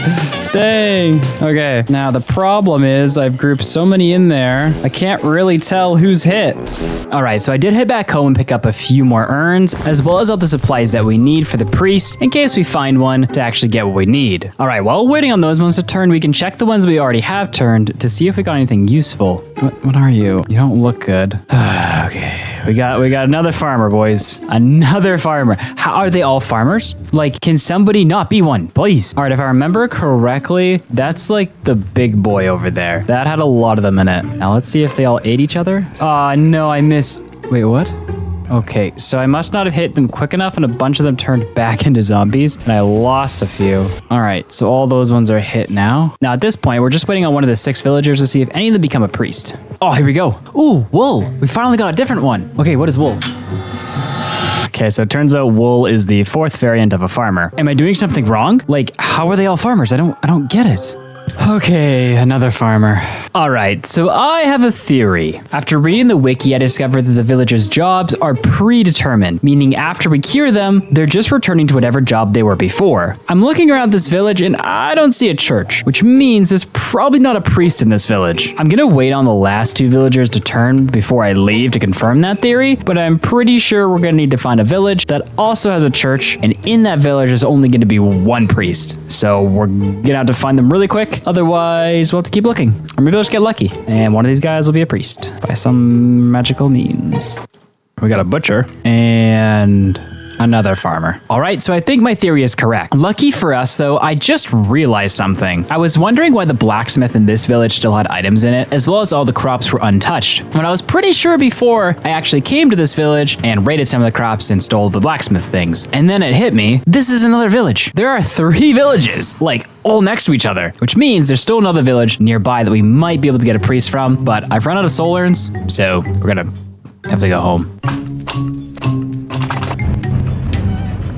Dang. Okay, now the problem is I've grouped so many in there, I can't really tell who's hit. All right, so I did head back home and pick up a few more urns, as well as all the supplies that we need for the priest, in case we find one to actually get what we need. All right, while waiting on those ones to turn, we can check the ones we already have turned to see if we got anything useful. What are you? You don't look good. Okay. We got another farmer, boys. Another farmer. How are they all farmers? Like, can somebody not be one, please? All right, if I remember correctly, that's like the big boy over there. That had a lot of them in it. Now let's see if they all ate each other. No, I missed. Wait, what? Okay, so I must not have hit them quick enough and a bunch of them turned back into zombies and I lost a few. All right, so all those ones are hit now. Now at this point, we're just waiting on one of the 6 villagers to see if any of them become a priest. Oh, here we go. Ooh, wool. We finally got a different one. Okay, what is wool? Okay, so it turns out wool is the 4th variant of a farmer. Am I doing something wrong? Like, how are they all farmers? I don't get it. Okay, another farmer. All right, so I have a theory. After reading the wiki, I discovered that the villagers' jobs are predetermined, meaning after we cure them, they're just returning to whatever job they were before. I'm looking around this village and I don't see a church, which means there's probably not a priest in this village. I'm gonna wait on the last 2 villagers to turn before I leave to confirm that theory, but I'm pretty sure we're gonna need to find a village that also has a church, and in that village is only gonna be 1 priest. So we're gonna have to find them really quick. Otherwise, we'll have to keep looking. Or maybe we'll just get lucky, and one of these guys will be a priest by some magical means. We got a butcher and another farmer. All right, so I think my theory is correct. Lucky for us, though, I just realized something. I was wondering why the blacksmith in this village still had items in it, as well as all the crops were untouched. When I was pretty sure before I actually came to this village and raided some of the crops and stole the blacksmith things. And then it hit me, this is another village. There are 3 villages, like all next to each other, which means there's still another village nearby that we might be able to get a priest from, but I've run out of soul urns, so we're gonna have to go home.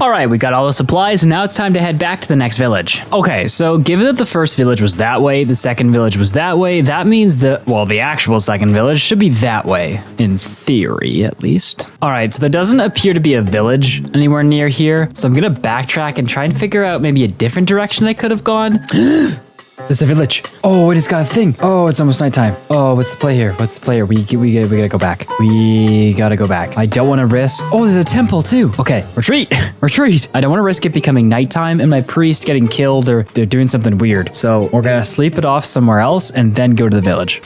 All right, we got all the supplies, and now it's time to head back to the next village. Okay, so given that the first village was that way, the second village was that way, that means the actual second village should be that way, in theory, at least. All right, so there doesn't appear to be a village anywhere near here, so I'm gonna backtrack and try and figure out maybe a different direction I could have gone. There's a village. Oh, it has got a thing. Oh, it's almost nighttime. Oh, what's the play here? We gotta go back. We gotta go back. I don't want to risk. Oh, there's a temple too. Okay, retreat. I don't want to risk it becoming nighttime and my priest getting killed or they're doing something weird. So we're gonna sleep it off somewhere else and then go to the village.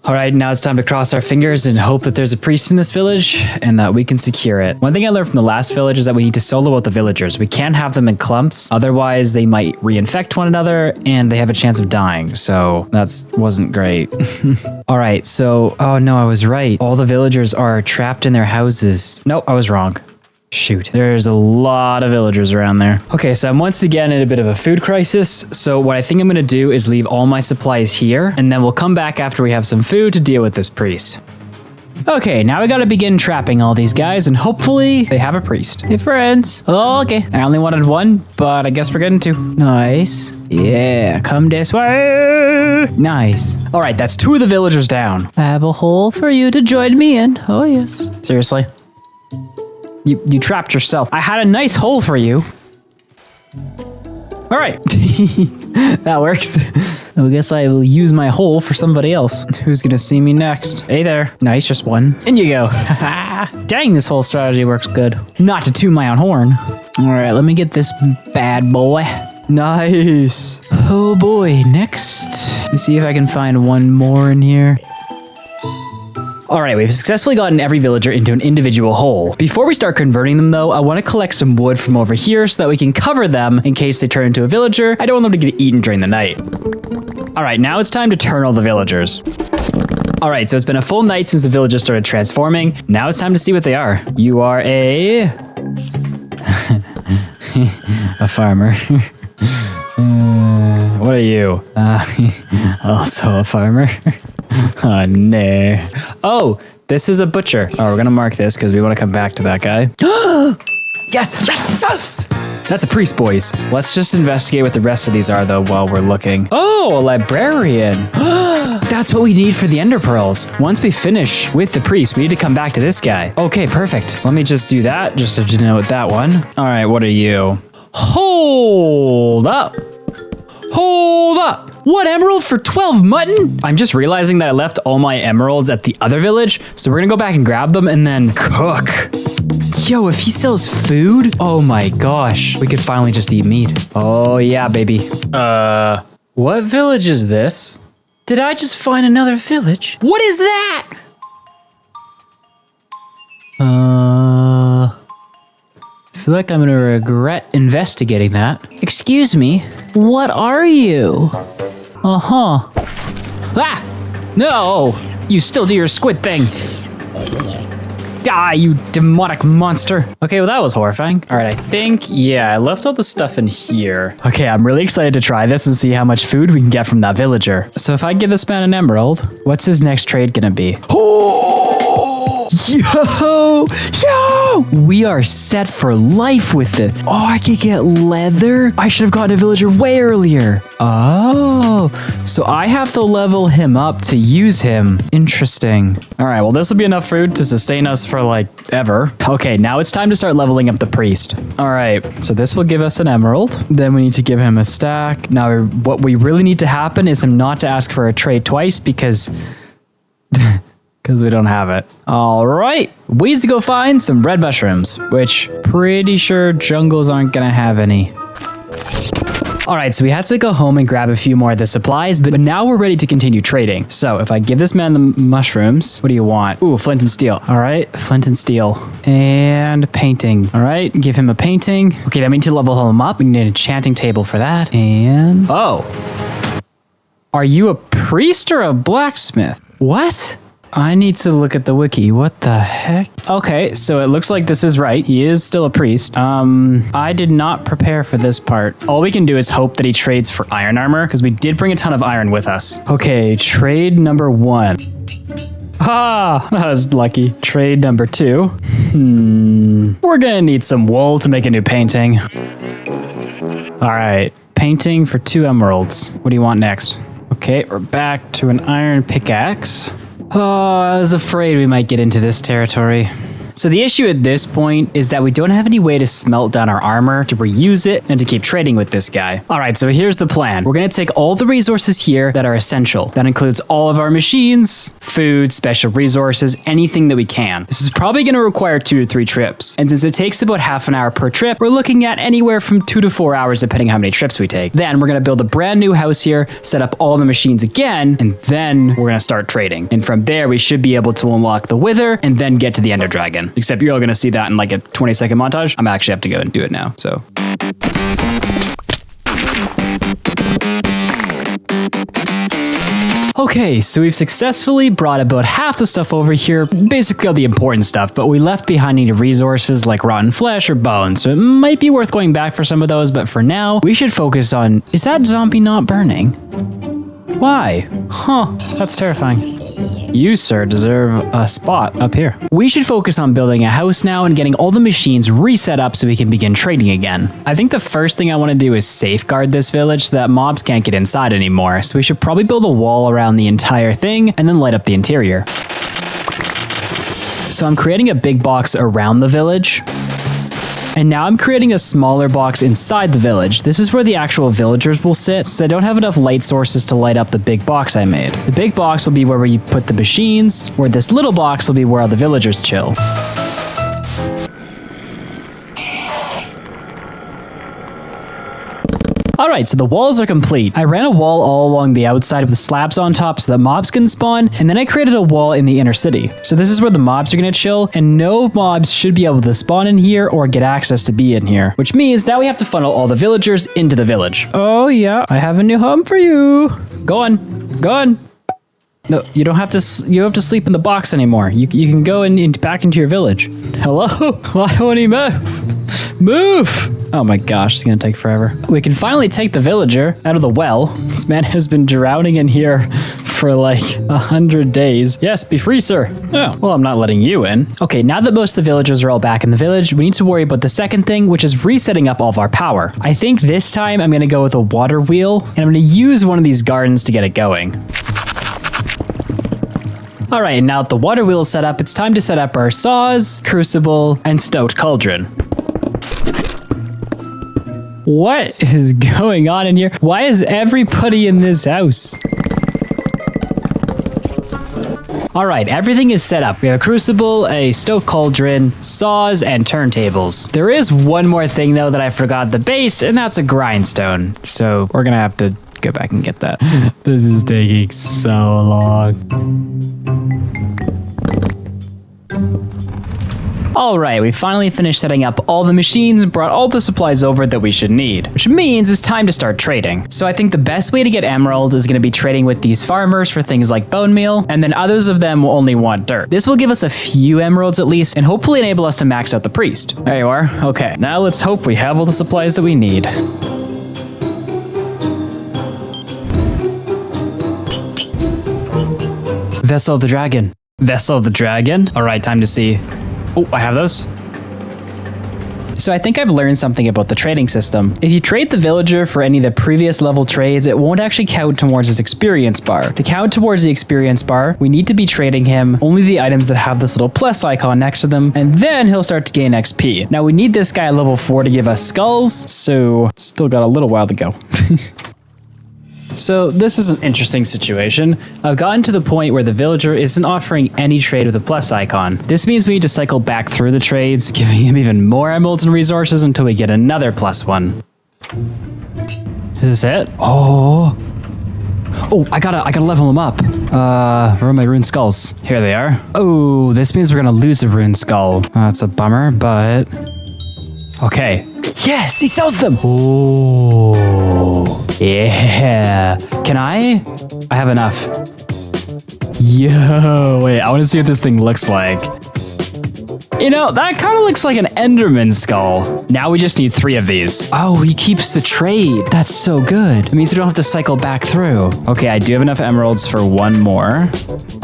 All right, now it's time to cross our fingers and hope that there's a priest in this village and that we can secure it. One thing I learned from the last village is that we need to solo out the villagers. We can't have them in clumps, otherwise they might reinfect one another and they have a chance of dying. So that wasn't great. All right, so, oh no, I was right. All the villagers are trapped in their houses. Nope, I was wrong. Shoot, there's a lot of villagers around there. Okay, so I'm once again in a bit of a food crisis. So what I think I'm gonna do is leave all my supplies here, and then we'll come back after we have some food to deal with this priest. Okay, now we gotta begin trapping all these guys, and hopefully they have a priest. Hey, friends. Oh, okay, I only wanted 1, but I guess we're getting 2. Nice. Yeah, come this way. Nice. All right, that's 2 of the villagers down. I have a hole for you to join me in. Oh, yes. Seriously? You trapped yourself. I had a nice hole for you. All right. That works. I guess I will use my hole for somebody else. Who's gonna see me next? Hey there. Nice, just 1. In you go. Dang, this whole strategy works good. Not to toot my own horn. All right, let me get this bad boy. Nice. Oh boy, next. Let me see if I can find 1 more in here. All right, we've successfully gotten every villager into an individual hole. Before we start converting them though, I want to collect some wood from over here so that we can cover them in case they turn into a villager. I don't want them to get eaten during the night. All right, now it's time to turn all the villagers. All right, so it's been a full night since the villagers started transforming. Now it's time to see what they are. You are a... a farmer. What are you? Also a farmer. Oh, no. Oh, this is a butcher. Oh, we're gonna mark this because we want to come back to that guy. Yes, yes, yes! That's a priest, boys. Let's just investigate what the rest of these are, though, while we're looking. Oh, a librarian. That's what we need for the ender pearls. Once we finish with the priest, we need to come back to this guy. Okay, perfect. Let me just do that, just to denote that one. All right, what are you? Hold up. Hold up. What emerald for 12 mutton? I'm just realizing that I left all my emeralds at the other village, so we're gonna go back and grab them and then cook. Yo, if he sells food, oh my gosh, we could finally just eat meat. Oh yeah, baby. What village is this? Did I just find another village? What is that? I feel like I'm gonna regret investigating that. Excuse me, what are you? Uh-huh. Ah! No! You still do your squid thing. Die, you demonic monster. Okay, well that was horrifying. All right, I think, yeah, I left all the stuff in here. Okay, I'm really excited to try this and see how much food we can get from that villager. So if I give this man an emerald, what's his next trade gonna be? Oh! Yo! We are set for life with it. Oh, I could get leather. I should have gotten a villager way earlier. Oh, so I have to level him up to use him. Interesting. All right, well, this will be enough food to sustain us for like ever. Okay, now it's time to start leveling up the priest. All right, so this will give us an emerald. Then we need to give him a stack. Now, what we really need to happen is him not to ask for a trade twice because... because we don't have it. All right, we need to go find some red mushrooms, which pretty sure jungles aren't gonna have any. All right, so we had to go home and grab a few more of the supplies, but now we're ready to continue trading. So if I give this man the mushrooms, what do you want? Ooh, flint and steel. All right, flint and steel. And painting. All right, give him a painting. Okay, then we need to level him up. We need an enchanting table for that. And, oh. Are you a priest or a blacksmith? What? I need to look at the wiki. What the heck? Okay, so it looks like this is right. He is still a priest. I did not prepare for this part. All we can do is hope that he trades for iron armor because we did bring a ton of iron with us. Okay, trade number 1. Ah, that was lucky. Trade number 2. We're gonna need some wool to make a new painting. All right, painting for 2 emeralds. What do you want next? Okay, we're back to an iron pickaxe. Oh, I was afraid we might get into this territory. So the issue at this point is that we don't have any way to smelt down our armor, to reuse it, and to keep trading with this guy. All right, so here's the plan. We're gonna take all the resources here that are essential. That includes all of our machines, food, special resources, anything that we can. This is probably gonna require 2 to 3 trips. And since it takes about half an hour per trip, we're looking at anywhere from 2 to 4 hours depending how many trips we take. Then we're gonna build a brand new house here, set up all the machines again, and then we're gonna start trading. And from there, we should be able to unlock the Wither and then get to the Ender Dragon. Except you're all gonna see that in like a 20-second montage. I'm actually have to go and do it now, so. Okay, so we've successfully brought about half the stuff over here, basically all the important stuff, but we left behind any resources like rotten flesh or bones, so it might be worth going back for some of those, but for now, we should focus on, is that zombie not burning? Why? Huh, that's terrifying. You, sir, deserve a spot up here. We should focus on building a house now and getting all the machines reset up so we can begin trading again. I think the first thing I want to do is safeguard this village so that mobs can't get inside anymore. So we should probably build a wall around the entire thing and then light up the interior. So I'm creating a big box around the village. And now I'm creating a smaller box inside the village. This is where the actual villagers will sit, since I don't have enough light sources to light up the big box I made. The big box will be where we put the machines, where this little box will be where all the villagers chill. All right, so the walls are complete. I ran a wall all along the outside with slabs on top so that mobs can spawn, and then I created a wall in the inner city. So this is where the mobs are gonna chill, and no mobs should be able to spawn in here or get access to be in here, which means now we have to funnel all the villagers into the village. Oh yeah, I have a new home for you. Go on, go on. No, you don't have to. You don't have to sleep in the box anymore. You can go back into your village. Hello? Why won't he move? Move! Oh my gosh, it's gonna take forever. We can finally take the villager out of the well. This man has been drowning in here for like 100 days. Yes, be free, sir. Oh, well, I'm not letting you in. Okay, now that most of the villagers are all back in the village, we need to worry about the second thing, which is resetting up all of our power. I think this time I'm gonna go with a water wheel, and I'm gonna use one of these gardens to get it going. All right, now that the water wheel is set up, it's time to set up our saws, crucible, and stoked cauldron. What is going on in here? Why is everybody in this house? All right, everything is set up. We have a crucible, a stoked cauldron, saws, and turntables. There is one more thing though that I forgot the base, and that's a grindstone. So we're gonna have to go back and get that. This is taking so long. All right, we finally finished setting up all the machines and brought all the supplies over that we should need, which means it's time to start trading. So I think the best way to get emeralds is going to be trading with these farmers for things like bone meal, and then others of them will only want dirt. This will give us a few emeralds at least, and hopefully enable us to max out the priest. There you are. Okay, now let's hope we have all the supplies that we need. Vessel of the Dragon. Vessel of the Dragon? All right, time to see. Oh, I have those. So I think I've learned something about the trading system. If you trade the villager for any of the previous level trades, it won't actually count towards his experience bar. To count towards the experience bar, we need to be trading him only the items that have this little plus icon next to them, and then he'll start to gain XP. Now we need this guy at level 4 to give us skulls, so still got a little while to go. So this is an interesting situation. I've gotten to the point where the villager isn't offering any trade with a plus icon. This means we need to cycle back through the trades, giving him even more emeralds and resources until we get another +1. Is this it? Oh, I gotta level him up. Where are my rune skulls? Here they are. Oh, this means we're gonna lose a rune skull. That's a bummer, but okay. Yes, he sells them. Oh, yeah. Can I have enough. Yo, wait, I want to see what this thing looks like. You know, that kind of looks like an Enderman skull. Now we just need 3 of these. Oh, he keeps the trade. That's so good. It means we don't have to cycle back through. Okay, I do have enough emeralds for 1 more.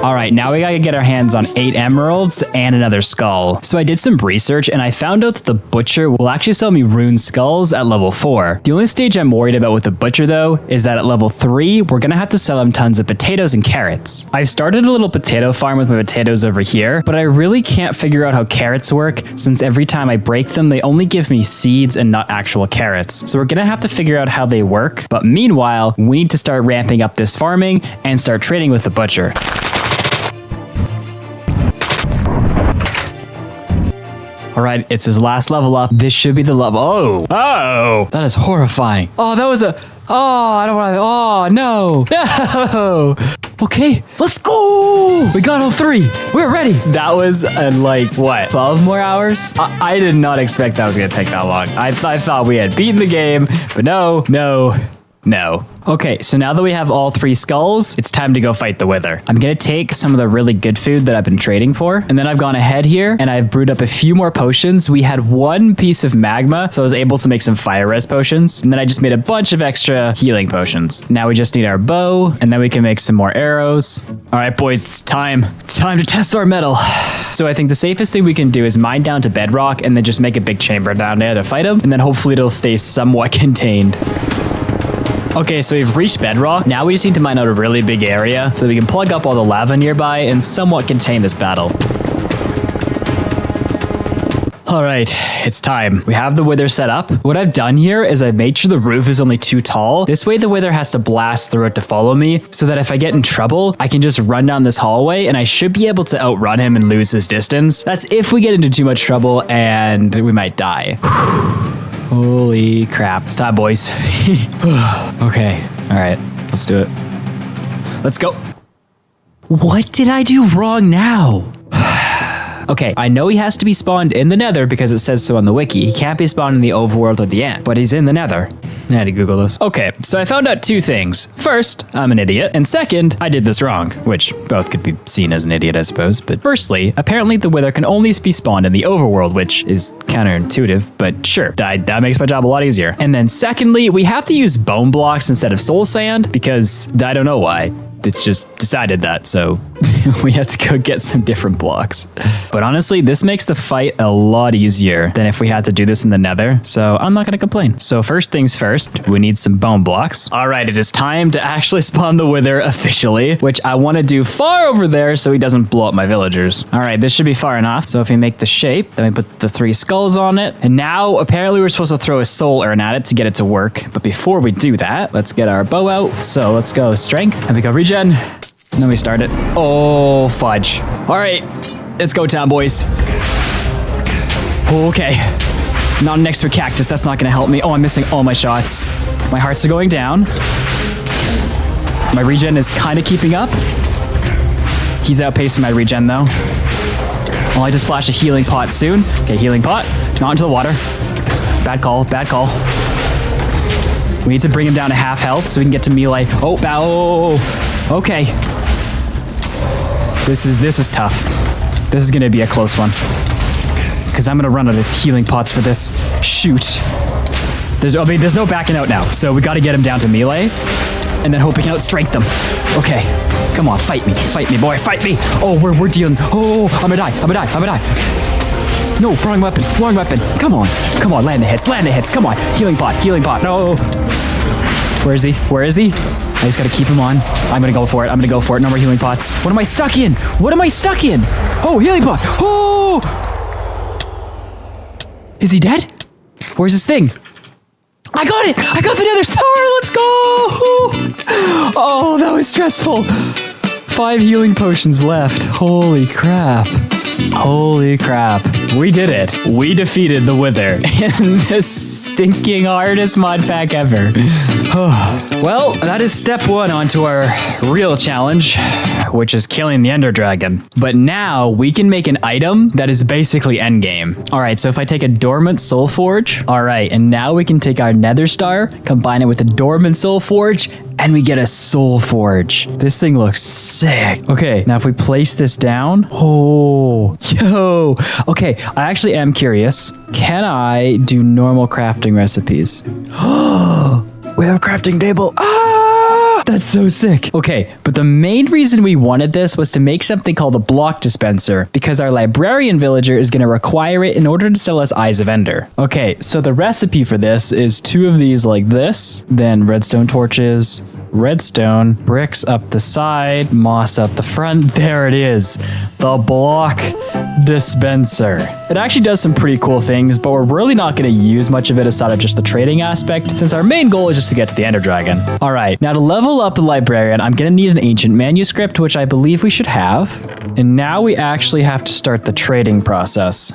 All right, now we gotta get our hands on 8 emeralds and another skull. So I did some research and I found out that the butcher will actually sell me rune skulls at level 4. The only stage I'm worried about with the butcher though is that at level 3, we're gonna have to sell him tons of potatoes and carrots. I've started a little potato farm with my potatoes over here, but I really can't figure out how carrots work since every time I break them, they only give me seeds and not actual carrots. So we're gonna have to figure out how they work. But meanwhile, we need to start ramping up this farming and start trading with the butcher. All right, it's his last level up. This should be the level. Oh, that is horrifying. Oh, that was I don't want to, no. Okay, let's go. We got all 3. We're ready. That was like, what, 12 more hours? I did not expect that was gonna take that long. I thought we had beaten the game, but no. Okay, so now that we have all 3 skulls, it's time to go fight the Wither. I'm gonna take some of the really good food that I've been trading for, and then I've gone ahead here and I've brewed up a few more potions. We had 1 piece of magma, so I was able to make some fire res potions, and then I just made a bunch of extra healing potions. Now we just need our bow, and then we can make some more arrows. All right, boys, it's time. It's time to test our metal. So I think the safest thing we can do is mine down to bedrock and then just make a big chamber down there to fight him, and then hopefully it'll stay somewhat contained. Okay, so we've reached bedrock. Now we just need to mine out a really big area so that we can plug up all the lava nearby and somewhat contain this battle. All right, it's time. We have the Wither set up. What I've done here is I've made sure the roof is only too tall. This way the Wither has to blast through it to follow me so that if I get in trouble, I can just run down this hallway and I should be able to outrun him and lose his distance. That's if we get into too much trouble and we might die. Holy crap. It's time, boys. Okay. All right. Let's do it. Let's go. What did I do wrong now? Okay, I know he has to be spawned in the nether because it says so on the wiki. He can't be spawned in the overworld or the end, but he's in the nether. I had to Google this. Okay, so I found out two things. First, I'm an idiot. And second, I did this wrong, which both could be seen as an idiot, I suppose. But firstly, apparently the wither can only be spawned in the overworld, which is counterintuitive, but sure, that makes my job a lot easier. And then secondly, we have to use bone blocks instead of soul sand because I don't know why. It's just decided that, so we had to go get some different blocks. But honestly, this makes the fight a lot easier than if we had to do this in the nether, so I'm not gonna complain. So first things first, we need some bone blocks. All right, it is time to actually spawn the wither officially, which I wanna do far over there so he doesn't blow up my villagers. All right, this should be far enough. So if we make the shape, then we put the 3 skulls on it. And now apparently we're supposed to throw a soul urn at it to get it to work. But before we do that, let's get our bow out. So let's go strength, and we go regen. Then we start it. Oh, fudge. All right, let's go town, boys. Okay. Not an extra cactus. That's not going to help me. Oh, I'm missing all my shots. My hearts are going down. My regen is kind of keeping up. He's outpacing my regen, though. I'll need to splash a healing pot soon. Okay, healing pot. Not into the water. Bad call. Bad call. We need to bring him down to half health so we can get to melee. Oh, bow. Okay. This is tough. This is gonna be a close one. Because I'm gonna run out of healing pots for this. Shoot. There's no backing out now. So we gotta get him down to melee. And then hoping out strength them. Okay. Come on, fight me. Fight me, boy. Fight me. Oh, we're dealing. Oh, I'm gonna die. No, wrong weapon. Wrong weapon. Come on. Come on, land the hits. Land the hits. Come on. Healing pot. Healing pot. No. Where is he? Where is he? I just gotta keep him on. I'm gonna go for it. I'm gonna go for it. No more healing pots. What am I stuck in? What am I stuck in? Oh, healing pot. Oh! Is he dead? Where's his thing? I got it! I got the nether star! Let's go! Oh, that was stressful. 5 healing potions left. Holy crap. Holy crap. We did it. We defeated the wither in the stinking hardest mod pack ever. Well, that is step 1 onto our real challenge, which is killing the ender dragon. But now we can make an item that is basically endgame. All right, so if I take a dormant soul forge, all right, and now we can take our nether star, combine it with a dormant soul forge, and we get a soul forge. This thing looks sick. Okay, now if we place this down, oh, yo. Okay, I actually am curious. Can I do normal crafting recipes? We have a crafting table. Ah, that's so sick. Okay, but the main reason we wanted this was to make something called a block dispenser because our librarian villager is going to require it in order to sell us Eyes of Ender. Okay, so the recipe for this is 2 of these like this, then redstone torches, redstone, bricks up the side, moss up the front. There it is, the block dispenser. It actually does some pretty cool things, but we're really not going to use much of it aside of just the trading aspect, since our main goal is just to get to the Ender Dragon. All right, now to level up the librarian, I'm going to need an ancient manuscript, which I believe we should have. And now we actually have to start the trading process.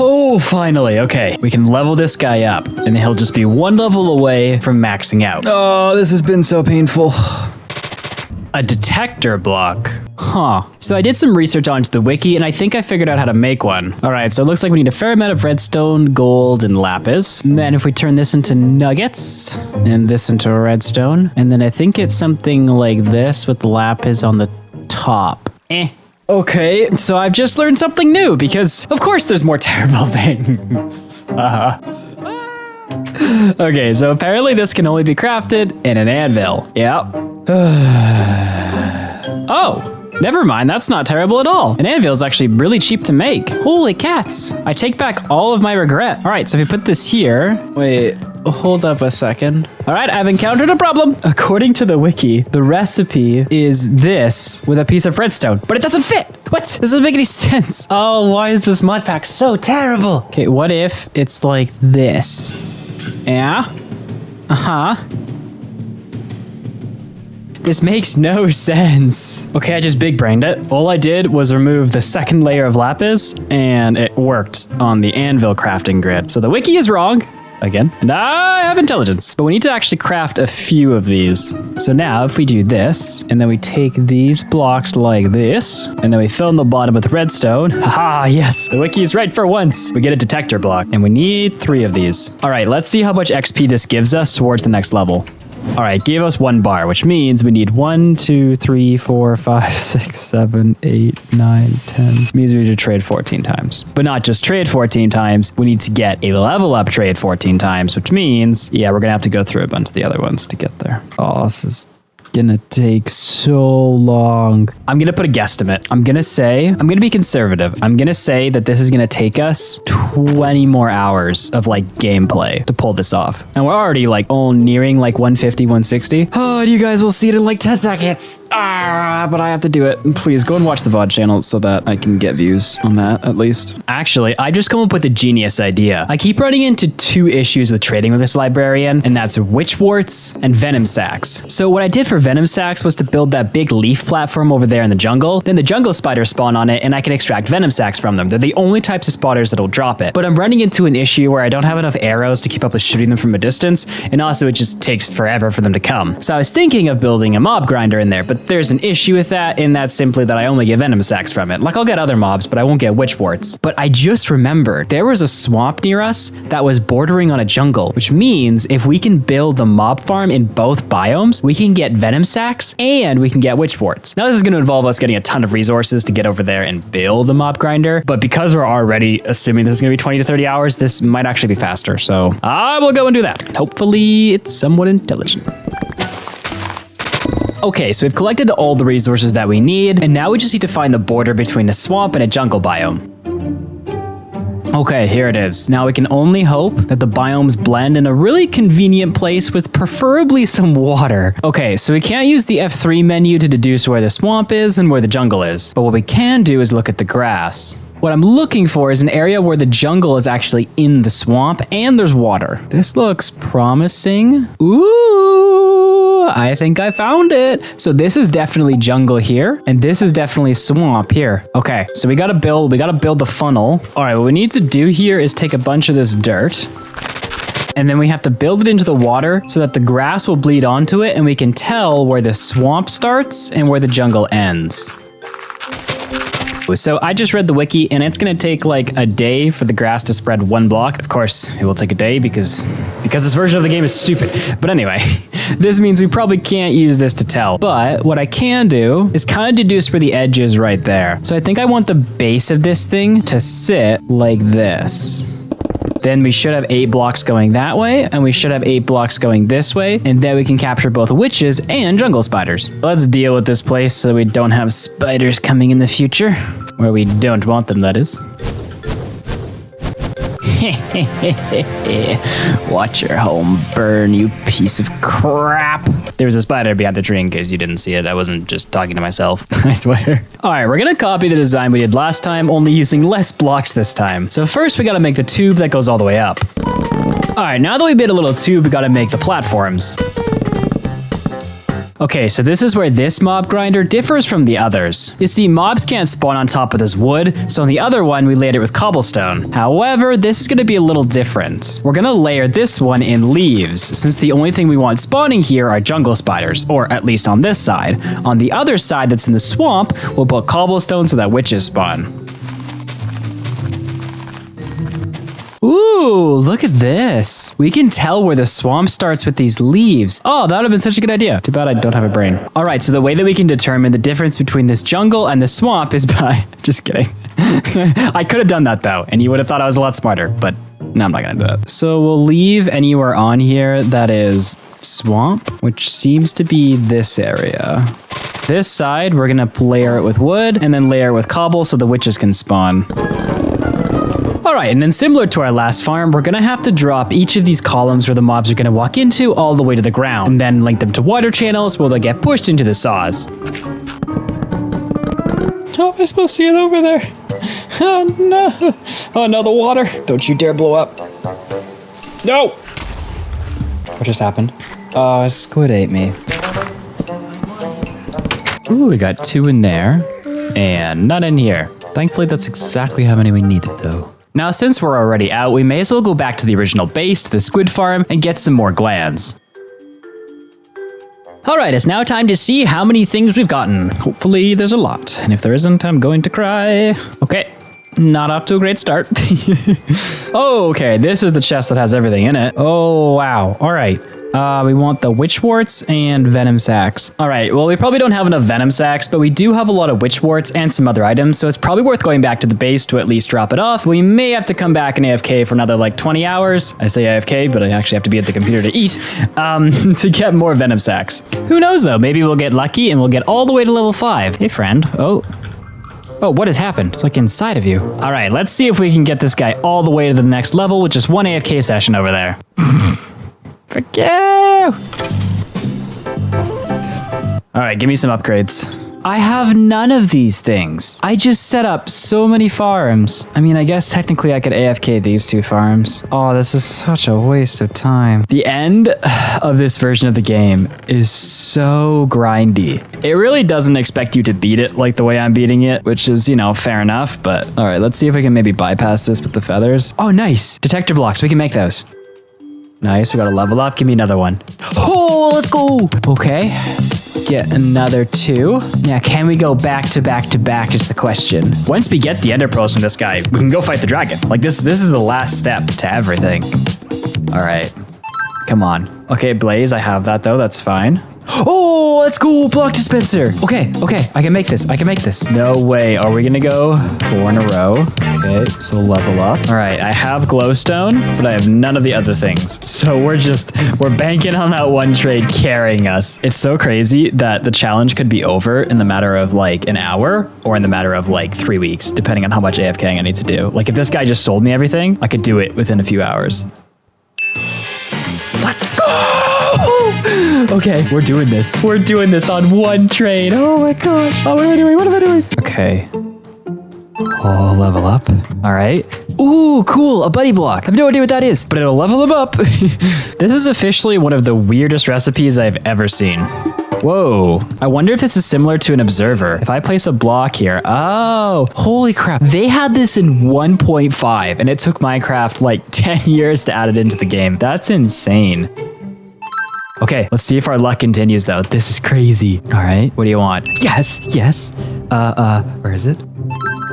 Oh, finally. Okay, we can level this guy up, and he'll just be 1 level away from maxing out. Oh, this has been so painful. A detector block. Huh. So I did some research onto the wiki, and I think I figured out how to make one. All right, so it looks like we need a fair amount of redstone, gold, and lapis. And then if we turn this into nuggets, and this into redstone, and then I think it's something like this with lapis on the top. Okay, so I've just learned something new because, of course, there's more terrible things. Okay, so apparently this can only be crafted in an anvil. Yep. Oh, never mind. That's not terrible at all. An anvil is actually really cheap to make. Holy cats. I take back all of my regret. All right, so if we put this here. Wait, hold up a second. All right, I've encountered a problem. According to the wiki, the recipe is this with a piece of redstone, but it doesn't fit. What? This doesn't make any sense. Oh, why is this mod pack so terrible? Okay, what if it's like this? Yeah? Uh-huh. This makes no sense. Okay, I just big brained it. All I did was remove the second layer of lapis and it worked on the anvil crafting grid. So the wiki is wrong again, and I have intelligence. But we need to actually craft a few of these. So now if we do this, and then we take these blocks like this, and then we fill in the bottom with redstone. Haha, yes, the wiki is right for once. We get a detector block, and we need 3 of these. All right, let's see how much XP this gives us towards the next level. All right, gave us 1 bar, which means we need 1, 2, 3, 4, 5, 6, 7, 8, 9, 10. Means we need to trade 14 times. But not just trade 14 times, we need to get a level up trade 14 times, which means, yeah, we're gonna have to go through a bunch of the other ones to get there. Oh, this is gonna take so long. I'm gonna put a guesstimate. I'm gonna be conservative. I'm gonna say that this is gonna take us 20 more hours of like gameplay to pull this off. And we're already like all nearing like 150, 160. Oh, and you guys will see it in like 10 seconds. But I have to do it. Please go and watch the VOD channel so that I can get views on that at least. Actually, I just come up with a genius idea. I keep running into 2 issues with trading with this librarian, and that's witch warts and venom sacks. So what I did for venom sacks was to build that big leaf platform over there in the jungle. Then the jungle spiders spawn on it and I can extract venom sacks from them. They're the only types of spotters that'll drop it. But I'm running into an issue where I don't have enough arrows to keep up with shooting them from a distance, and also it just takes forever for them to come. So I was thinking of building a mob grinder in there, but there's an issue with that, and that's simply that I only get venom sacks from it. Like I'll get other mobs, but I won't get witch warts. But I just remembered there was a swamp near us that was bordering on a jungle, which means if we can build the mob farm in both biomes, we can get venom sacks and we can get witch warts. Now this is going to involve us getting a ton of resources to get over there and build a mob grinder, but because we're already assuming this is going to be 20 to 30 hours, this might actually be faster. So I will go and do that. Hopefully it's somewhat intelligent. Okay, so we've collected all the resources that we need, and now we just need to find the border between a swamp and a jungle biome. Okay, here it is. Now we can only hope that the biomes blend in a really convenient place with preferably some water. Okay, so we can't use the F3 menu to deduce where the swamp is and where the jungle is. But what we can do is look at the grass. What I'm looking for is an area where the jungle is actually in the swamp and there's water. This looks promising. Ooh, I think I found it. So this is definitely jungle here, and this is definitely swamp here. Okay, so we gotta build the funnel. All right, what we need to do here is take a bunch of this dirt, and then we have to build it into the water so that the grass will bleed onto it and we can tell where the swamp starts and where the jungle ends. So I just read the wiki, and it's gonna take like a day for the grass to spread 1 block. Of course, it will take a day because this version of the game is stupid. But anyway, this means we probably can't use this to tell. But what I can do is kind of deduce where the edge is right there. So I think I want the base of this thing to sit like this. Then we should have 8 blocks going that way, and we should have 8 blocks going this way, and then we can capture both witches and jungle spiders. Let's deal with this place so we don't have spiders coming in the future. Where we don't want them, that is. Watch your home burn, you piece of crap. There was a spider behind the tree in case you didn't see it. I wasn't just talking to myself, I swear. All right, we're gonna copy the design we did last time, only using less blocks this time. So first we gotta make the tube that goes all the way up. All right, now that we made a little tube, we gotta make the platforms. Okay, so this is where this mob grinder differs from the others. You see, mobs can't spawn on top of this wood, so on the other one, we layered it with cobblestone. However, this is gonna be a little different. We're gonna layer this one in leaves, since the only thing we want spawning here are jungle spiders, or at least on this side. On the other side that's in the swamp, we'll put cobblestone so that witches spawn. Ooh, look at this. We can tell where the swamp starts with these leaves. Oh, that would have been such a good idea. Too bad I don't have a brain. All right, so the way that we can determine the difference between this jungle and the swamp is by... Just kidding. I could have done that though, and you would have thought I was a lot smarter, but no, I'm not gonna do that. So we'll leave anywhere on here that is swamp, which seems to be this area. This side, we're gonna layer it with wood and then layer it with cobble so the witches can spawn. All right, and then similar to our last farm, we're gonna have to drop each of these columns where the mobs are gonna walk into all the way to the ground, and then link them to water channels where they'll get pushed into the saws. How am I supposed to get over there? Oh no! Oh no, the water! Don't you dare blow up. No! What just happened? Oh, a squid ate me. Ooh, we got 2 in there. And none in here. Thankfully, that's exactly how many we needed, though. Now, since we're already out, we may as well go back to the original base, to the squid farm, and get some more glands. Alright, it's now time to see how many things we've gotten. Hopefully, there's a lot. And if there isn't, I'm going to cry. Okay. Not off to a great start. Oh, okay, this is the chest that has everything in it. Oh, wow. All right. We want the witch warts and venom sacks. All right, well, we probably don't have enough venom sacks, but we do have a lot of witch warts and some other items, so it's probably worth going back to the base to at least drop it off. We may have to come back and AFK for another like 20 hours. I say AFK, but I actually have to be at the computer to eat, to get more venom sacks. Who knows though, maybe we'll get lucky and we'll get all the way to level 5. Hey friend, Oh, what has happened? It's like inside of you. All right, let's see if we can get this guy all the way to the next level with just 1 AFK session over there. Frick you! All right, give me some upgrades. I have none of these things. I just set up so many farms. I mean, I guess technically I could AFK these 2 farms. Oh, this is such a waste of time. The end of this version of the game is so grindy. It really doesn't expect you to beat it like the way I'm beating it, which is, you know, fair enough. But all right, let's see if we can maybe bypass this with the feathers. Oh, nice. Detector blocks. We can make those. Nice. We got a level up. Give me another one. Oh, let's go. Okay. Let's get another 2. Now, can we go back to back to back is the question. Once we get the ender pearls from this guy, we can go fight the dragon. Like this is the last step to everything. All right. Come on. Okay, Blaze, I have that though. That's fine. Oh, let's go. Block dispenser. Okay. I can make this. No way. Are we gonna go 4 in a row? Okay, so level up. All right, I have glowstone, but I have none of the other things. So we're banking on that 1 trade carrying us. It's so crazy that the challenge could be over in the matter of like an hour or in the matter of like 3 weeks, depending on how much AFKing I need to do. Like if this guy just sold me everything, I could do it within a few hours. Let's go! Okay, we're doing this. We're doing this on 1 trade. Oh my gosh. Oh, what am I doing? Okay. Oh, level up. All right. Ooh, cool. A buddy block. I have no idea what that is, but it'll level him up. This is officially one of the weirdest recipes I've ever seen. Whoa. I wonder if this is similar to an observer. If I place a block here. Oh, holy crap. They had this in 1.5 and it took Minecraft like 10 years to add it into the game. That's insane. Okay, let's see if our luck continues though. This is crazy. All right, what do you want? Yes. Where is it?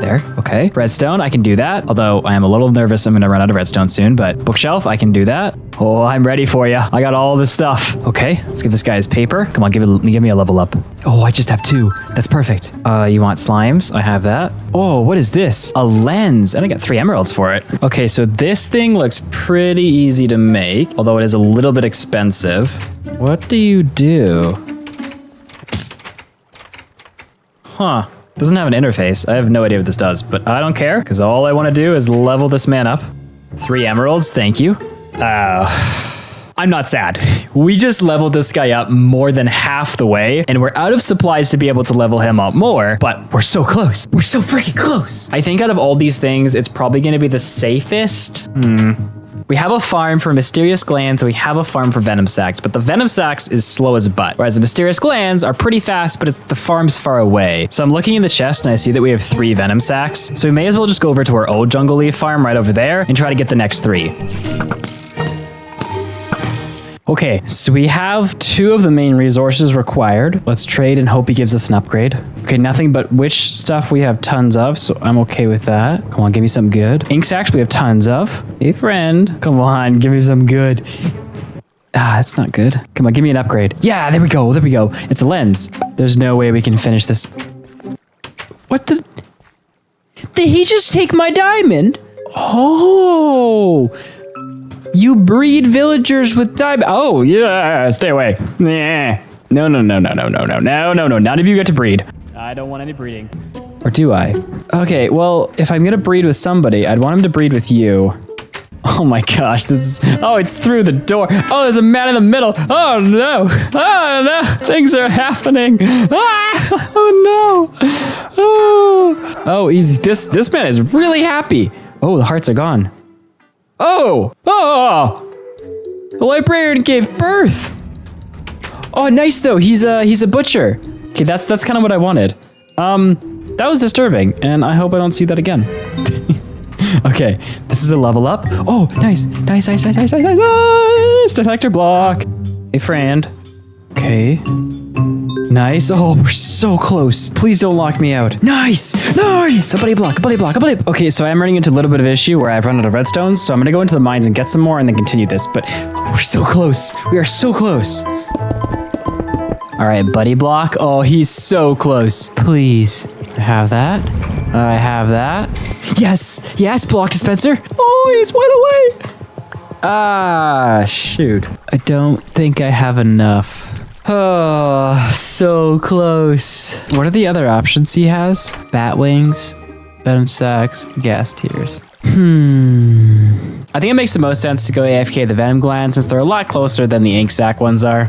There, okay. Redstone, I can do that. Although I am a little nervous I'm gonna run out of redstone soon, but bookshelf, I can do that. Oh, I'm ready for you. I got all this stuff. Okay, let's give this guy his paper. Come on, give me a level up. Oh, I just have 2. That's perfect. You want slimes? I have that. Oh, what is this? A lens, and I got 3 emeralds for it. Okay, so this thing looks pretty easy to make, although it is a little bit expensive. What do you do? Huh. Doesn't have an interface. I have no idea what this does, but I don't care, because all I want to do is level this man up. 3 emeralds, thank you. I'm not sad. We just leveled this guy up more than half the way, and we're out of supplies to be able to level him up more, but we're so close. We're so freaking close. I think out of all these things, it's probably going to be the safest. We have a farm for mysterious glands, and we have a farm for venom sacks, but the venom sacks is slow as a butt, whereas the mysterious glands are pretty fast, but the farm's far away. So I'm looking in the chest, and I see that we have 3 venom sacks, so we may as well just go over to our old jungle leaf farm right over there and try to get the next 3. Okay, so we have 2 of the main resources required. Let's trade and hope he gives us an upgrade. Okay, nothing but witch stuff we have tons of, so I'm okay with that. Come on, give me some good. Ink sacks we have tons of. Hey, friend. Come on, give me some good. Ah, that's not good. Come on, give me an upgrade. Yeah, there we go, there we go. It's a lens. There's no way we can finish this. What the? Did he just take my diamond? Oh! You breed villagers with diamond. Oh, yeah, stay away. Nah. No. None of you get to breed. I don't want any breeding. Or do I? Okay, well, if I'm gonna breed with somebody, I'd want him to breed with you. Oh my gosh, this is, oh, it's through the door. Oh, there's a man in the middle. Oh no, things are happening. Ah, oh no. Oh, easy. This man is really happy. Oh, the hearts are gone. Oh, librarian gave birth. Oh, nice though. He's a butcher. Okay, that's kind of what I wanted. That was disturbing, and I hope I don't see that again. Okay, this is a level up. Oh, nice. Detector block. Hey, friend. Okay. Nice. Oh, we're so close. Please don't lock me out. Nice. A buddy block. Okay, so I'm running into a little bit of issue where I've run out of redstone, so I'm gonna go into the mines and get some more and then continue this, but we're so close. We are so close. All right, buddy block. Oh, he's so close. Please. I have that. Yes, block dispenser. Oh, he's went away. Ah, shoot. I don't think I have enough. Oh, so close. What are the other options he has? Bat wings, venom sacks, gas tears. I think it makes the most sense to go AFK the venom glands since they're a lot closer than the ink sac ones are.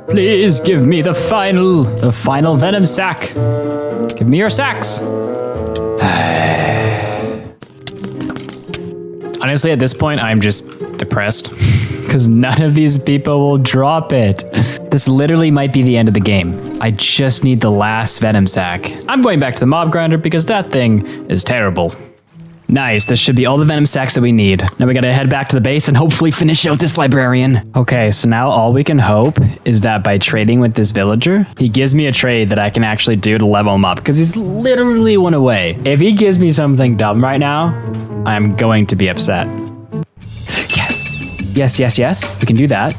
Please give me the final venom sac. Give me your sacks. Honestly, at this point, I'm just depressed because none of these people will drop it. This literally might be the end of the game. I just need the last venom sac. I'm going back to the mob grinder because that thing is terrible. Nice, this should be all the venom sacks that we need. Now we gotta head back to the base and hopefully finish out this librarian. Okay, so now all we can hope is that by trading with this villager, he gives me a trade that I can actually do to level him up because he's literally one away. If he gives me something dumb right now, I'm going to be upset. Yes, we can do that.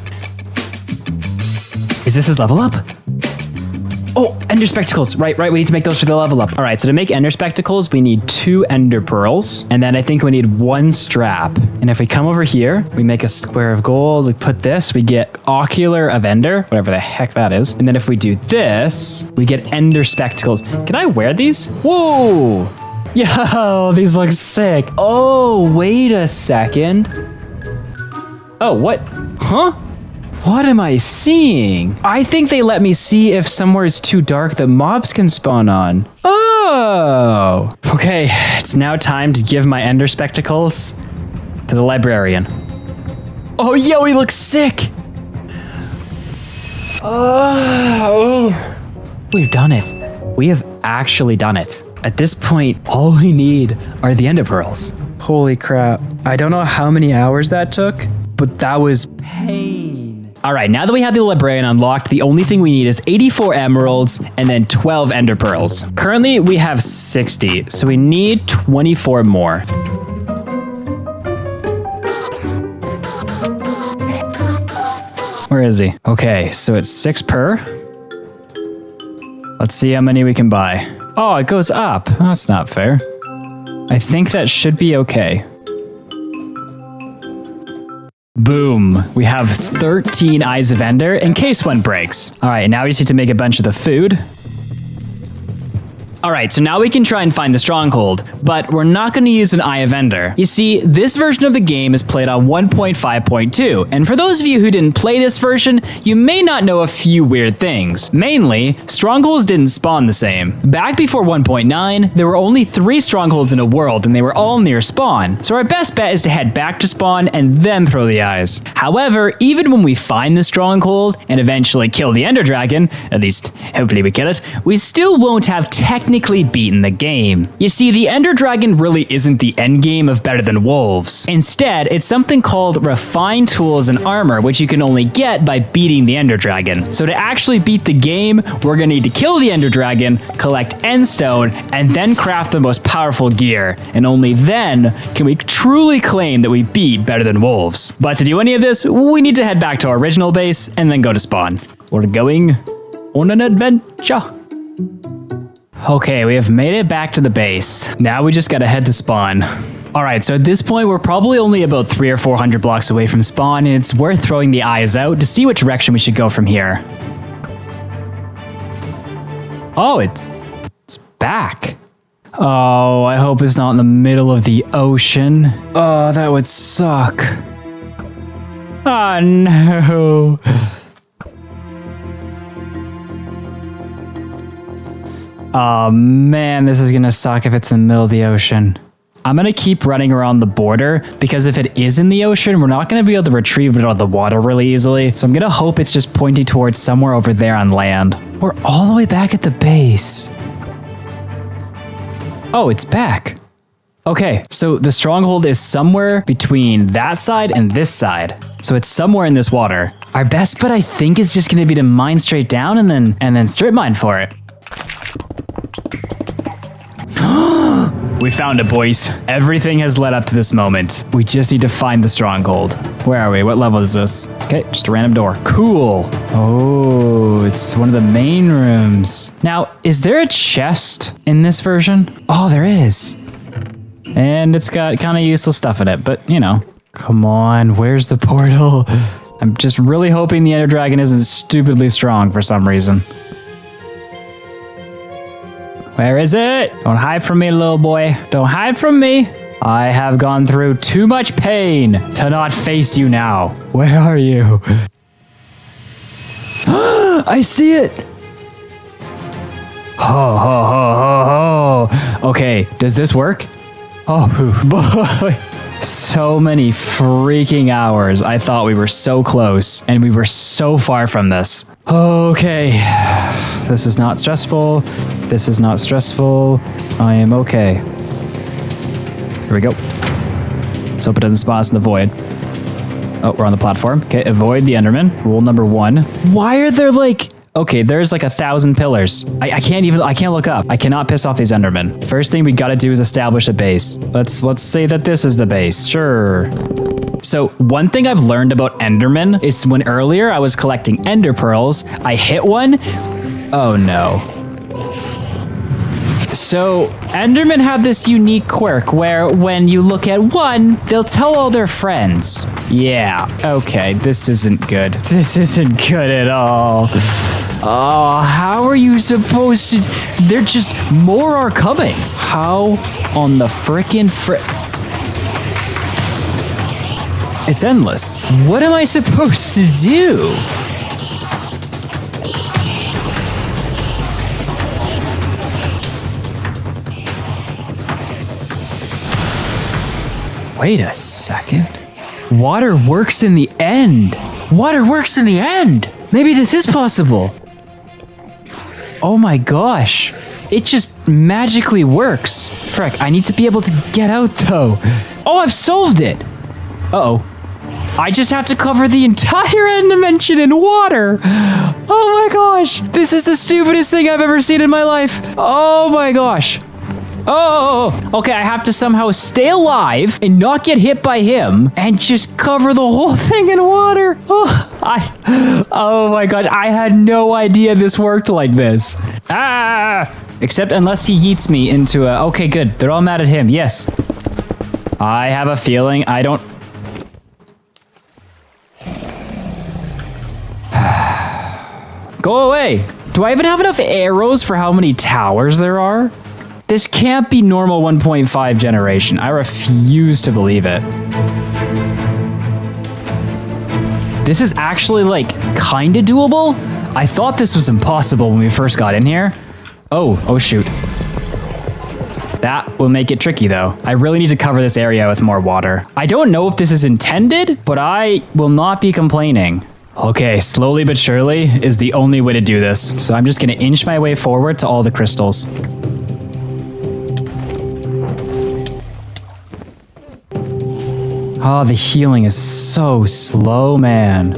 Is this his level up? Oh, ender spectacles. Right, we need to make those for the level up. All right, so to make ender spectacles, we need 2 ender pearls, and then I think we need 1 strap. And if we come over here, we make a square of gold, we put this, we get ocular of ender, whatever the heck that is. And then if we do this, we get ender spectacles. Can I wear these? Whoa! Yo, these look sick. Oh, wait a second. Oh, what? Huh? What am I seeing? I think they let me see if somewhere is too dark that mobs can spawn on. Oh. Okay, it's now time to give my ender spectacles to the librarian. Oh, yo, he looks sick. Oh. We've done it. We have actually done it. At this point, all we need are the ender pearls. Holy crap. I don't know how many hours that took, but that was pain. All right, now that we have the librarian unlocked, the only thing we need is 84 emeralds and then 12 ender pearls. Currently, we have 60, so we need 24 more. Where is he? Okay, so it's 6 per. Let's see how many we can buy. Oh, it goes up. That's not fair. I think that should be okay. Boom. We have 13 Eyes of Ender in case one breaks. All right, now we just need to make a bunch of the food. All right, so now we can try and find the stronghold, but we're not going to use an Eye of Ender. You see, this version of the game is played on 1.5.2, and for those of you who didn't play this version, you may not know a few weird things. Mainly, strongholds didn't spawn the same. Back before 1.9, there were only 3 strongholds in a world, and they were all near spawn, so our best bet is to head back to spawn and then throw the eyes. However, even when we find the stronghold and eventually kill the Ender Dragon, at least hopefully we kill it, we still won't have technically beaten the game. You see, the Ender Dragon really isn't the end game of Better Than Wolves. Instead, it's something called refined tools and armor, which you can only get by beating the Ender Dragon. So to actually beat the game, we're gonna need to kill the Ender Dragon, collect End Stone, and then craft the most powerful gear. And only then can we truly claim that we beat Better Than Wolves. But to do any of this, we need to head back to our original base and then go to spawn. We're going on an adventure. Okay, we have made it back to the base. Now we just gotta head to spawn. All right, so at this point, we're probably only about 300 or 400 blocks away from spawn, and it's worth throwing the eyes out to see which direction we should go from here. Oh, it's back. Oh, I hope it's not in the middle of the ocean. Oh, that would suck. Oh, no. Oh man, this is gonna suck if it's in the middle of the ocean. I'm gonna keep running around the border because if it is in the ocean, we're not gonna be able to retrieve it out of the water really easily. So I'm gonna hope it's just pointing towards somewhere over there on land. We're all the way back at the base. Oh, it's back. Okay, so the stronghold is somewhere between that side and this side. So it's somewhere in this water. Our best bet, I think, is just gonna be to mine straight down and then strip mine for it. We found it, boys. Everything has led up to this moment. We just need to find the stronghold. Where are we? What level is this? Okay, just a random door. Cool. Oh, it's one of the main rooms. Now, is there a chest in this version? Oh, there is. And it's got kind of useless stuff in it, but you know. Come on, where's the portal? I'm just really hoping the Ender Dragon isn't stupidly strong for some reason. Where is it? Don't hide from me, little boy. Don't hide from me. I have gone through too much pain to not face you now. Where are you? I see it. Ho, ho, ho, ho, ho. Okay, does this work? Oh, boy. So many freaking hours. I thought we were so close and we were so far from this. Okay. This is not stressful. This is not stressful. I am okay. Here we go. Let's hope it doesn't spawn us in the void. Oh, we're on the platform. Okay, avoid the Enderman. Rule number 1. Why are there like... Okay, there's like 1,000 pillars. I can't look up. I cannot piss off these Endermen. First thing we gotta do is establish a base. Let's say that this is the base. Sure. So one thing I've learned about Endermen is when earlier I was collecting Ender Pearls, I hit one. Oh no. So Endermen have this unique quirk where when you look at one, they'll tell all their friends. Yeah, okay, this isn't good. This isn't good at all. Oh, how are you supposed to... They're just... More are coming. How on the frickin' It's endless. What am I supposed to do? Wait a second. Water works in the end. Water works in the end. Maybe this is possible. Oh my gosh. It just magically works. Frick, I need to be able to get out though. Oh, I've solved it. Uh-oh. I just have to cover the entire end dimension in water. Oh my gosh. This is the stupidest thing I've ever seen in my life. Oh my gosh. Oh, okay, I have to somehow stay alive and not get hit by him and just cover the whole thing in water. Oh my gosh, I had no idea this worked like this. Except unless he yeets me into a... Okay, good, they're all mad at him, yes. I have a feeling I don't... Go away. Do I even have enough arrows for how many towers there are? This can't be normal 1.5 generation. I refuse to believe it. This is actually like kinda doable. I thought this was impossible when we first got in here. Oh shoot. That will make it tricky though. I really need to cover this area with more water. I don't know if this is intended, but I will not be complaining. Okay, slowly but surely is the only way to do this. So I'm just gonna inch my way forward to all the crystals. Oh, the healing is so slow, man.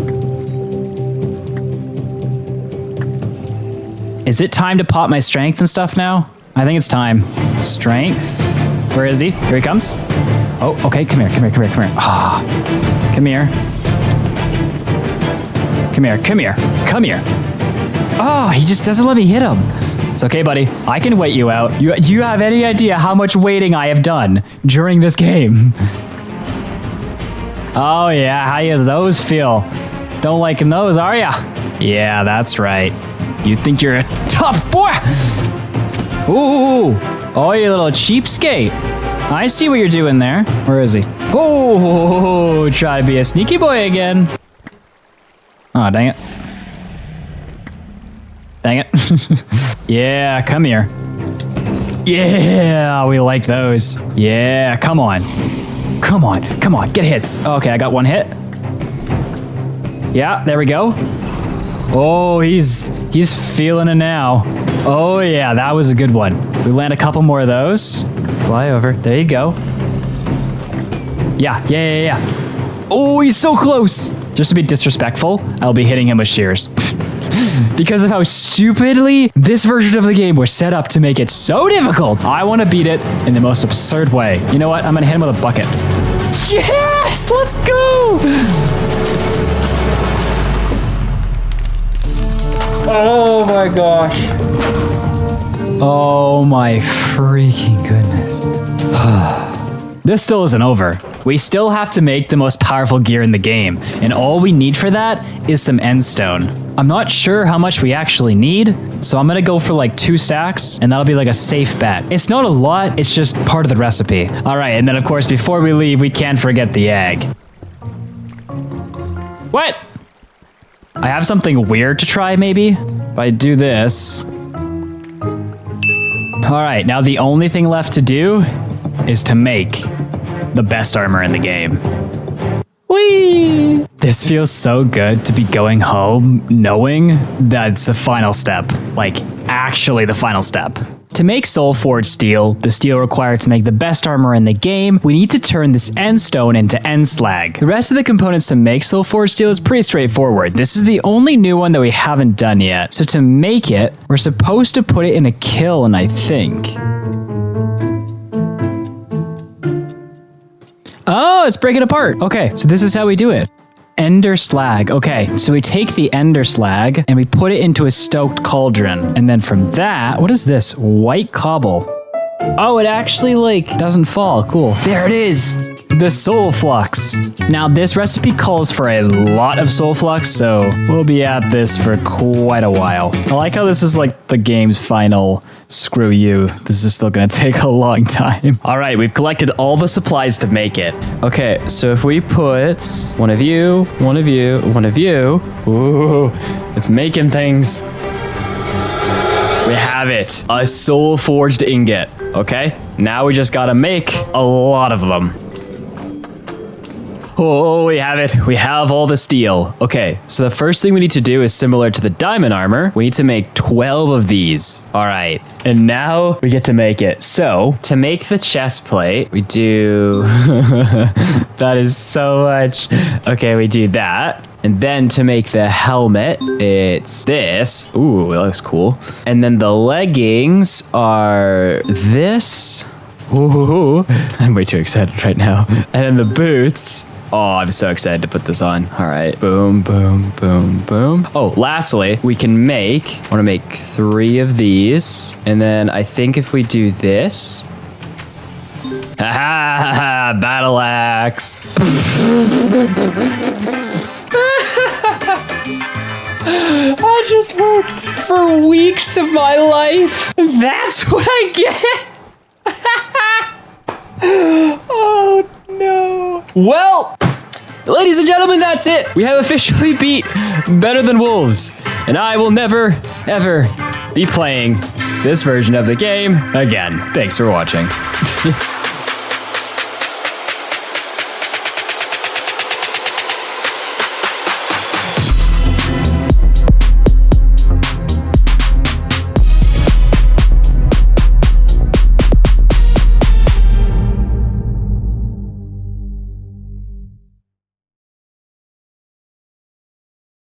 Is it time to pop my strength and stuff now? I think it's time. Strength. Where is he? Here he comes. Oh, okay, come here. Ah, come here. Come here. Oh, he just doesn't let me hit him. It's okay, buddy. I can wait you out. Do you have any idea how much waiting I have done during this game? Oh yeah, how do those feel? Don't like those, are ya? Yeah, that's right. You think you're a tough boy? Ooh, oh, you little cheapskate. I see what you're doing there. Where is he? Oh, try to be a sneaky boy again. Oh, dang it. Dang it. Yeah, come here. Yeah, we like those. Yeah, come on. Come on, come on, get hits. Okay, I got one hit. Yeah, there we go. Oh, he's feeling it now. Oh yeah, that was a good one. We land a couple more of those. Fly over. There you go. Yeah. Oh, he's so close. Just to be disrespectful, I'll be hitting him with shears. Because of how stupidly this version of the game was set up to make it so difficult. I want to beat it in the most absurd way. You know what? I'm going to hit him with a bucket. Yes! Let's go! Oh my gosh. Oh my freaking goodness. This still isn't over. We still have to make the most powerful gear in the game, and all we need for that is some end stone. I'm not sure how much we actually need, so I'm gonna go for like 2 stacks, and that'll be like a safe bet. It's not a lot, it's just part of the recipe. All right, and then of course, before we leave, we can't forget the egg. What? I have something weird to try, maybe? If I do this. All right, now the only thing left to do is to make the best armor in the game. Whee! This feels so good to be going home knowing that's the final step. Like, actually the final step. To make Soul Forged steel, the steel required to make the best armor in the game, we need to turn this end stone into end slag. The rest of the components to make Soul Forged steel is pretty straightforward. This is the only new one that we haven't done yet. So to make it, we're supposed to put it in a kiln, I think. Oh, it's breaking apart. Okay, so this is how we do it. Ender slag. Okay, so we take the ender slag and we put it into a stoked cauldron. And then from that, what is this? White cobble. Oh, it actually like doesn't fall. Cool. There it is. The soul flux. Now this recipe calls for a lot of soul flux, so we'll be at this for quite a while. I like how this is like the game's final screw you. This is still gonna take a long time. All right, we've collected all the supplies to make it. Okay, so if we put one of you, one of you, one of you. Ooh, it's making things. We have it, a soul forged ingot. Okay, now we just gotta make a lot of them. Oh, we have it. We have all the steel. Okay, so the first thing we need to do is similar to the diamond armor. We need to make 12 of these. All right, and now we get to make it. So to make the chest plate, we do... That is so much. Okay, we do that. And then to make the helmet, it's this. Ooh, that looks cool. And then the leggings are this. Ooh, I'm way too excited right now. And then the boots. Oh, I'm so excited to put this on. All right, boom, boom, boom, boom. Oh, lastly, we can make, I wanna make 3 of these. And then I think if we do this, ha, battle axe. I just worked for weeks of my life. That's what I get. Oh no. Well, ladies and gentlemen, that's it. We have officially beat Better Than Wolves. And I will never, ever be playing this version of the game again. Thanks for watching.